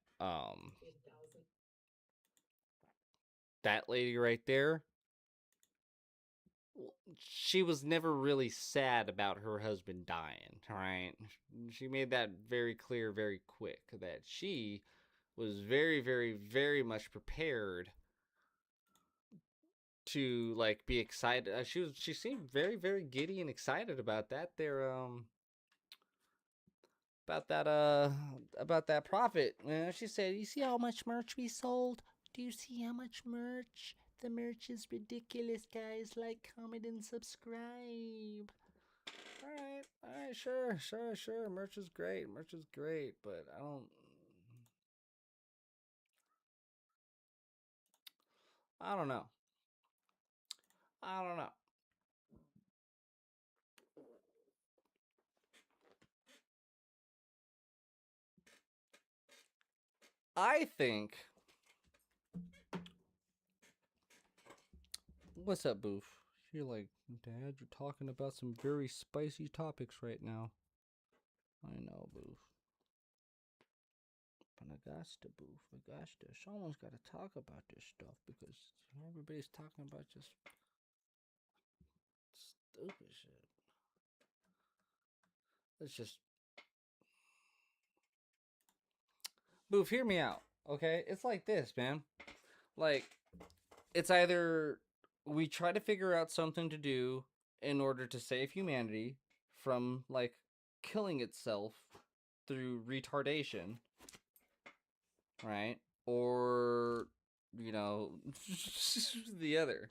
that lady right there, she was never really sad about her husband dying, right? She made that very clear very quick, that she was very, very, very much prepared to, like, be excited. She seemed very, very giddy and excited about that about that profit. She said, "You see how much merch we sold? Do you see how much merch? The merch is ridiculous, guys. Like, comment, and subscribe." Alright, sure. Merch is great, but I don't know. I don't know. I think... What's up, Boof? You're like, Dad, you're talking about some very spicy topics right now. I know, Boof. But I got to, Boof. I got to. Someone's got to talk about this stuff because everybody's talking about just stupid shit. It's just... Boof, hear me out, okay? It's like this, man. Like, it's either we try to figure out something to do in order to save humanity from, like, killing itself through retardation, right? Or, you know, the other.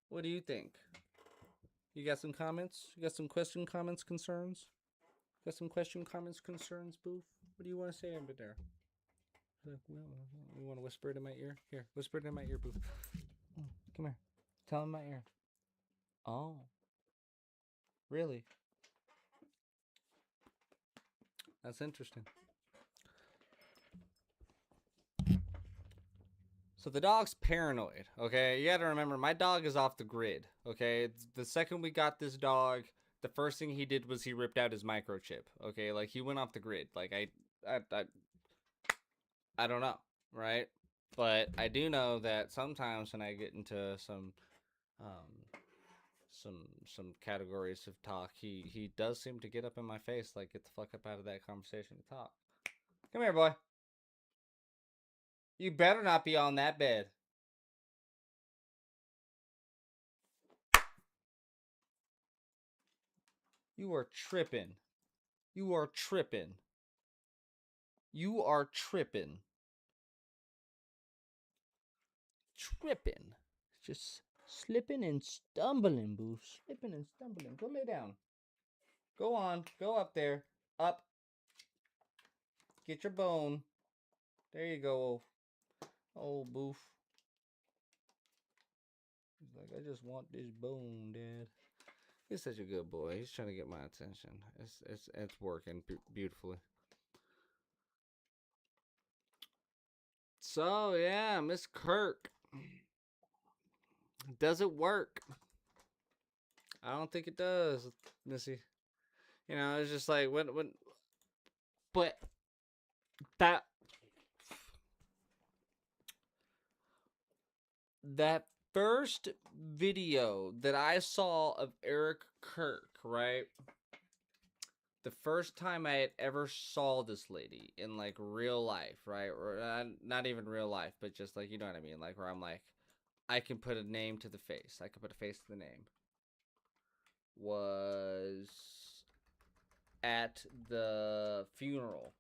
What do you think? You got some comments? You got some question, comments, concerns? Got some question, comments, concerns, Boof? What do you want to say under there? You want to whisper it in my ear? Here, whisper it in my ear, Boof. Come here. Tell him my ear. Oh. Really? That's interesting. So the dog's paranoid, okay? You gotta remember, my dog is off the grid, okay? The second we got this dog, the first thing he did was he ripped out his microchip, okay? Like, he went off the grid. Like, I don't know, right? But I do know that sometimes when I get into some categories of talk, he does seem to get up in my face, like, get the fuck up out of that conversation and talk. Come here, boy. You better not be on that bed. You are tripping. You are tripping. You are tripping. Tripping. Just slipping and stumbling, Boo. Slipping and stumbling. Go lay down. Go on. Go up there. Up. Get your bone. There you go, old Boof. He's like, I just want this bone, Dad. He's such a good boy. He's trying to get my attention. It's working beautifully. So yeah, Miss Kirk. Does it work? I don't think it does, Missy. You know, it's just like when but that first video that I saw of Erika Kirk, right? The first time I had ever saw this lady in like real life, right? Or not even real life, but just like, you know what I mean? Like where I'm like, I can put a name to the face. I can put a face to the name. Was at the funeral.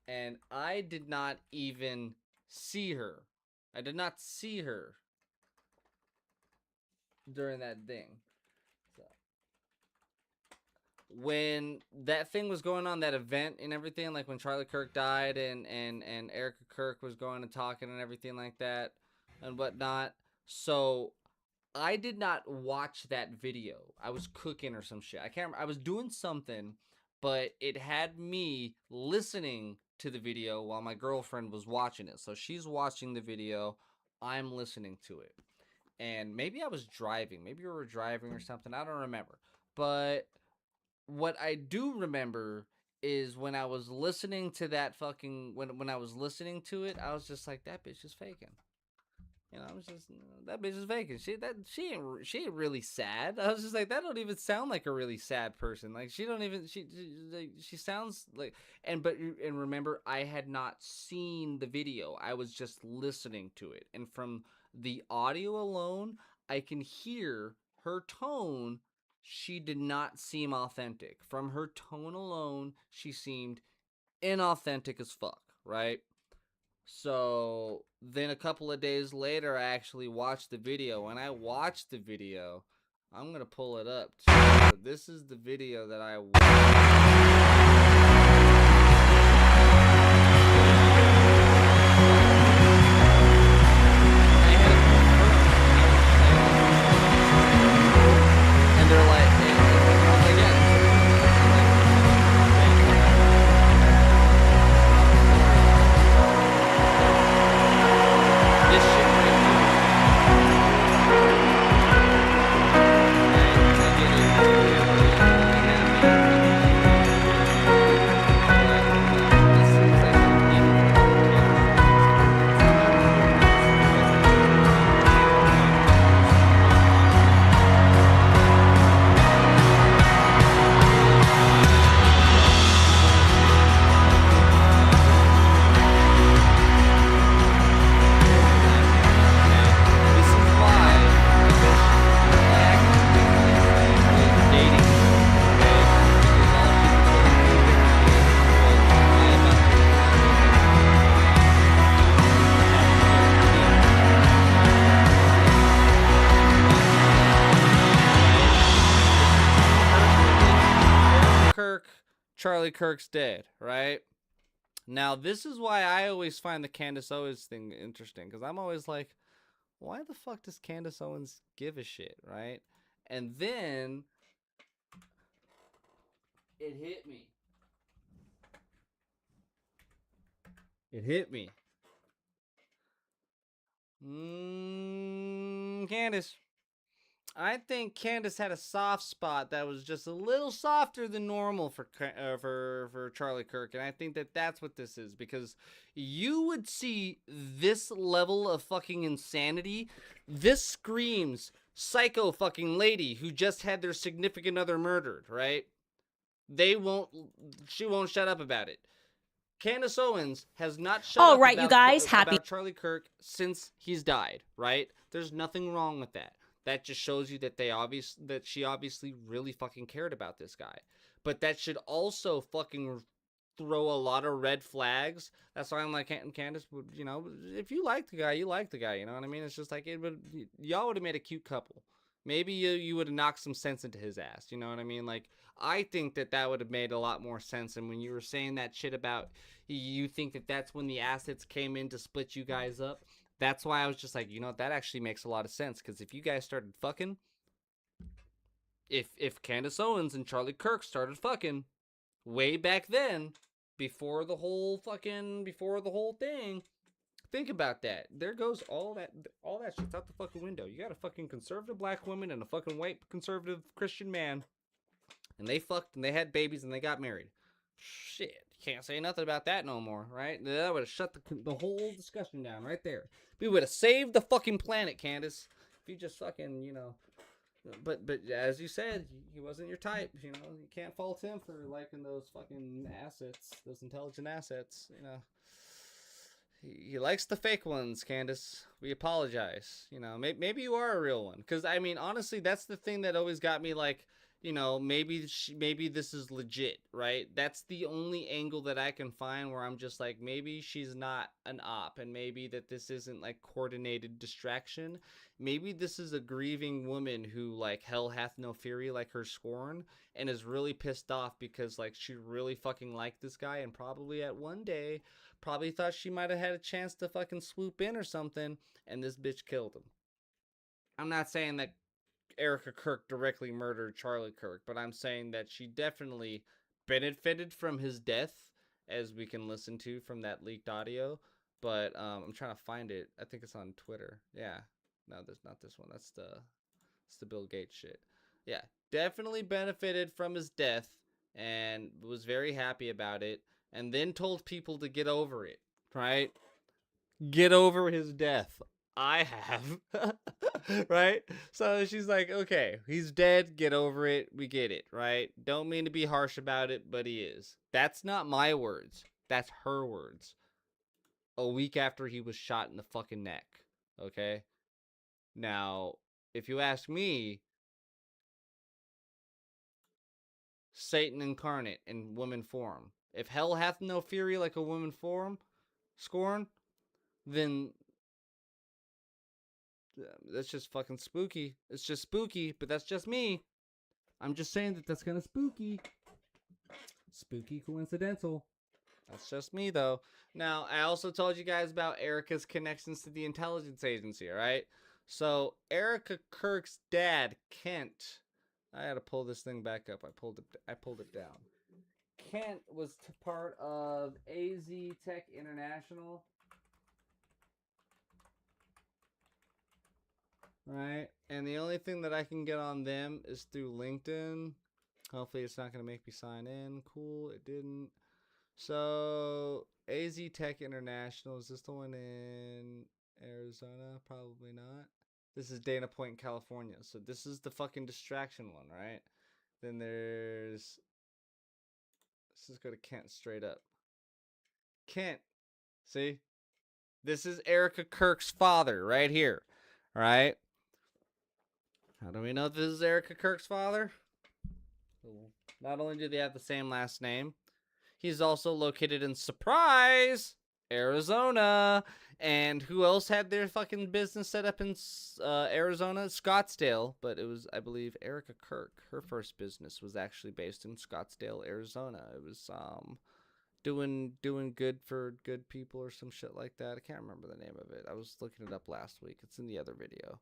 And I did not even see her. I did not see her during that thing. So when that thing was going on, that event and everything, like when Charlie Kirk died and Erika Kirk was going and talking and everything like that and whatnot. So I did not watch that video. I was cooking or some shit. I can't remember. I was doing something, but it had me listening to the video while my girlfriend was watching it. So she's watching the video, I'm listening to it. And maybe I was driving. Maybe we were driving or something. I don't remember. But what I do remember is when I was listening to that fucking... When I was listening to it, I was just like, that bitch is faking. You know, I was just, that bitch is faking. She ain't really sad. I was just like, that don't even sound like a really sad person. Like she don't even, she sounds like, and remember, I had not seen the video. I was just listening to it. And from the audio alone, I can hear her tone. She did not seem authentic. From her tone alone, she seemed inauthentic as fuck, right? So then a couple of days later, I actually watched the video. When I watched the video, I'm going to pull it up. So this is the video that I watched. Charlie Kirk's dead, right? Now, this is why I always find the Candace Owens thing interesting, because I'm always like, why the fuck does Candace Owens give a shit, right? And then it hit me. It hit me. Candace. I think Candace had a soft spot that was just a little softer than normal for Charlie Kirk, and I think that that's what this is, because you would see this level of fucking insanity. This screams psycho fucking lady who just had their significant other murdered, right? She won't shut up about it. Candace Owens has not shut up right, you guys, happy about Charlie Kirk since he's died, right? There's nothing wrong with that. That just shows you that she obviously really fucking cared about this guy. But that should also fucking throw a lot of red flags. That's why I'm like, Candace, you know, if you like the guy, you like the guy. You know what I mean? It's just like, y'all would have made a cute couple. Maybe you would have knocked some sense into his ass. You know what I mean? Like, I think that would have made a lot more sense. And when you were saying that shit about you think that that's when the assets came in to split you guys up, that's why I was just like, you know, that actually makes a lot of sense. Because if you guys started fucking, if Candace Owens and Charlie Kirk started fucking way back then, before the whole thing, think about that. There goes all that shit's out the fucking window. You got a fucking conservative black woman and a fucking white conservative Christian man, and they fucked and they had babies and they got married. Shit, you can't say nothing about that no more, right? That would have shut the whole discussion down right there. We would have saved the fucking planet, Candace, if you just fucking, you know. But as you said, he wasn't your type, you know. You can't fault him for liking those fucking assets, those intelligent assets, you know. He likes the fake ones, Candace. We apologize. You know, maybe you are a real one. Because, I mean, honestly, that's the thing that always got me, like, you know, maybe this is legit, right? That's the only angle that I can find where I'm just like, maybe she's not an op, and maybe that this isn't, like, coordinated distraction. Maybe this is a grieving woman who, like, hell hath no fury, like her scorn, and is really pissed off because, like, she really fucking liked this guy, and probably at one day probably thought she might have had a chance to fucking swoop in or something, and this bitch killed him. I'm not saying that Erika Kirk directly murdered Charlie Kirk, but I'm saying that she definitely benefited from his death, as we can listen to from that leaked audio. But I'm trying to find it. I think it's on Twitter. Yeah. No, there's not this one. That's the Bill Gates shit. Yeah, definitely benefited from his death and was very happy about it, and then told people to get over it, right? Get over his death. I have. Right? So she's like, okay, he's dead, get over it, we get it, right? Don't mean to be harsh about it, but he is. That's not my words. That's her words. A week after he was shot in the fucking neck, okay? Now, if you ask me, Satan incarnate in woman form. If hell hath no fury like a woman form, scorn, then that's just fucking spooky. It's just spooky, but that's just me. I'm just saying that that's kind of spooky. Spooky coincidental. That's just me, though. Now, I also told you guys about Erika's connections to the intelligence agency, right? So, Erika Kirk's dad, Kent. I had to pull this thing back up. I pulled it down. Kent was part of AZ Tech International. Right, and the only thing that I can get on them is through LinkedIn. Hopefully it's not going to make me sign in. Cool, it didn't. So, AZ Tech International, is this the one in Arizona? Probably not. This is Dana Point, California. So this is the fucking distraction one, right? Then there's... Let's just go to Kent straight up. Kent, see? This is Erika Kirk's father right here, right? How do we know this is Erika Kirk's father? Not only do they have the same last name, he's also located in, surprise, Arizona. And who else had their fucking business set up in Arizona? Scottsdale. But it was, I believe, Erika Kirk. Her first business was actually based in Scottsdale, Arizona. It was doing good for good people or some shit like that. I can't remember the name of it. I was looking it up last week. It's in the other video.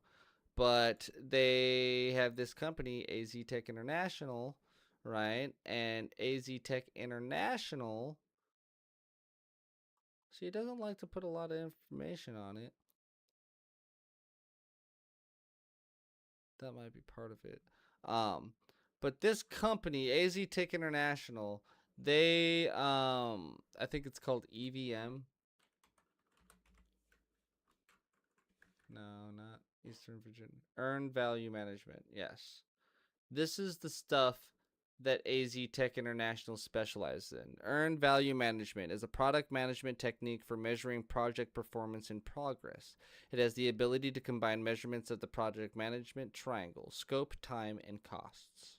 But they have this company, AZ Tech International, right? And AZ Tech International... See, it doesn't like to put a lot of information on it. That might be part of it. But this company, AZ Tech International, they, I think it's called EVM. No, not Eastern Virginia. Earned Value Management, yes. This is the stuff that AZ Tech International specializes in. Earned Value Management is a product management technique for measuring project performance in progress. It has the ability to combine measurements of the project management triangle: scope, time, and costs.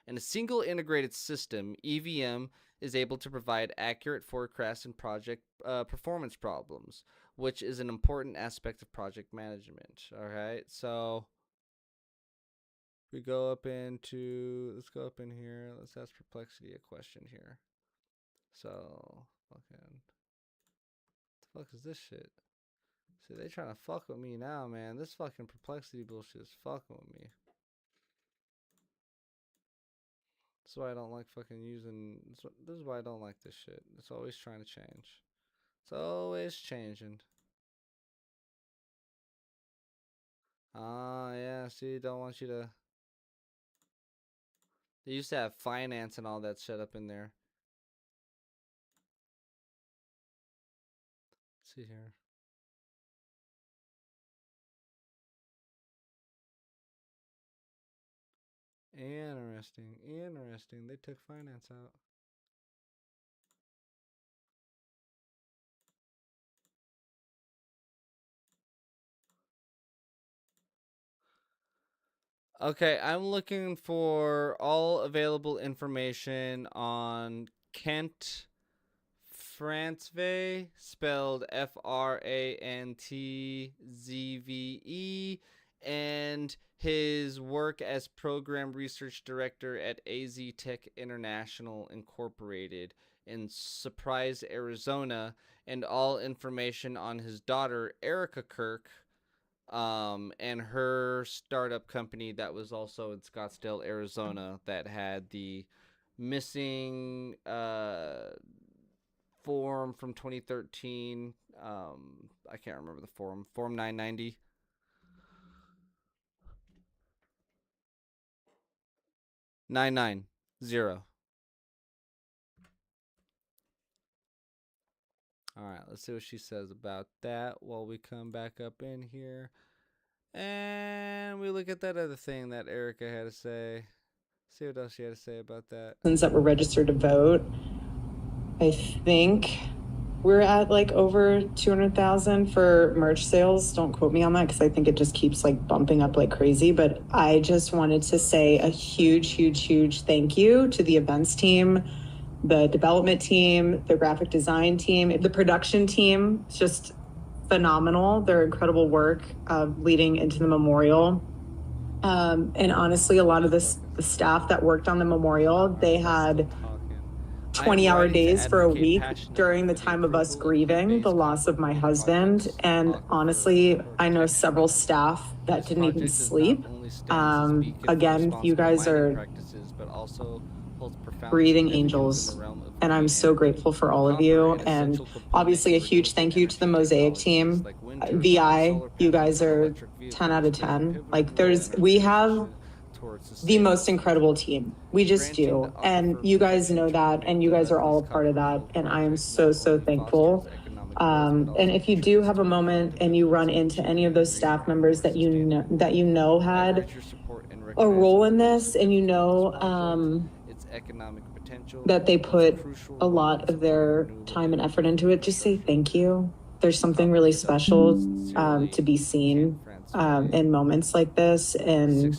In a single integrated system, EVM is able to provide accurate forecasts and project performance problems, which is an important aspect of project management. All right, so we go up into, let's go up in here. Let's ask Perplexity a question here. So, fucking, what the fuck is this shit? See, they trying to fuck with me now, man. This fucking Perplexity bullshit is fucking with me. That's why I don't like fucking using, this is why I don't like this shit. It's always trying to change. It's always changing. Ah, yeah, see, don't want you to. They used to have finance and all that shit up in there. Let's see here. Interesting. Interesting. They took finance out. Okay, I'm looking for all available information on Kent Frantzve, spelled Frantzve, and his work as program research director at AZ Tech International Incorporated in Surprise, Arizona, and all information on his daughter, Erika Kirk, and her startup company that was also in Scottsdale, Arizona, that had the missing form from 2013. I can't remember the form 990. $990. All right, let's see what she says about that while we come back up in here. And we look at that other thing that Erika had to say. See what else she had to say about that. That were registered to vote. I think we're at like over 200,000 for merch sales. Don't quote me on that because I think it just keeps like bumping up like crazy. But I just wanted to say a huge thank you to the events team, the development team, the graphic design team, the production team. It's just phenomenal. Their incredible work leading into the memorial. And honestly, a lot of the staff that worked on the memorial, they had 20-hour days for a week during the time of us grieving the loss of my husband. And honestly, I know several staff that didn't even sleep. Again, you guys are breathing angels, and I'm so grateful for all of you. And obviously a huge thank you to the Mosaic team. VI, you guys are 10 out of 10. Like we have the most incredible team. We just do. And you guys know that, and you guys are all a part of that. And I am so thankful. And if you do have a moment and you run into any of those staff members that you know had a role in this, and you know that they put a lot of their time and effort into it, just say thank you. There's something really special to be seen in moments like this, and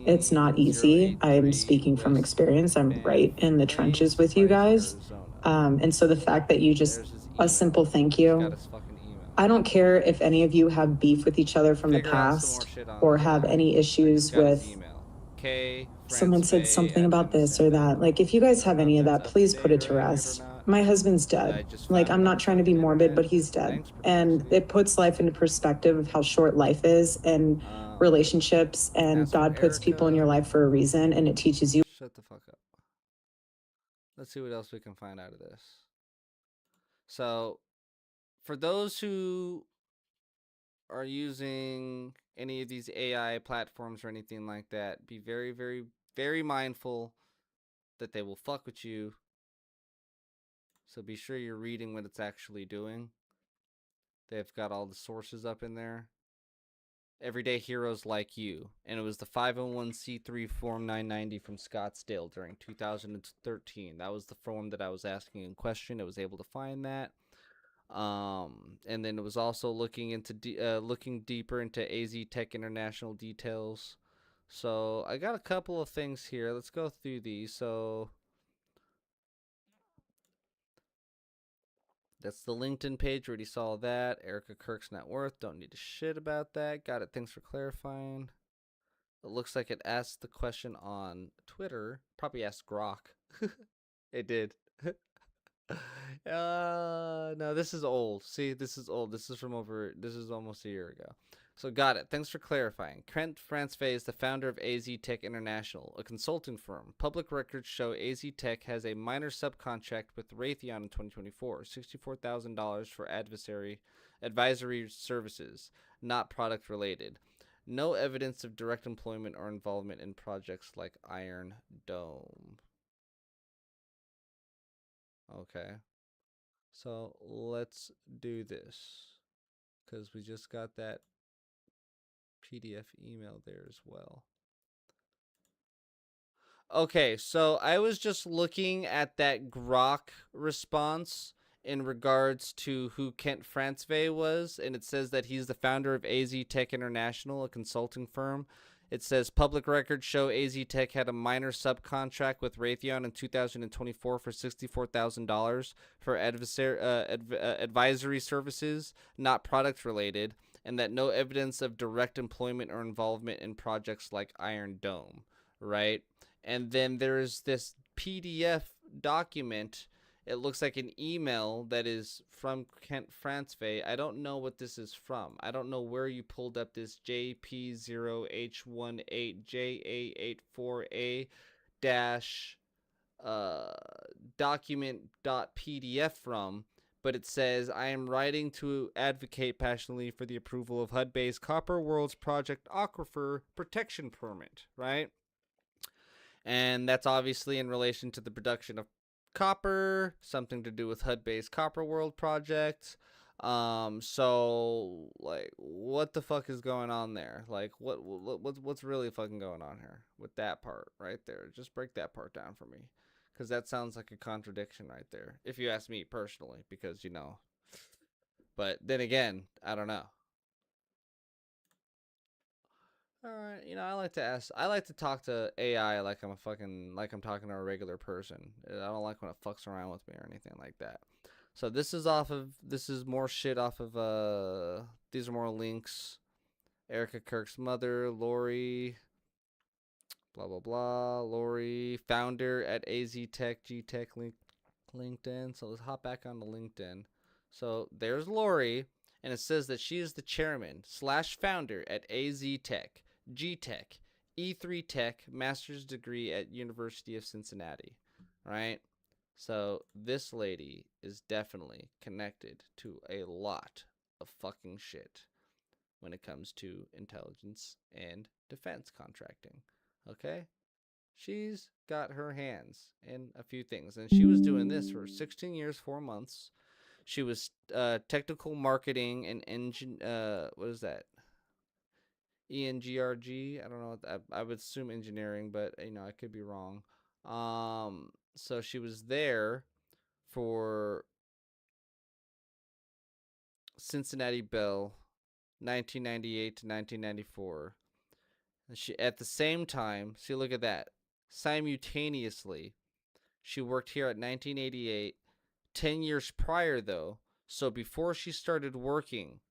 it's not easy. I'm speaking from experience. I'm right in the trenches with you guys. And so the fact that you just a simple thank you. Got his fucking email. I don't care if any of you have beef with each other from the Figure out some more past shit on or the have AI. any issues Got his with email. K. someone said something about this or that. Like, if you guys have any of that, please put it to rest. My husband's dead. Like, I'm not trying to be morbid, but he's dead. And it puts life into perspective of how short life is and relationships, and God puts people in your life for a reason, and it teaches you. Shut the fuck up. Let's see what else we can find out of this. So, for those who are using any of these AI platforms or anything like that, be very, very, very mindful that they will fuck with you. So be sure you're reading what it's actually doing. They've got all the sources up in there. Everyday Heroes Like You. And it was the 501c3 Form 990 from Scottsdale during 2013. That was the form that I was asking in question. It was able to find that. And then it was also looking into looking deeper into AZ Tech International details. So I got a couple of things here. Let's go through these. So that's the LinkedIn page. Already saw that. Erika Kirk's net worth. Don't need to shit about that. Got it. Thanks for clarifying. It looks like it asked the question on Twitter. Probably asked Grok. It did. No, this is old. See, this is old. This is from this is almost a year ago. So got it. Thanks for clarifying. Kent Frantzvey is the founder of AZ Tech International, a consulting firm. Public records show AZ Tech has a minor subcontract with Raytheon in 2024, $64,000 for advisory services, not product related. No evidence of direct employment or involvement in projects like Iron Dome. Okay. So let's do this, because we just got that PDF email there as well. Okay, so I was just looking at that Grok response in regards to who Kent Frantzvey was, and it says that he's the founder of AZ Tech International, a consulting firm. It says public records show AZ Tech had a minor subcontract with Raytheon in 2024 for $64,000 for advisory services, not product related, and that no evidence of direct employment or involvement in projects like Iron Dome, right? And then there's this PDF document. It looks like an email that is from Kent Frantzvey. I don't know what this is from. I don't know where you pulled up this JP0H18JA84A dash document.pdf from, but it says, I am writing to advocate passionately for the approval of HUD-based Copper World's Project Aquifer Protection Permit, right? And that's obviously in relation to the production of copper, something to do with HUD-based Copper World project. So like, what the fuck is going on there? Like, what's really fucking going on here with that part right there? Just break that part down for me, because that sounds like a contradiction right there, if you ask me personally, because, you know, but then again, I don't know. All right, you know, I like to talk to AI like I'm talking to a regular person. I don't like when it fucks around with me or anything like that. So this is more shit off of, these are more links. Erika Kirk's mother, Lori, blah, blah, blah. Lori, founder at AZ Tech, G Tech, LinkedIn. So let's hop back onto LinkedIn. So there's Lori, and it says that she is the chairman / founder at AZ Tech, G Tech, E3 Tech, master's degree at University of Cincinnati, right? So this lady is definitely connected to a lot of fucking shit when it comes to intelligence and defense contracting, okay? She's got her hands in a few things, and she was doing this for 16 years, 4 months. She was technical marketing and what is that? ENGRG? I don't know. I would assume engineering, but, you know, I could be wrong. So she was there for Cincinnati Bell, 1998 to 1994. And she, at the same time, see, look at that. Simultaneously, she worked here at 1988. 10 years prior, though, So before she started working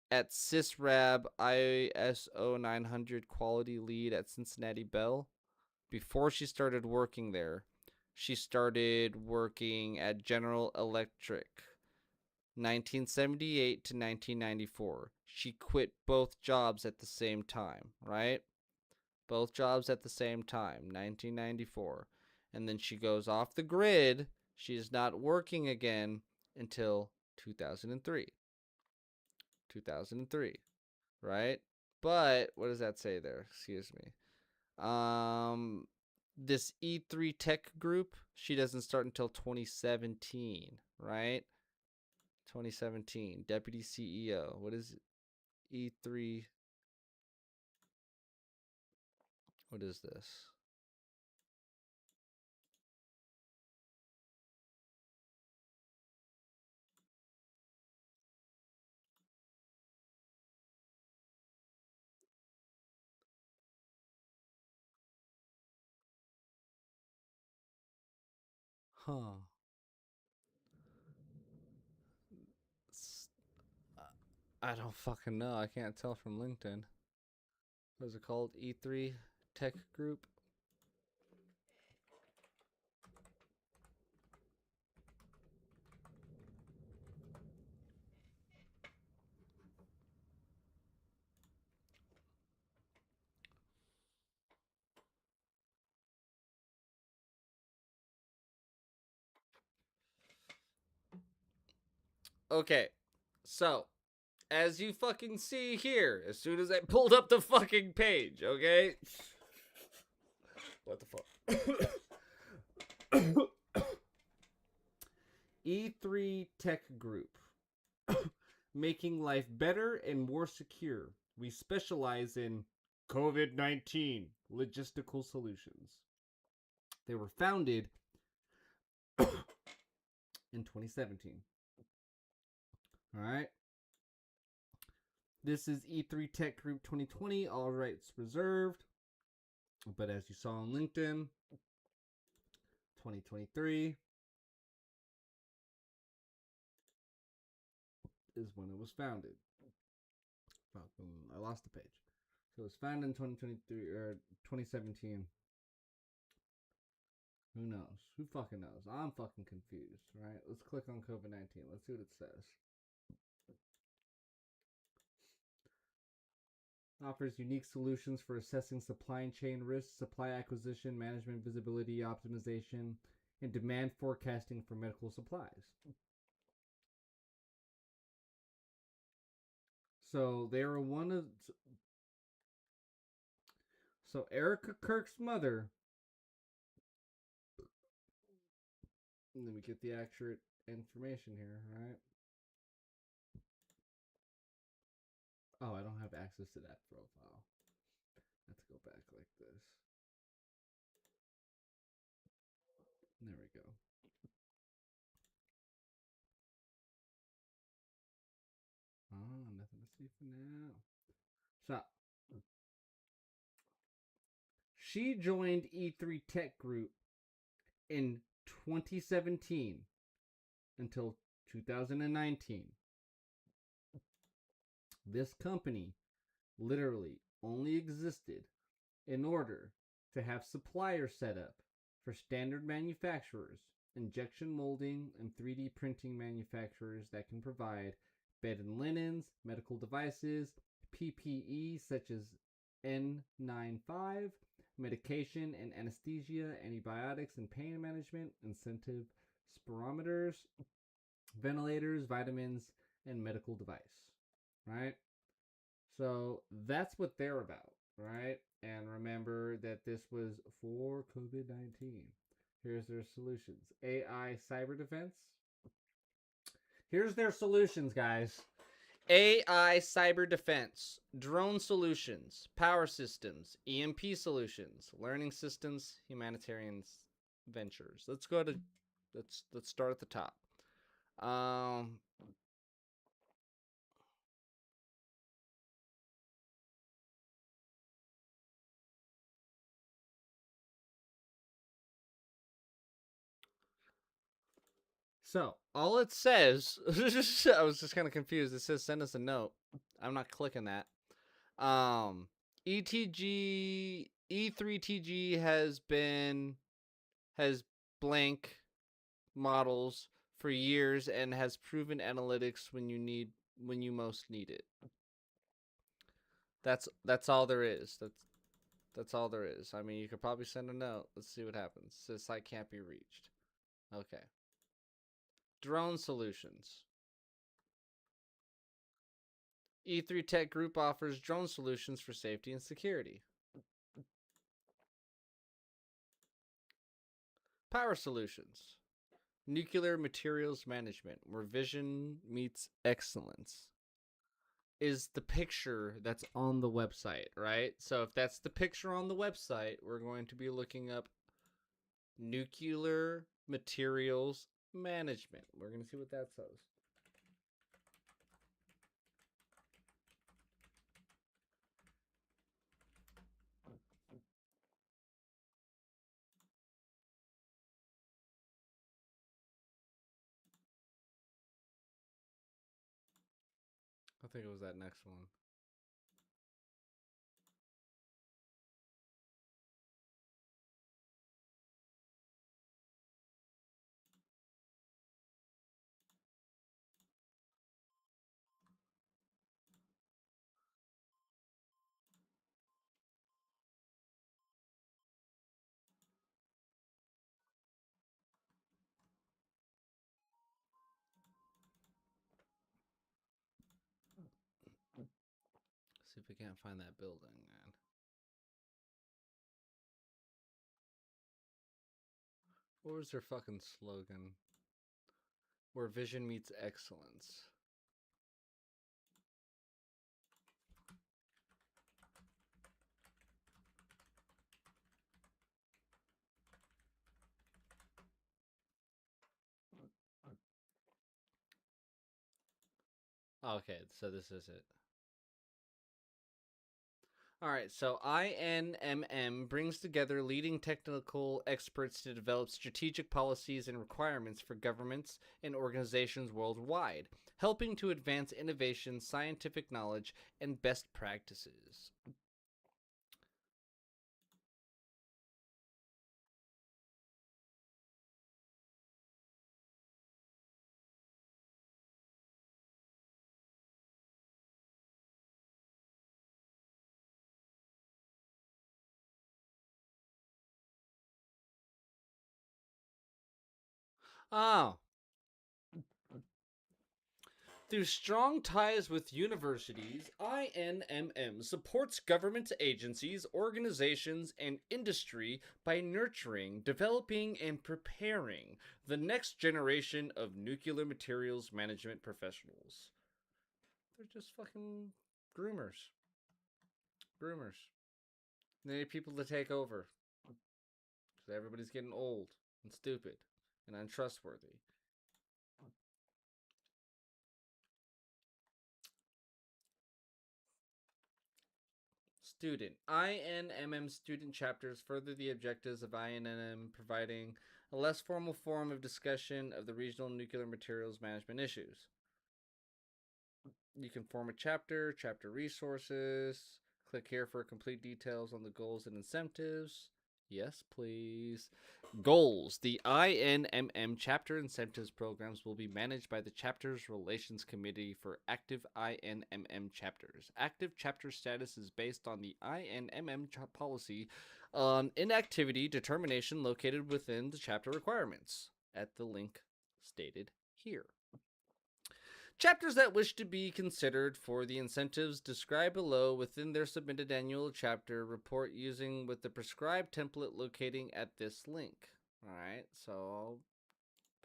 at SysRab ISO 900 quality lead at Cincinnati Bell, before she started working there, she started working at General Electric 1978 to 1994. She quit both jobs at the same time, right? Both jobs at the same time, 1994. And then she goes off the grid. She is not working again until 2003. 2003, right? But what does that say there? Excuse me. This E3 Tech Group, she doesn't start until 2017, right? 2017, Deputy CEO. What is E3? What is this? Huh. I don't fucking know. I can't tell from LinkedIn. What is it called? E3 Tech Group? Okay. So, as you fucking see here, as soon as I pulled up the fucking page, okay? What the fuck? E3 Tech Group. Making life better and more secure. We specialize in COVID-19 logistical solutions. They were founded in 2017. All right. This is E3 Tech Group 2020, all rights reserved. But as you saw on LinkedIn, 2023 is when it was founded. I lost the page. So it was founded in 2023 or 2017. Who knows? Who fucking knows? I'm fucking confused, right? Let's click on COVID-19. Let's see what it says. Offers unique solutions for assessing supply chain risks, supply acquisition, management, visibility, optimization, and demand forecasting for medical supplies. So they were one of... So Erika Kirk's mother... Let me get the accurate information here, right? Oh, I don't have access to that profile. I have to go back like this. There we go. Oh, nothing to see for now. So, she joined E3 Tech Group in 2017 until 2019. This company literally only existed in order to have suppliers set up for standard manufacturers, injection molding, and 3D printing manufacturers that can provide bed and linens, medical devices, PPE such as N95, medication and anesthesia, antibiotics and pain management, incentive spirometers, ventilators, vitamins, and medical device, right? So that's what they're about, right? And remember that this was for COVID-19. Here's their solutions. AI cyber defense. Here's their solutions, guys. AI cyber defense, drone solutions, power systems, EMP solutions, learning systems, humanitarian ventures. Let's start at the top. So, All it says, I was just kind of confused. It says send us a note. I'm not clicking that. E3TG has blank models for years and has proven analytics when you most need it. That's all there is. That's all there is. I mean, you could probably send a note. Let's see what happens. It says site can't be reached. Okay. Drone solutions. E3 Tech Group offers drone solutions for safety and security. Power solutions. Nuclear materials management, where vision meets excellence, is the picture that's on the website, right? So if that's the picture on the website, we're going to be looking up nuclear materials management. We're going to see what that says. I think it was that next one. See if we can't find that building, man. What was their fucking slogan? Where vision meets excellence. Okay, so this is it. Alright, so INMM brings together leading technical experts to develop strategic policies and requirements for governments and organizations worldwide, helping to advance innovation, scientific knowledge, and best practices. Oh. Through strong ties with universities, INMM supports government agencies, organizations, and industry by nurturing, developing, and preparing the next generation of nuclear materials management professionals. They're just fucking groomers. Groomers. They need people to take over. Because everybody's getting old and stupid and untrustworthy. Student. INMM student chapters further the objectives of INMM, providing a less formal form of discussion of the regional nuclear materials management issues. You can form a chapter resources. Click here for complete details on the goals and incentives. Yes, please. Goals. The INMM chapter incentives programs will be managed by the Chapters Relations Committee for active INMM chapters. Active chapter status is based on the INMM policy on inactivity determination located within the chapter requirements at the link stated here. Chapters that wish to be considered for the incentives described below within their submitted annual chapter report using with the prescribed template locating at this link. Alright, so I'll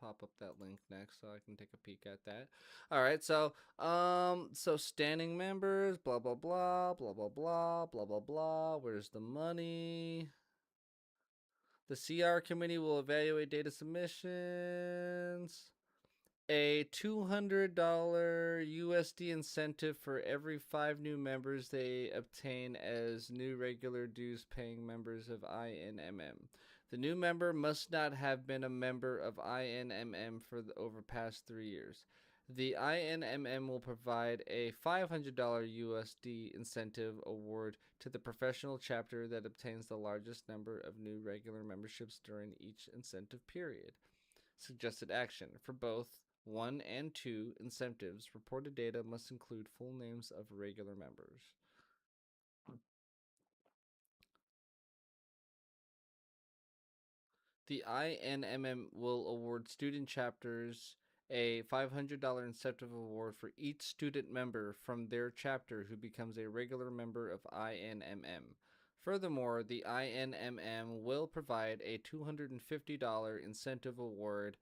pop up that link next so I can take a peek at that. Alright, so standing members, blah blah blah, blah blah blah, blah blah blah. Where's the money? The CR committee will evaluate data submissions. A $200 USD incentive for every 5 new members they obtain as new regular dues paying members of INMM. The new member must not have been a member of INMM for the over past 3 years. The INMM will provide a $500 USD incentive award to the professional chapter that obtains the largest number of new regular memberships during each incentive period. Suggested action. For both 1 and 2 incentives, reported data must include full names of regular members. The INMM will award student chapters a $500 incentive award for each student member from their chapter who becomes a regular member of INMM. Furthermore, the INMM will provide a $250 incentive award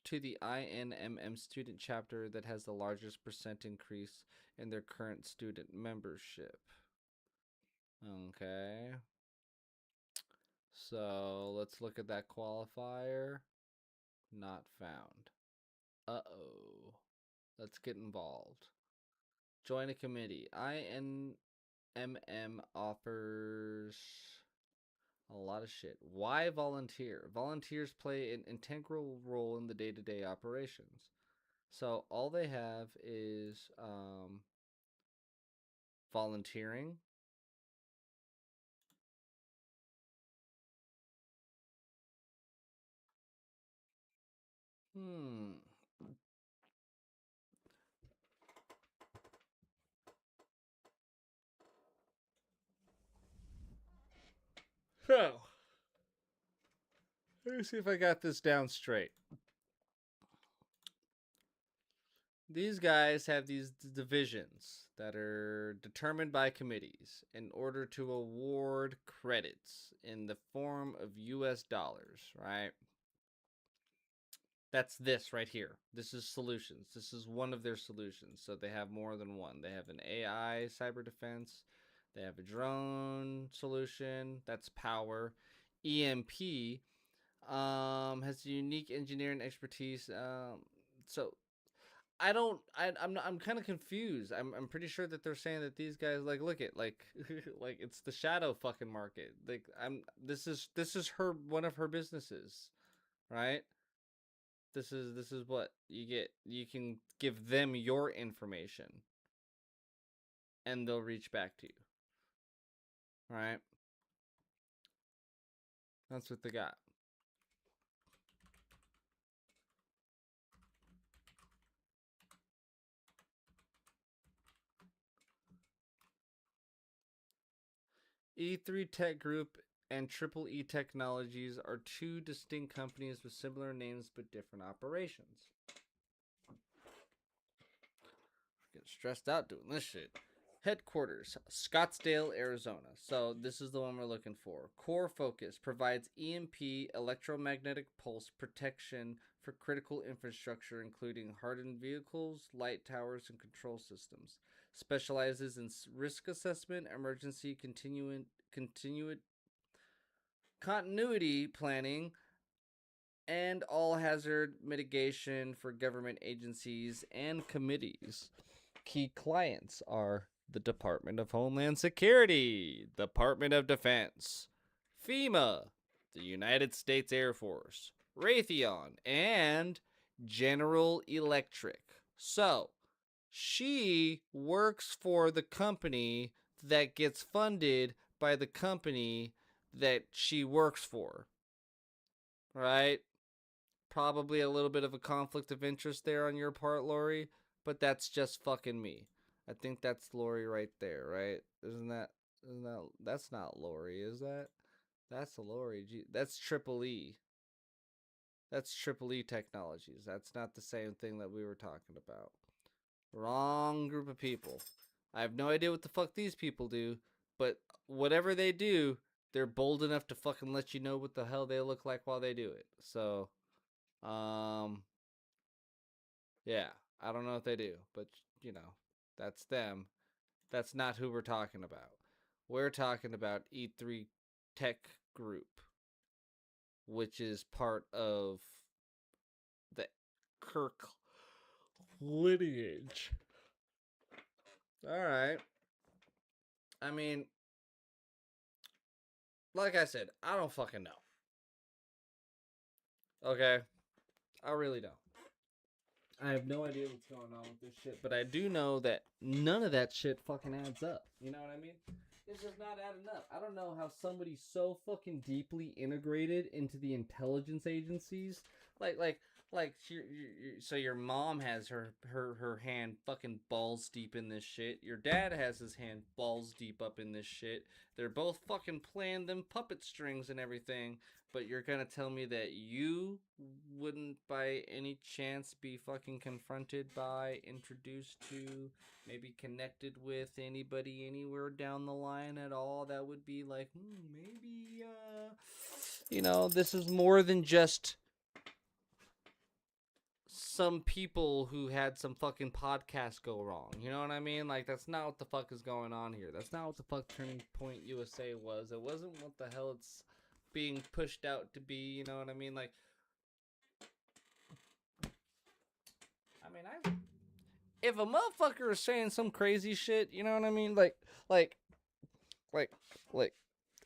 to the INMM student chapter that has the largest percent increase in their current student membership. Okay. So let's look at that qualifier. Not found. Uh-oh. Let's get involved. Join a committee. INMM offers a lot of shit. Why volunteer? Volunteers play an integral role in the day-to-day operations. So all they have is volunteering. So, let me see if I got this down straight. These guys have these divisions that are determined by committees in order to award credits in the form of US dollars, right? That's this right here. This is solutions. This is one of their solutions. So they have more than one. They have an AI cyber defense. They have a drone solution. That's power. EMP has unique engineering expertise. So I'm kind of confused. I'm pretty sure that they're saying that these guys look at like it's the shadow fucking market. Like this is her one of her businesses, right? This is what you get. You can give them your information and they'll reach back to you. Right? That's what they got. E3 Tech Group and Triple E Technologies are two distinct companies with similar names but different operations. Getting stressed out doing this shit. Headquarters, Scottsdale, Arizona. So this is the one we're looking for. Core focus provides EMP, electromagnetic pulse protection for critical infrastructure, including hardened vehicles, light towers, and control systems. Specializes in risk assessment, emergency continuity planning, and all hazard mitigation for government agencies and committees. Key clients are the Department of Homeland Security, Department of Defense, FEMA, the United States Air Force, Raytheon, and General Electric. So, she works for the company that gets funded by the company that she works for. Right? Probably a little bit of a conflict of interest there on your part, Lori, but that's just fucking me. I think that's Lori right there, right? That's not Lori, is that? That's Lori. That's Triple E. That's Triple E Technologies. That's not the same thing that we were talking about. Wrong group of people. I have no idea what the fuck these people do, but whatever they do, they're bold enough to fucking let you know what the hell they look like while they do it. So, yeah, I don't know what they do, but that's them. That's not who we're talking about. We're talking about E3 Tech Group, which is part of the Kirk lineage. All right. I mean, like I said, I don't fucking know. Okay? I really don't. I have no idea what's going on with this shit, but I do know that none of that shit fucking adds up. You know what I mean? It's just not adding up. I don't know how somebody so fucking deeply integrated into the intelligence agencies, so your mom has her hand fucking balls deep in this shit. Your dad has his hand balls deep up in this shit. They're both fucking playing them puppet strings and everything. But you're gonna tell me that you wouldn't by any chance be fucking confronted by, introduced to, maybe connected with anybody anywhere down the line at all that would be like, maybe, this is more than just some people who had some fucking podcast go wrong. You know what I mean? Like, that's not what the fuck is going on here. That's not what the fuck Turning Point USA was. It wasn't what the hell it's being pushed out to be, you know what I mean? Like, if a motherfucker is saying some crazy shit, you know what I mean?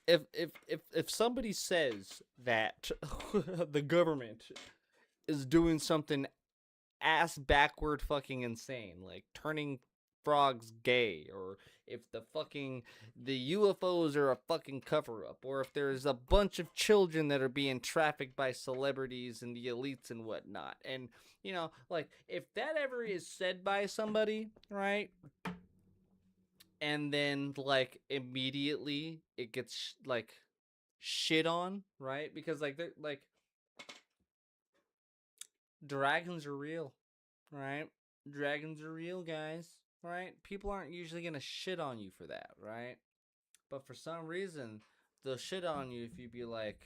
If somebody says that the government is doing something ass backward fucking insane, like turning frogs gay, or if the UFOs are a fucking cover-up, or if there's a bunch of children that are being trafficked by celebrities and the elites and whatnot, and if that ever is said by somebody, right, and then immediately it gets shit on, right, because they're dragons are real, right? Dragons are real, guys. Right? People aren't usually going to shit on you for that, right? But for some reason, they'll shit on you if you be like,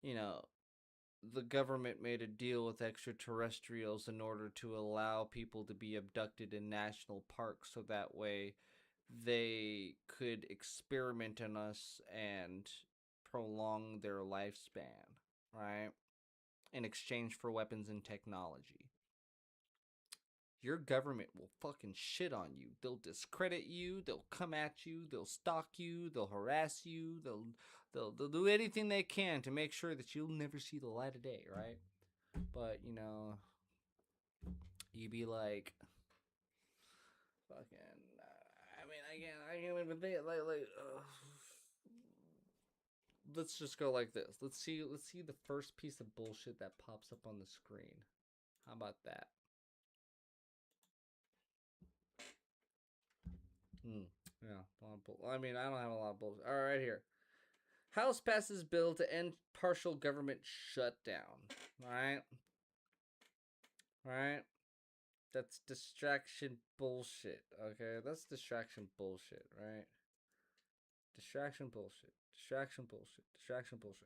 the government made a deal with extraterrestrials in order to allow people to be abducted in national parks so that way they could experiment on us and prolong their lifespan, right? In exchange for weapons and technology. Your government will fucking shit on you. They'll discredit you. They'll come at you. They'll stalk you. They'll harass you. They'll do anything they can to make sure that you'll never see the light of day, right? But you be like, fucking. I can't even think let's just go like this. Let's see the first piece of bullshit that pops up on the screen. How about that? Yeah. I don't have a lot of bullshit. All right, here. House passes bill to end partial government shutdown. All right. That's distraction bullshit. Okay, that's distraction bullshit, right? Distraction bullshit.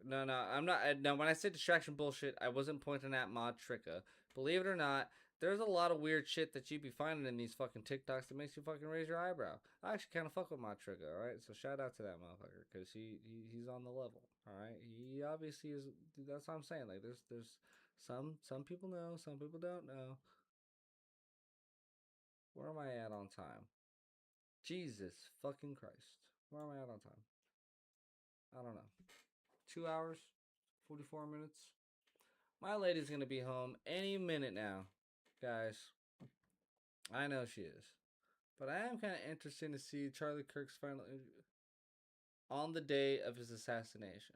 No, I'm not. No, when I say distraction bullshit, I wasn't pointing at Mod Tricka. Believe it or not, there's a lot of weird shit that you be finding in these fucking TikToks that makes you fucking raise your eyebrow. I actually kind of fuck with Mod Tricka, alright? So shout out to that motherfucker, because he's on the level, alright? He obviously is. That's what I'm saying. Like, there's some people know, some people don't know. Where am I at on time? Jesus fucking Christ. Where am I at on time? I don't know. 2 hours? 44 minutes? My lady's gonna be home any minute now, guys. I know she is. But I am kind of interested to see Charlie Kirk's final interview on the day of his assassination.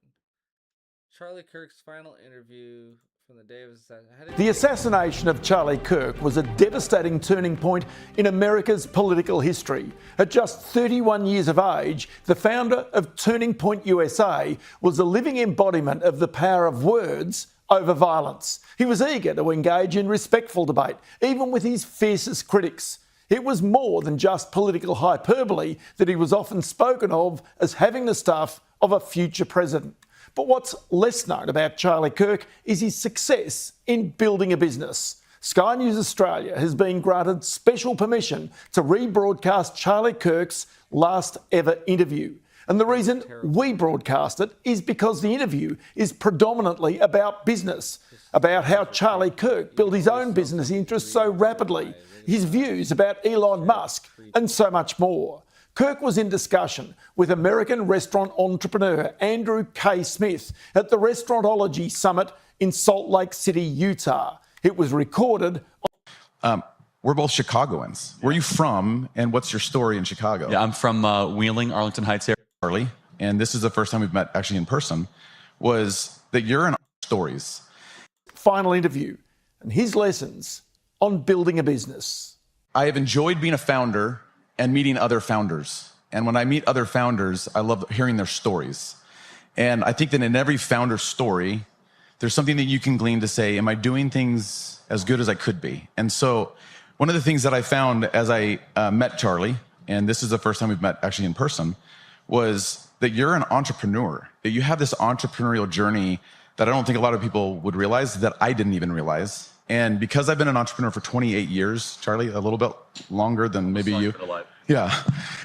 Charlie Kirk's final interview from the day of his assassination. The assassination of Charlie Kirk was a devastating turning point in America's political history. At just 31 years of age, the founder of Turning Point USA was a living embodiment of the power of words over violence. He was eager to engage in respectful debate, even with his fiercest critics. It was more than just political hyperbole that he was often spoken of as having the stuff of a future president. But what's less known about Charlie Kirk is his success in building a business. Sky News Australia has been granted special permission to rebroadcast Charlie Kirk's last ever interview. And the reason we broadcast it is because the interview is predominantly about business, about how Charlie Kirk built his own business interests so rapidly, his views about Elon Musk, and so much more. Kirk was in discussion with American restaurant entrepreneur Andrew K. Smith at the Restaurantology Summit in Salt Lake City, Utah. It was recorded. We're both Chicagoans. Where are you from, and what's your story in Chicago? Yeah, I'm from Wheeling, Arlington Heights area. Charlie, and this is the first time we've met actually in person, was that you're in stories. Final interview and his lessons on building a business. I have enjoyed being a founder and meeting other founders. And when I meet other founders, I love hearing their stories. And I think that in every founder story, there's something that you can glean to say, am I doing things as good as I could be? And so one of the things that I found as I met Charlie, and this is the first time we've met actually in person, was that you're an entrepreneur, that you have this entrepreneurial journey that I don't think a lot of people would realize, that I didn't even realize. And because I've been an entrepreneur for 28 years, Charlie, a little bit longer than maybe you. Yeah.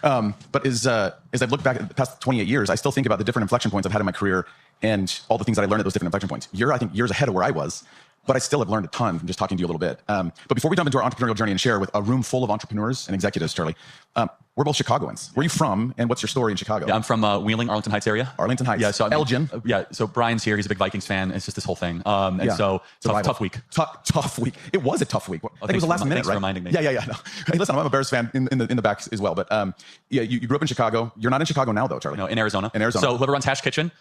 But as I've looked back at the past 28 years, I still think about the different inflection points I've had in my career and all the things that I learned at those different inflection points. You're, I think, years ahead of where I was, but I still have learned a ton from just talking to you a little bit. But before we jump into our entrepreneurial journey and share with a room full of entrepreneurs and executives, Charlie, we're both Chicagoans. Where are you from, and what's your story in Chicago? Yeah, I'm from Wheeling, Arlington Heights area. Arlington Heights. Yeah, so Elgin. So Brian's here. He's a big Vikings fan. It's just this whole thing. So tough week. Tough week. It was a tough week. I think it was the last minute, thanks right? for reminding me. Yeah. No. Hey, listen, I'm a Bears fan in the back as well. But yeah, you grew up in Chicago. You're not in Chicago now, though, Charlie. No, in Arizona. In Arizona. So whoever runs Hash Kitchen,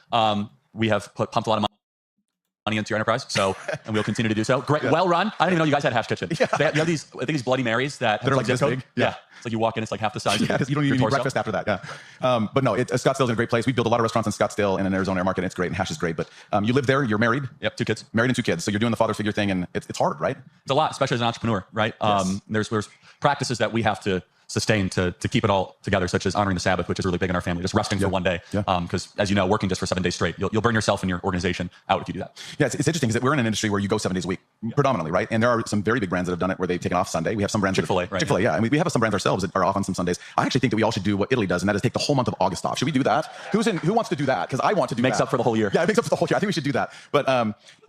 we have pumped a lot of money into your enterprise, and we'll continue to do so. Great, well run. I didn't even know you guys had Hash Kitchen. Yeah. You have these, I think these Bloody Marys that they're like this big. Yeah. It's like you walk in, it's like half the size. Yeah, you don't even need breakfast after that. Yeah. But no, Scottsdale's a great place. We build a lot of restaurants in Scottsdale and in Arizona market. And it's great, and Hash is great. But you live there. You're married. Yep, 2 kids. Married and 2 kids. So you're doing the father figure thing, and it's hard, right? It's a lot, especially as an entrepreneur, right? Yes. There's practices that we have to sustain to keep it all together, such as honoring the Sabbath, which is really big in our family, just resting for one day. Because as you know, working just for 7 days straight, you'll burn yourself and your organization out if you do that. Yeah, it's interesting because we're in an industry where you go 7 days a week, predominantly, right? And there are some very big brands that have done it where they've taken off Sunday. We have some brands. Chick-fil-A, right? Chick-fil-A, yeah. I mean, we have some brands ourselves that are off on some Sundays. I actually think that we all should do what Italy does, and that is take the whole month of August off. Should we do that? Who wants to do that? Because I want to do that. Makes up for the whole year. Yeah, it makes up for the whole year. I think we should do that. But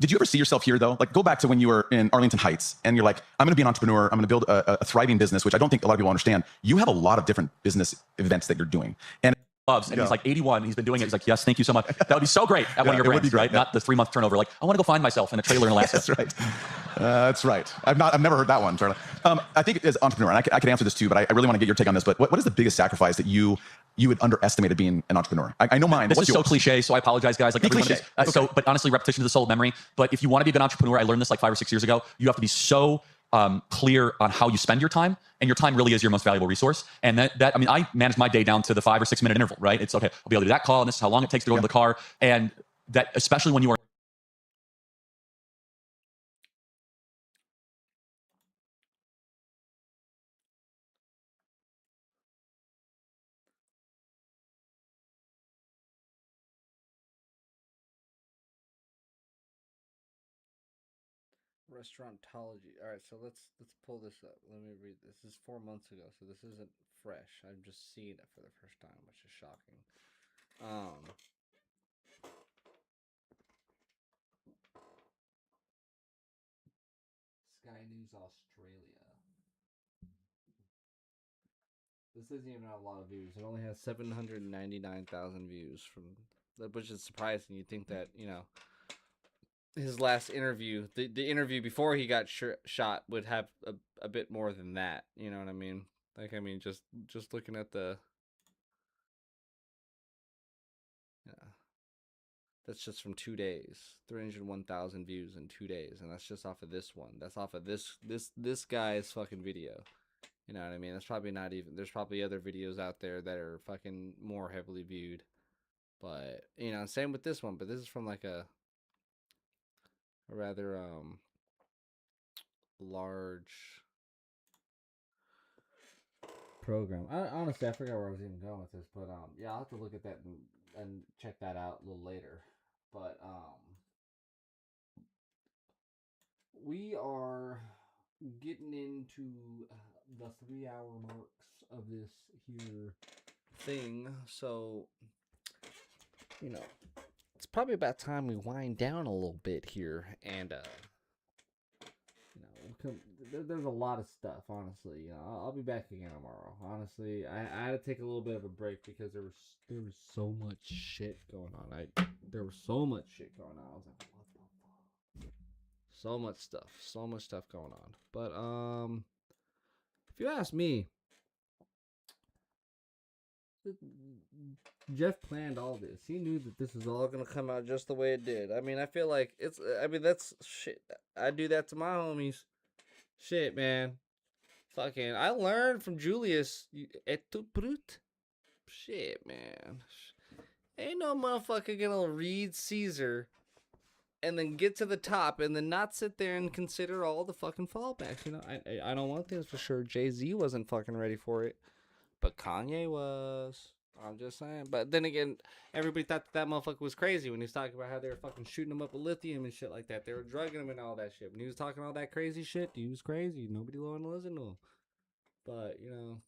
did you ever see yourself here, though? Like, go back to when you were in Arlington Heights, and you're like, I'm going to be an entrepreneur. I'm going to build a thriving business, which I don't think a lot of people understand. You have a lot of different business events that you're doing. And he's like 81. He's been doing it. He's like, yes, thank you so much. That would be so great at one of your brands, right? Not the 3-month turnover. Like, I want to go find myself in a trailer in Alaska. That's right. That's right. I've never heard that one, Charlie. I think as an entrepreneur, and I could answer this too, but I really want to get your take on this. But what is the biggest sacrifice that you had underestimated being an entrepreneur? I know mine. This What's is so yours? cliche, so I apologize, guys. Like every one of these. So, but honestly, repetition is the soul of memory. But if you want to be a good entrepreneur, I learned this like 5 or 6 years ago. You have to be so clear on how you spend your time, and your time really is your most valuable resource. And I mean, I manage my day down to the 5 or 6 minute interval, right? It's okay, I'll be able to do that call, and this is how long it takes to go to the car. And that, especially when you are Restauratology. All right, so let's pull this up. Let me read this. This is 4 months ago, so this isn't fresh. I'm just seeing it for the first time, which is shocking. Sky News Australia. This doesn't even have a lot of views. It only has 799,000 views, which is surprising. You'd think that, you know, his last interview, the interview before he got shot, would have a bit more than that. You know what I mean? Like, I mean, just looking at the, yeah, that's just from 2 days. 301,000 views in 2 days, and that's just off of this one. That's off of this guy's fucking video. You know what I mean? That's probably not even. There's probably other videos out there that are fucking more heavily viewed, but you know, same with this one. But this is from like a rather large program. Honestly, I forgot where I was even going with this, but yeah, I'll have to look at that and check that out a little later. But we are getting into the 3-hour marks of this here thing, so you know, it's probably about time we wind down a little bit here, and you know, there's a lot of stuff. Honestly, you know, I'll be back again tomorrow. Honestly, I had to take a little bit of a break because there was so much shit going on. There was so much shit going on. I was like, what the fuck? So much stuff going on. But if you ask me, Jeff planned all this. He knew that this was all gonna come out just the way it did. I mean, I feel like that's shit. I do that to my homies. Shit, man. Fucking, I learned from Julius. Et tu brute? Shit, man. Ain't no motherfucker gonna read Caesar and then get to the top and then not sit there and consider all the fucking fallbacks. You know, I don't want this for sure. Jay-Z wasn't fucking ready for it, but Kanye was. I'm just saying. But then again, everybody thought that motherfucker was crazy when he was talking about how they were fucking shooting him up with lithium and shit like that. They were drugging him and all that shit. When he was talking all that crazy shit, he was crazy. Nobody wanted to listen to him. But, you know,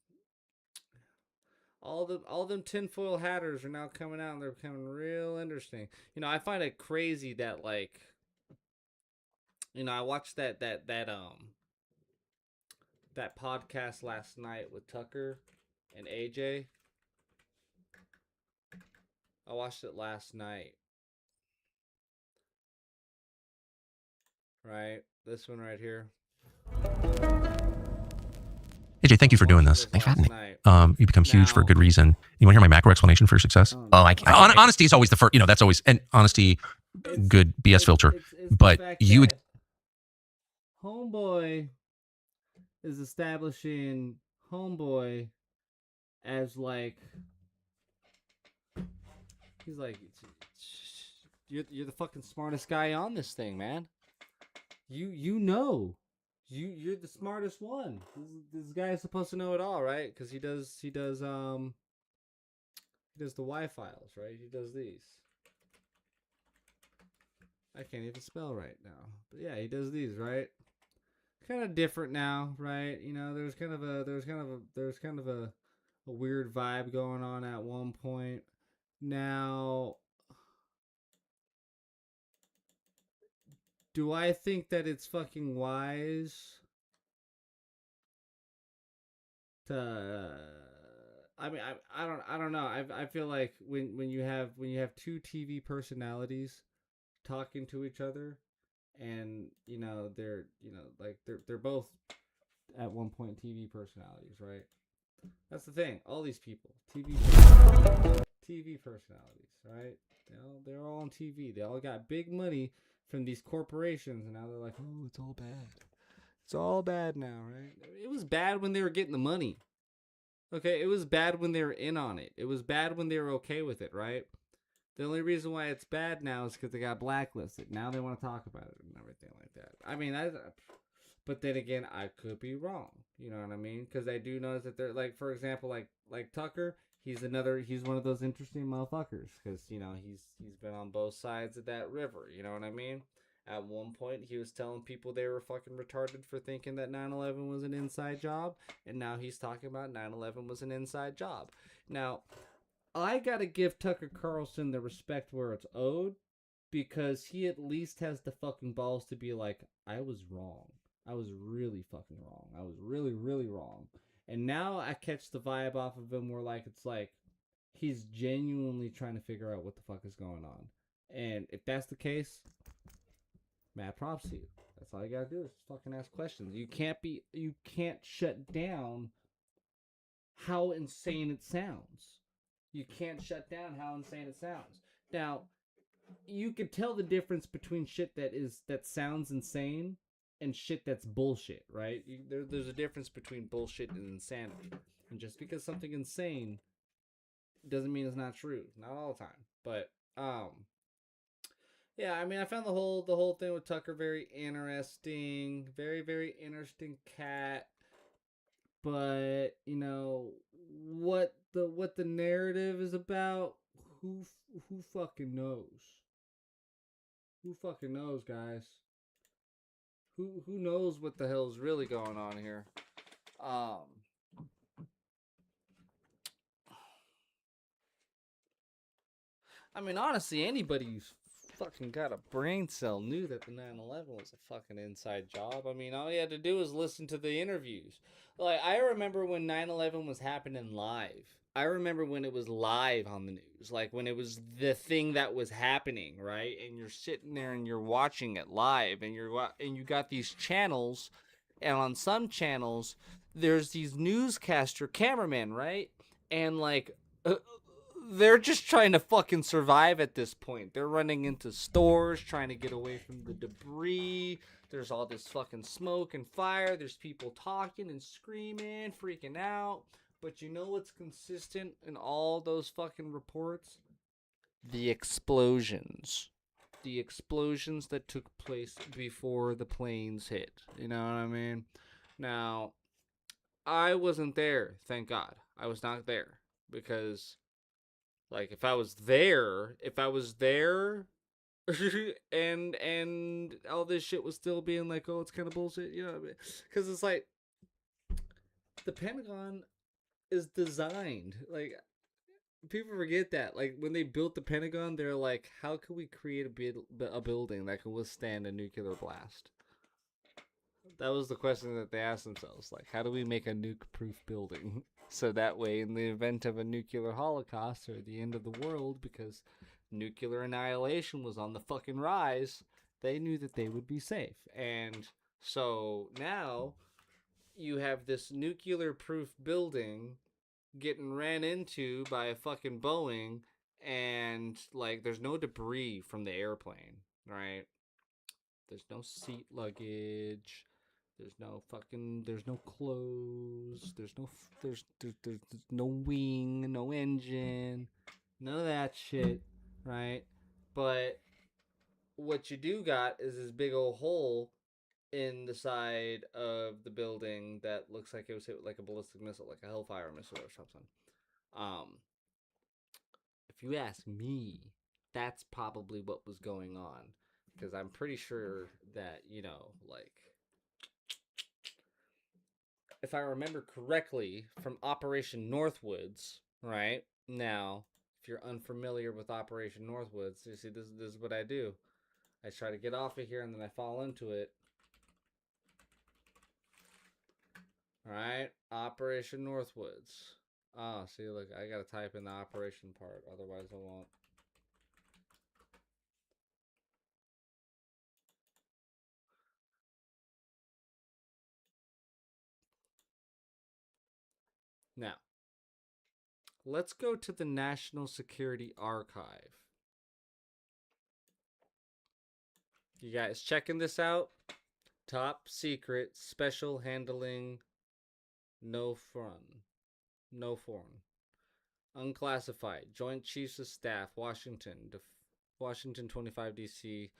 all them tinfoil hatters are now coming out and they're becoming real interesting. You know, I find it crazy that, like, you know, I watched that podcast last night with Tucker and AJ. I watched it last night. Right? This one right here. AJ, thank you for doing this. Thanks for having me. You become huge for a good reason. You want to hear my macro explanation for your success? Honesty is always the first, you know, that's always, and honesty, good BS filter. But you... Homeboy is establishing Homeboy as like... He's like, you're the fucking smartest guy on this thing, man. You know, you're the smartest one. This guy is supposed to know it all, right? Because he does the Y files, right? He does these. I can't even spell right now, but yeah, he does these, right? Kind of different now, right? You know, there's kind of a weird vibe going on at one point. Now, do I think that it's fucking wise to? I mean, I don't know. I feel like when you have two TV personalities talking to each other, and you know they're both at one point TV personalities, right? That's the thing. All these people, TV personalities, right? They're all on TV. They all got big money from these corporations, and now they're like, oh, it's all bad. It's all bad now, right? It was bad when they were getting the money. Okay, it was bad when they were in on it. It was bad when they were okay with it, right? The only reason why it's bad now is because they got blacklisted. Now they want to talk about it and everything like that. I mean, but then again, I could be wrong. You know what I mean? Because I do notice that they're like, for example, like Tucker. He's one of those interesting motherfuckers because, you know, he's been on both sides of that river. You know what I mean? At one point, he was telling people they were fucking retarded for thinking that 9/11 was an inside job. And now he's talking about 9/11 was an inside job. Now, I got to give Tucker Carlson the respect where it's owed because he at least has the fucking balls to be like, I was wrong. I was really fucking wrong. I was really, really wrong. And now I catch the vibe off of him where it's like he's genuinely trying to figure out what the fuck is going on. And if that's the case, mad props to you. That's all you gotta do is fucking ask questions. You can't shut down how insane it sounds. You can't shut down how insane it sounds. Now, you can tell the difference between shit that sounds insane and shit that's bullshit, right? There's a difference between bullshit and insanity. And just because something insane doesn't mean it's not true. Not all the time. But yeah, I mean, I found the whole thing with Tucker very interesting. Very, very interesting cat. But, you know, what the narrative is about, who fucking knows? Who fucking knows, guys? Who knows what the hell is really going on here? I mean, honestly, anybody who's fucking got a brain cell knew that the 9/11 was a fucking inside job. I mean, all you had to do was listen to the interviews. Like, I remember when 9/11 was happening live. I remember when it was live on the news, like when it was the thing that was happening, right? And you're sitting there and you're watching it live, and you got these channels, and on some channels there's these newscaster cameramen, right? And like they're just trying to fucking survive at this point. They're running into stores, trying to get away from the debris. There's all this fucking smoke and fire. There's people talking and screaming, freaking out. But you know what's consistent in all those fucking reports? The explosions. The explosions that took place before the planes hit. You know what I mean? Now, I wasn't there, thank God. I was not there. Because, like, if I was there, and all this shit was still being like, oh, it's kind of bullshit, you know what I mean? Because it's like, the Pentagon is designed, like, people forget that, like, when they built the Pentagon, they're like, how can we create a building that can withstand a nuclear blast? That was the question that they asked themselves, like, how do we make a nuke-proof building? So that way, in the event of a nuclear holocaust or the end of the world, because nuclear annihilation was on the fucking rise, they knew that they would be safe. And so now you have this nuclear-proof building getting ran into by a fucking Boeing, and, like, there's no debris from the airplane, right? There's no seat luggage. There's no clothes. There's no wing, no engine, none of that shit, right? But what you do got is this big old hole in the side of the building that looks like it was hit with like a ballistic missile, like a Hellfire missile or something. If you ask me, that's probably what was going on, because I'm pretty sure that, you know, like, if I remember correctly, from Operation Northwoods, right? Now, if you're unfamiliar with Operation Northwoods, you see, this is what I do. I try to get off of here, and then I fall into it. Alright, Operation Northwoods. Oh, see, look, I gotta type in the operation part, otherwise I won't. Now, let's go to the National Security Archive. You guys checking this out? Top secret, special handling, no foreign. Unclassified, Joint Chiefs of Staff, Washington, 25 D.C.,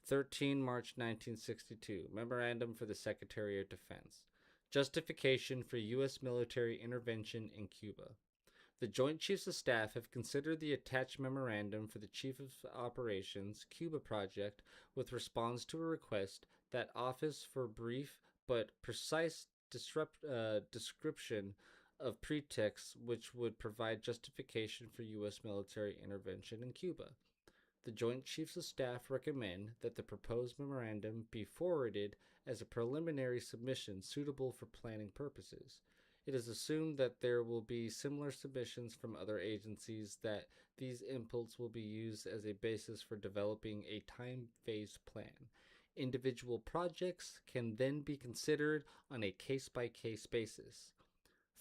13 March 1962. Memorandum for the Secretary of Defense. Justification for U.S. military intervention in Cuba. The Joint Chiefs of Staff have considered the attached memorandum for the Chief of Operations Cuba project with response to a request that Office for brief but precise description of pretexts which would provide justification for U.S. military intervention in Cuba. The Joint Chiefs of Staff recommend that the proposed memorandum be forwarded as a preliminary submission suitable for planning purposes. It is assumed that there will be similar submissions from other agencies, that these inputs will be used as a basis for developing a time-phased plan. Individual projects can then be considered on a case-by-case basis.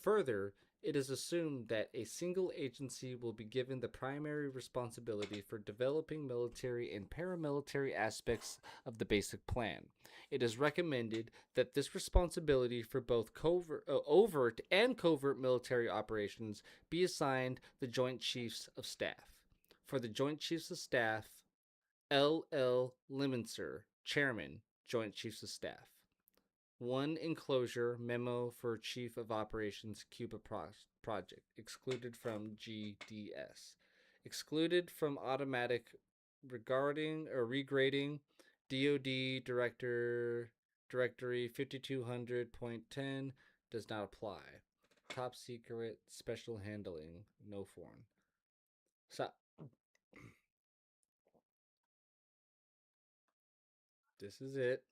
Further, it is assumed that a single agency will be given the primary responsibility for developing military and paramilitary aspects of the basic plan. It is recommended that this responsibility for both overt and covert military operations be assigned the Joint Chiefs of Staff. For the Joint Chiefs of Staff, L.L. Limenser, Chairman, Joint Chiefs of Staff. 1 enclosure memo for Chief of Operations Cuba project, excluded from GDS. Excluded from automatic regarding or regrading DoD Directory 5200.10 does not apply. Top secret, special handling, no foreign. So, this is it.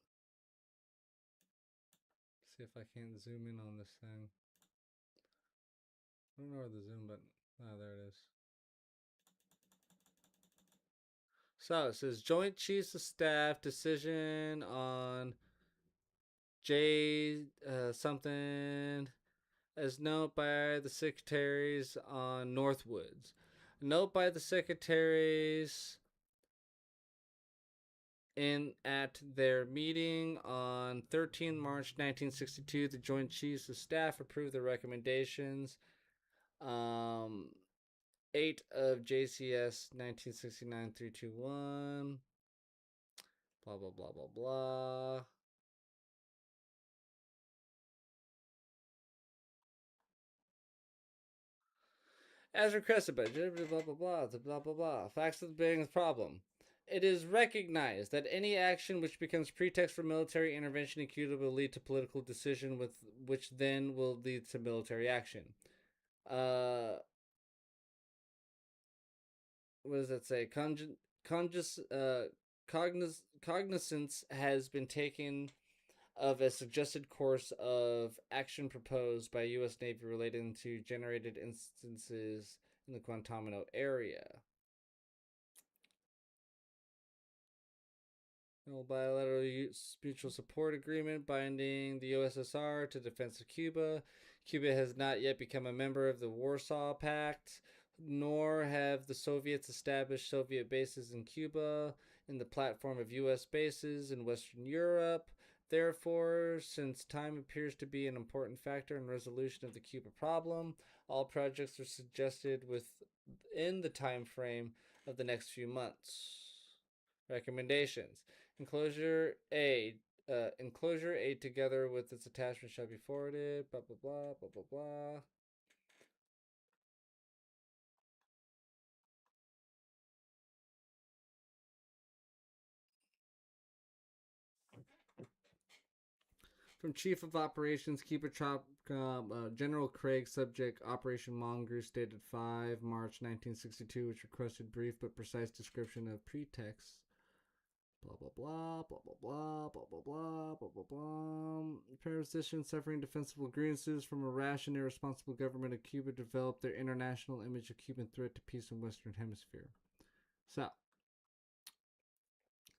See if I can zoom in on this thing. I don't know where the zoom button. Oh, there it is. So it says Joint Chiefs of Staff decision on J something as note by the secretaries on Northwoods. Note by the secretaries at their meeting on 13 March 1962, the Joint Chiefs of Staff approved the recommendations. 8 of JCS 1969-321. Blah, blah, blah, blah, blah. As requested by blah, blah, blah, blah, blah, blah, blah. Facts of the being of the problem. It is recognized that any action which becomes pretext for military intervention in Cuba will lead to political decision, which then will lead to military action. What does that say? Cognizance has been taken of a suggested course of action proposed by U.S. Navy relating to generated instances in the Guantanamo area. No bilateral mutual support agreement binding the USSR to defense of Cuba. Cuba has not yet become a member of the Warsaw Pact, nor have the Soviets established Soviet bases in Cuba in the platform of U.S. bases in Western Europe. Therefore, since time appears to be an important factor in resolution of the Cuba problem, all projects are suggested within the time frame of the next few months. Recommendations. Enclosure A together with its attachment shall be forwarded. Blah, blah, blah, blah, blah, blah. From Chief of Operations, Cuba General Craig, subject Operation Mongoose, dated 5 March 1962, which requested brief but precise description of pretext. Blah, blah, blah, blah, blah, blah, blah, blah, blah, blah, blah, blah. Parasitions suffering defensible grievances from a rash and irresponsible government of Cuba developed their international image of Cuban threat to peace in Western Hemisphere. So,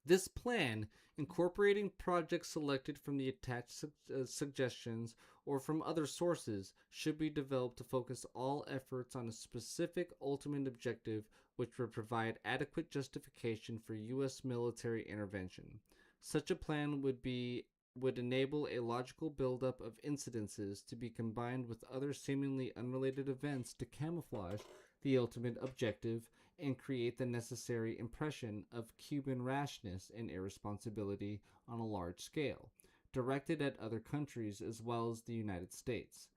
this plan, incorporating projects selected from the attached suggestions or from other sources, should be developed to focus all efforts on a specific ultimate objective which would provide adequate justification for U.S. military intervention. Such a plan would enable a logical buildup of incidences to be combined with other seemingly unrelated events to camouflage the ultimate objective and create the necessary impression of Cuban rashness and irresponsibility on a large scale, directed at other countries as well as the United States.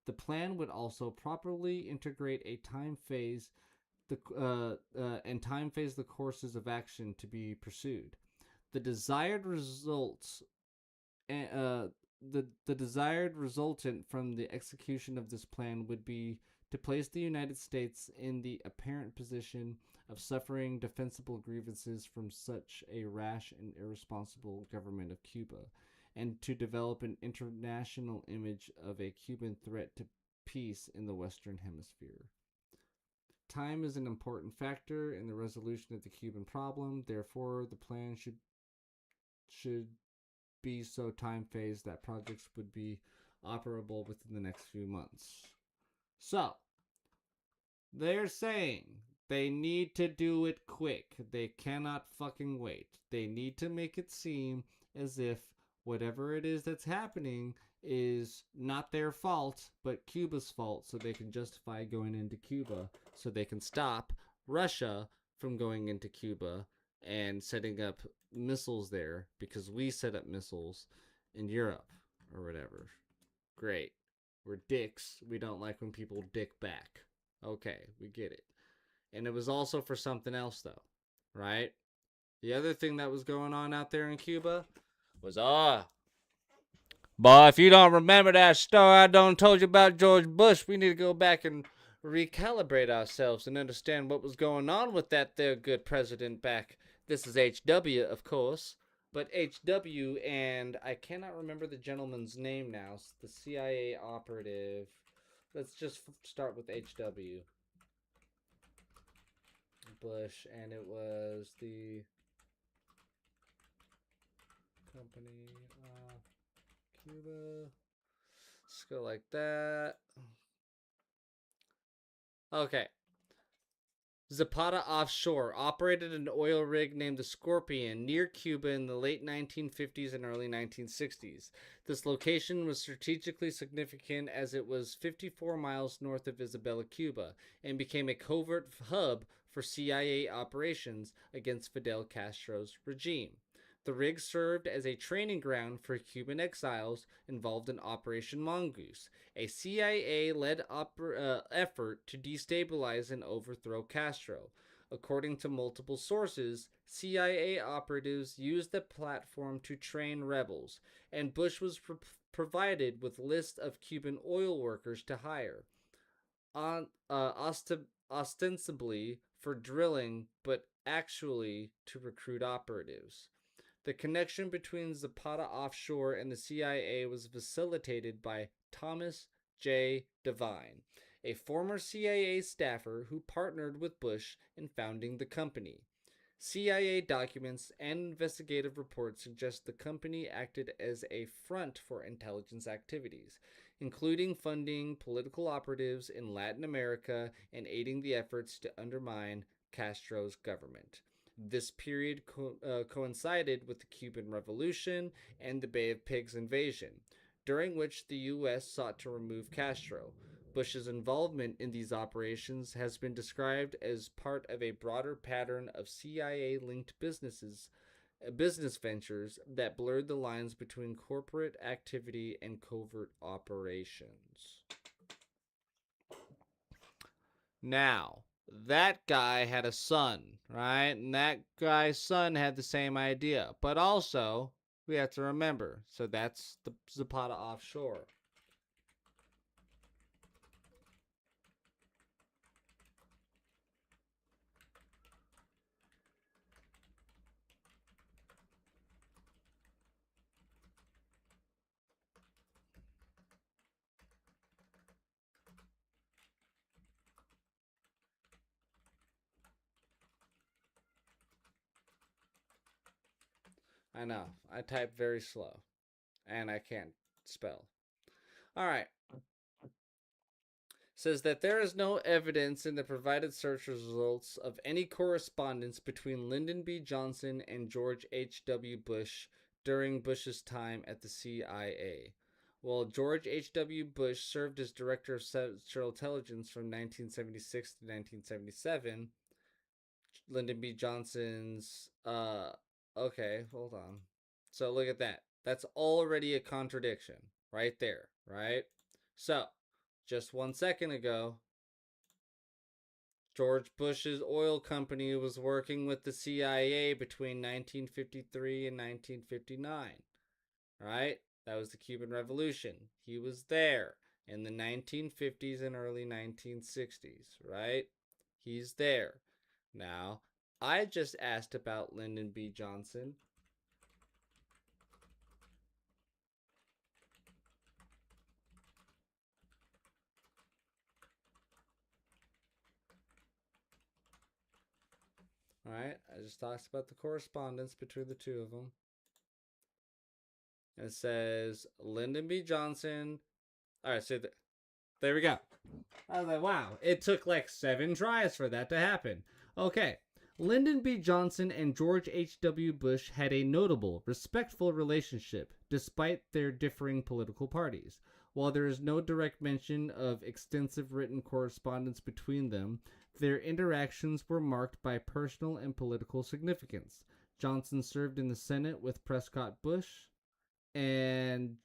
The plan would also properly integrate a time phase the courses of action to be pursued. The desired results the desired resultant from the execution of this plan would be to place the United States in the apparent position of suffering defensible grievances from such a rash and irresponsible government of Cuba, and to develop an international image of a Cuban threat to peace in the Western Hemisphere. Time is an important factor in the resolution of the Cuban problem. Therefore, the plan should be so time-phased that projects would be operable within the next few months. So, they're saying they need to do it quick. They cannot fucking wait. They need to make it seem as if whatever it is that's happening is not their fault, but Cuba's fault, so they can justify going into Cuba, so they can stop Russia from going into Cuba and setting up missiles there, because we set up missiles in Europe, or whatever. Great. We're dicks. We don't like when people dick back. Okay, we get it. And it was also for something else, though, right? The other thing that was going on out there in Cuba was, but if you don't remember that story I done told you about George Bush, we need to go back and recalibrate ourselves and understand what was going on with that there good president back. This is HW, of course, but HW and I cannot remember the gentleman's name now. The CIA operative. Let's just start with HW. Bush, and it was the company Cuba. Let's go like that. Okay. Zapata Offshore operated an oil rig named the Scorpion near Cuba in the late 1950s and early 1960s. This location was strategically significant as it was 54 miles north of Isabela, Cuba, and became a covert hub for CIA operations against Fidel Castro's regime. The rig served as a training ground for Cuban exiles involved in Operation Mongoose, a CIA-led effort to destabilize and overthrow Castro. According to multiple sources, CIA operatives used the platform to train rebels, and Bush was provided with lists of Cuban oil workers to hire, ostensibly for drilling, but actually to recruit operatives. The connection between Zapata Offshore and the CIA was facilitated by Thomas J. Devine, a former CIA staffer who partnered with Bush in founding the company. CIA documents and investigative reports suggest the company acted as a front for intelligence activities, including funding political operatives in Latin America and aiding the efforts to undermine Castro's government. This period coincided with the Cuban Revolution and the Bay of Pigs invasion, during which the U.S. sought to remove Castro. Bush's involvement in these operations has been described as part of a broader pattern of CIA-linked business ventures that blurred the lines between corporate activity and covert operations. Now, that guy had a son, right? And that guy's son had the same idea. But also, we have to remember, so that's the Zapata Offshore. I know. I type very slow. And I can't spell. Alright. Says that there is no evidence in the provided search results of any correspondence between Lyndon B. Johnson and George H.W. Bush during Bush's time at the CIA. While George H.W. Bush served as Director of Central Intelligence from 1976 to 1977, Lyndon B. Johnson's... Okay, hold on. So look at that. That's already a contradiction right there, right? So, just 1 second ago, George Bush's oil company was working with the CIA between 1953 and 1959, right? That was the Cuban Revolution. He was there in the 1950s and early 1960s, right? He's there. Now, I just asked about Lyndon B. Johnson. Alright, I just talked about the correspondence between the two of them. And it says Lyndon B. Johnson. Alright, so there we go. I was like, wow, it took like 7 tries for that to happen. Okay. Lyndon B. Johnson and George H.W. Bush had a notable, respectful relationship, despite their differing political parties. While there is no direct mention of extensive written correspondence between them, their interactions were marked by personal and political significance. Johnson served in the Senate with Prescott Bush, and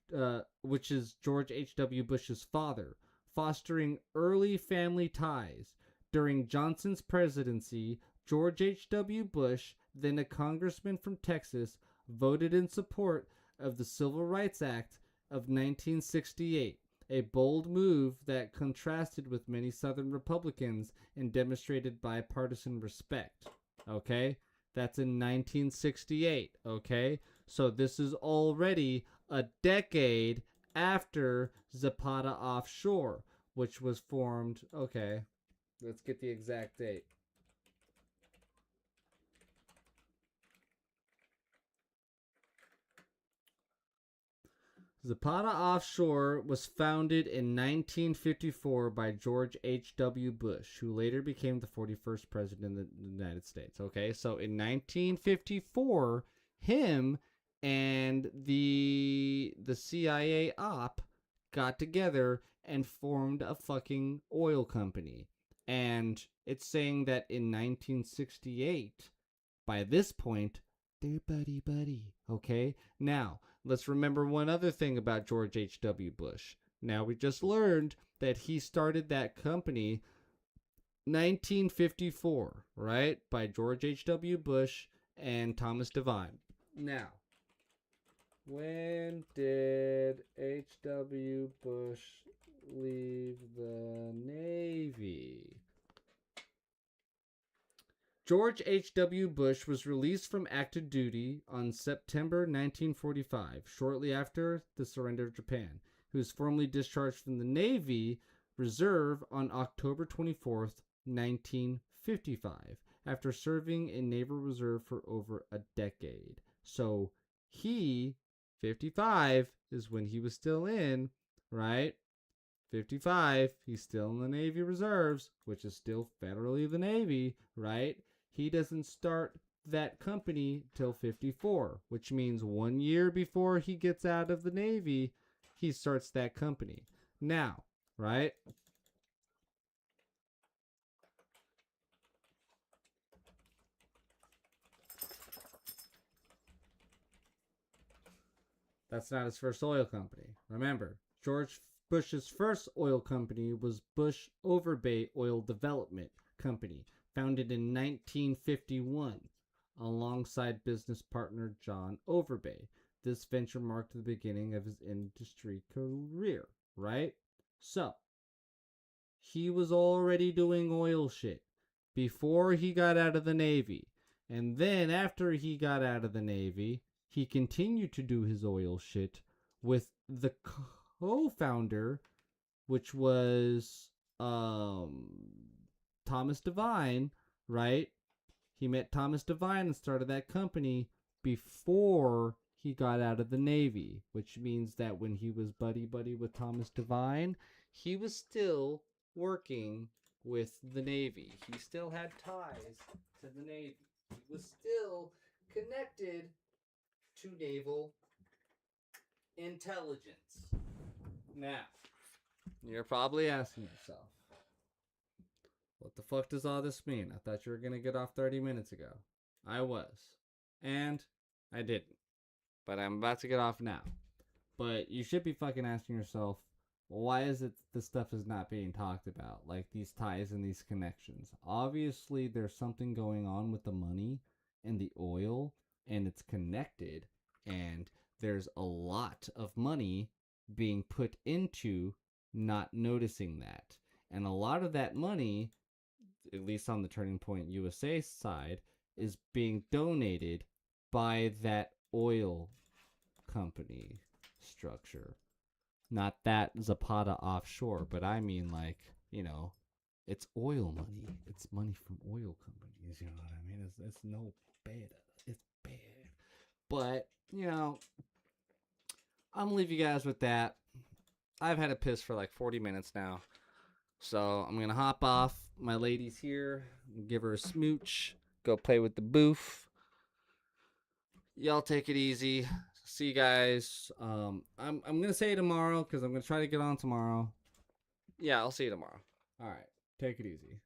which is George H.W. Bush's father, fostering early family ties. During Johnson's presidency, George H.W. Bush, then a congressman from Texas, voted in support of the Civil Rights Act of 1968, a bold move that contrasted with many Southern Republicans and demonstrated bipartisan respect. Okay? That's in 1968. Okay? So this is already a decade after Zapata Offshore, which was formed. Okay. Let's get the exact date. Zapata Offshore was founded in 1954 by George H.W. Bush, who later became the 41st president of the United States. Okay, so in 1954, him and the CIA op got together and formed a fucking oil company. And it's saying that in 1968, by this point, they're buddy-buddy, okay? Now, let's remember one other thing about George H.W. Bush. Now, we just learned that he started that company 1954, right? By George H.W. Bush and Thomas Devine. Now, when did H.W. Bush leave the Navy? George H.W. Bush was released from active duty on September 1945, shortly after the surrender of Japan. He was formally discharged from the Navy Reserve on October 24th, 1955, after serving in Naval Reserve for over a decade. So he, 55, is when he was still in, right? 55, he's still in the Navy Reserves, which is still federally the Navy, right? He doesn't start that company till 54, which means 1 year before he gets out of the Navy, he starts that company. Now, right? That's not his first oil company. Remember, George Bush's first oil company was Bush Overbay Oil Development Company, founded in 1951 alongside business partner John Overbay. This venture marked the beginning of his industry career, right? So, he was already doing oil shit before he got out of the Navy. And then after he got out of the Navy, he continued to do his oil shit with the co-founder, which was Thomas Devine, right? He met Thomas Devine and started that company before he got out of the Navy, which means that when he was buddy-buddy with Thomas Devine, he was still working with the Navy. He still had ties to the Navy. He was still connected to naval intelligence. Now, you're probably asking yourself, what the fuck does all this mean? I thought you were going to get off 30 minutes ago. I was. And I didn't. But I'm about to get off now. But you should be fucking asking yourself, why is it this stuff is not being talked about? Like these ties and these connections. Obviously, there's something going on with the money and the oil, and it's connected. And there's a lot of money being put into not noticing that. And a lot of that money, at least on the Turning Point USA side, is being donated by that oil company structure. Not that Zapata Offshore, but I mean, like, you know, it's oil money. It's money from oil companies, you know what I mean? It's no bad. It's bad. But, you know, I'm gonna leave you guys with that. I've had a piss for like 40 minutes now. So I'm gonna hop off. My lady's here. Give her a smooch. Go play with the boof. Y'all take it easy. See you guys. I'm gonna say tomorrow because I'm gonna try to get on tomorrow. Yeah, I'll see you tomorrow. All right. Take it easy.